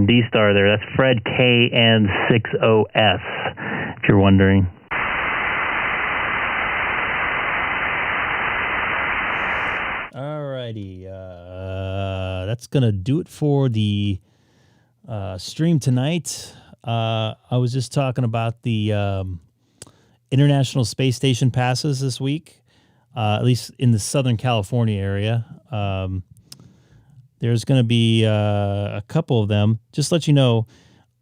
D-Star there. That's Fred KN60S, if you're wondering. All righty. That's going to do it for the stream tonight. I was just talking about the International Space Station passes this week, at least in the Southern California area. There's going to be a couple of them. Just to let you know,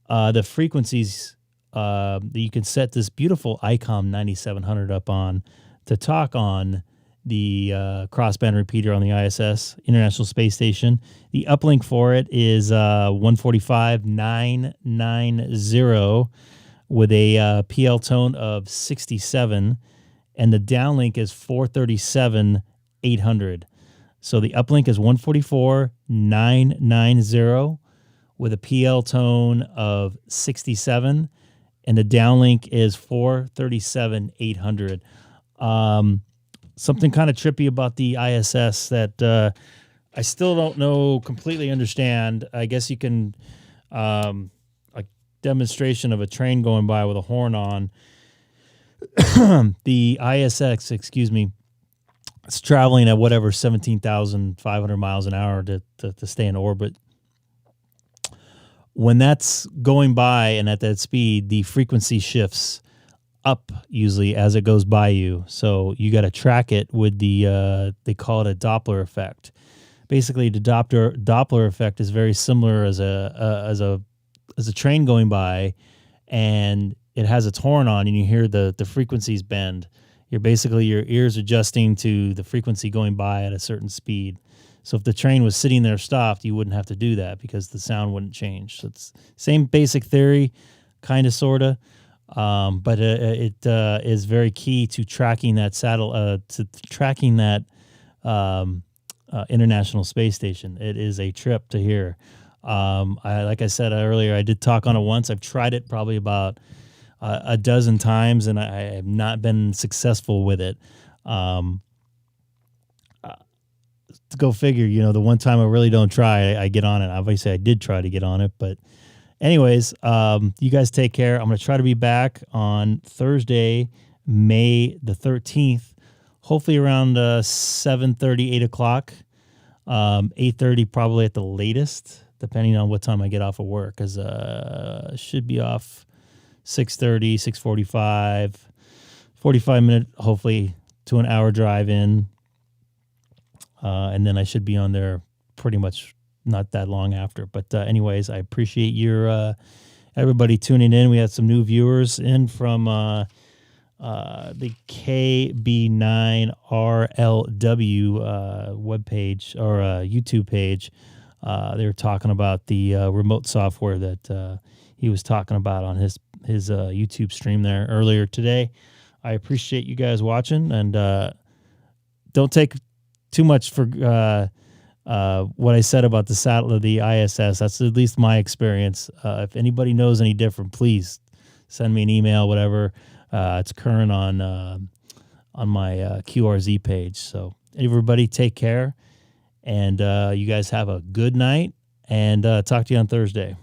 the frequencies that you can set this beautiful Icom 9700 up on to talk on the crossband repeater on the ISS, International Space Station. The uplink for it is 145.990 with a PL tone of 67, and the downlink is 437.800. So the uplink is 144.990 with a PL tone of 67, and the downlink is 437.800. Something kind of trippy about the ISS that I still don't know, completely understand. I guess you can, a demonstration of a train going by with a horn on. The ISX, it's traveling at whatever, 17,500 miles an hour to stay in orbit. When that's going by and at that speed, the frequency shifts up usually as it goes by you. So you got to track it with the, they call it a Doppler effect. Basically, the Doppler effect is very similar as a train going by, and it has its horn on, and you hear the frequencies bend. Your ears adjusting to the frequency going by at a certain speed. So if the train was sitting there stopped, you wouldn't have to do that because the sound wouldn't change. So it's same basic theory, kind of, sort of, but it is very key to tracking that International Space Station. It is a trip to hear. Like I said earlier, I did talk on it once. I've tried it probably about a dozen times, and I have not been successful with it. go figure. You know, the one time I really don't try, I get on it. Obviously, I did try to get on it, but anyways, you guys take care. I'm going to try to be back on Thursday, May the 13th, hopefully around 7:30, 8 o'clock, 8:30 probably at the latest, depending on what time I get off of work, because should be off 6:30, 6:45, 45-minute, hopefully to an hour drive in, and then I should be on there pretty much not that long after. But anyways, I appreciate your everybody tuning in. We had some new viewers in from the KB9RLW webpage or YouTube page. They were talking about the remote software that he was talking about on his YouTube stream there earlier today. I appreciate you guys watching, and don't take too much for what I said about the ISS. That's at least my experience. If anybody knows any different, please send me an email, whatever. It's current on my QRZ page. So everybody take care, and you guys have a good night, and talk to you on Thursday.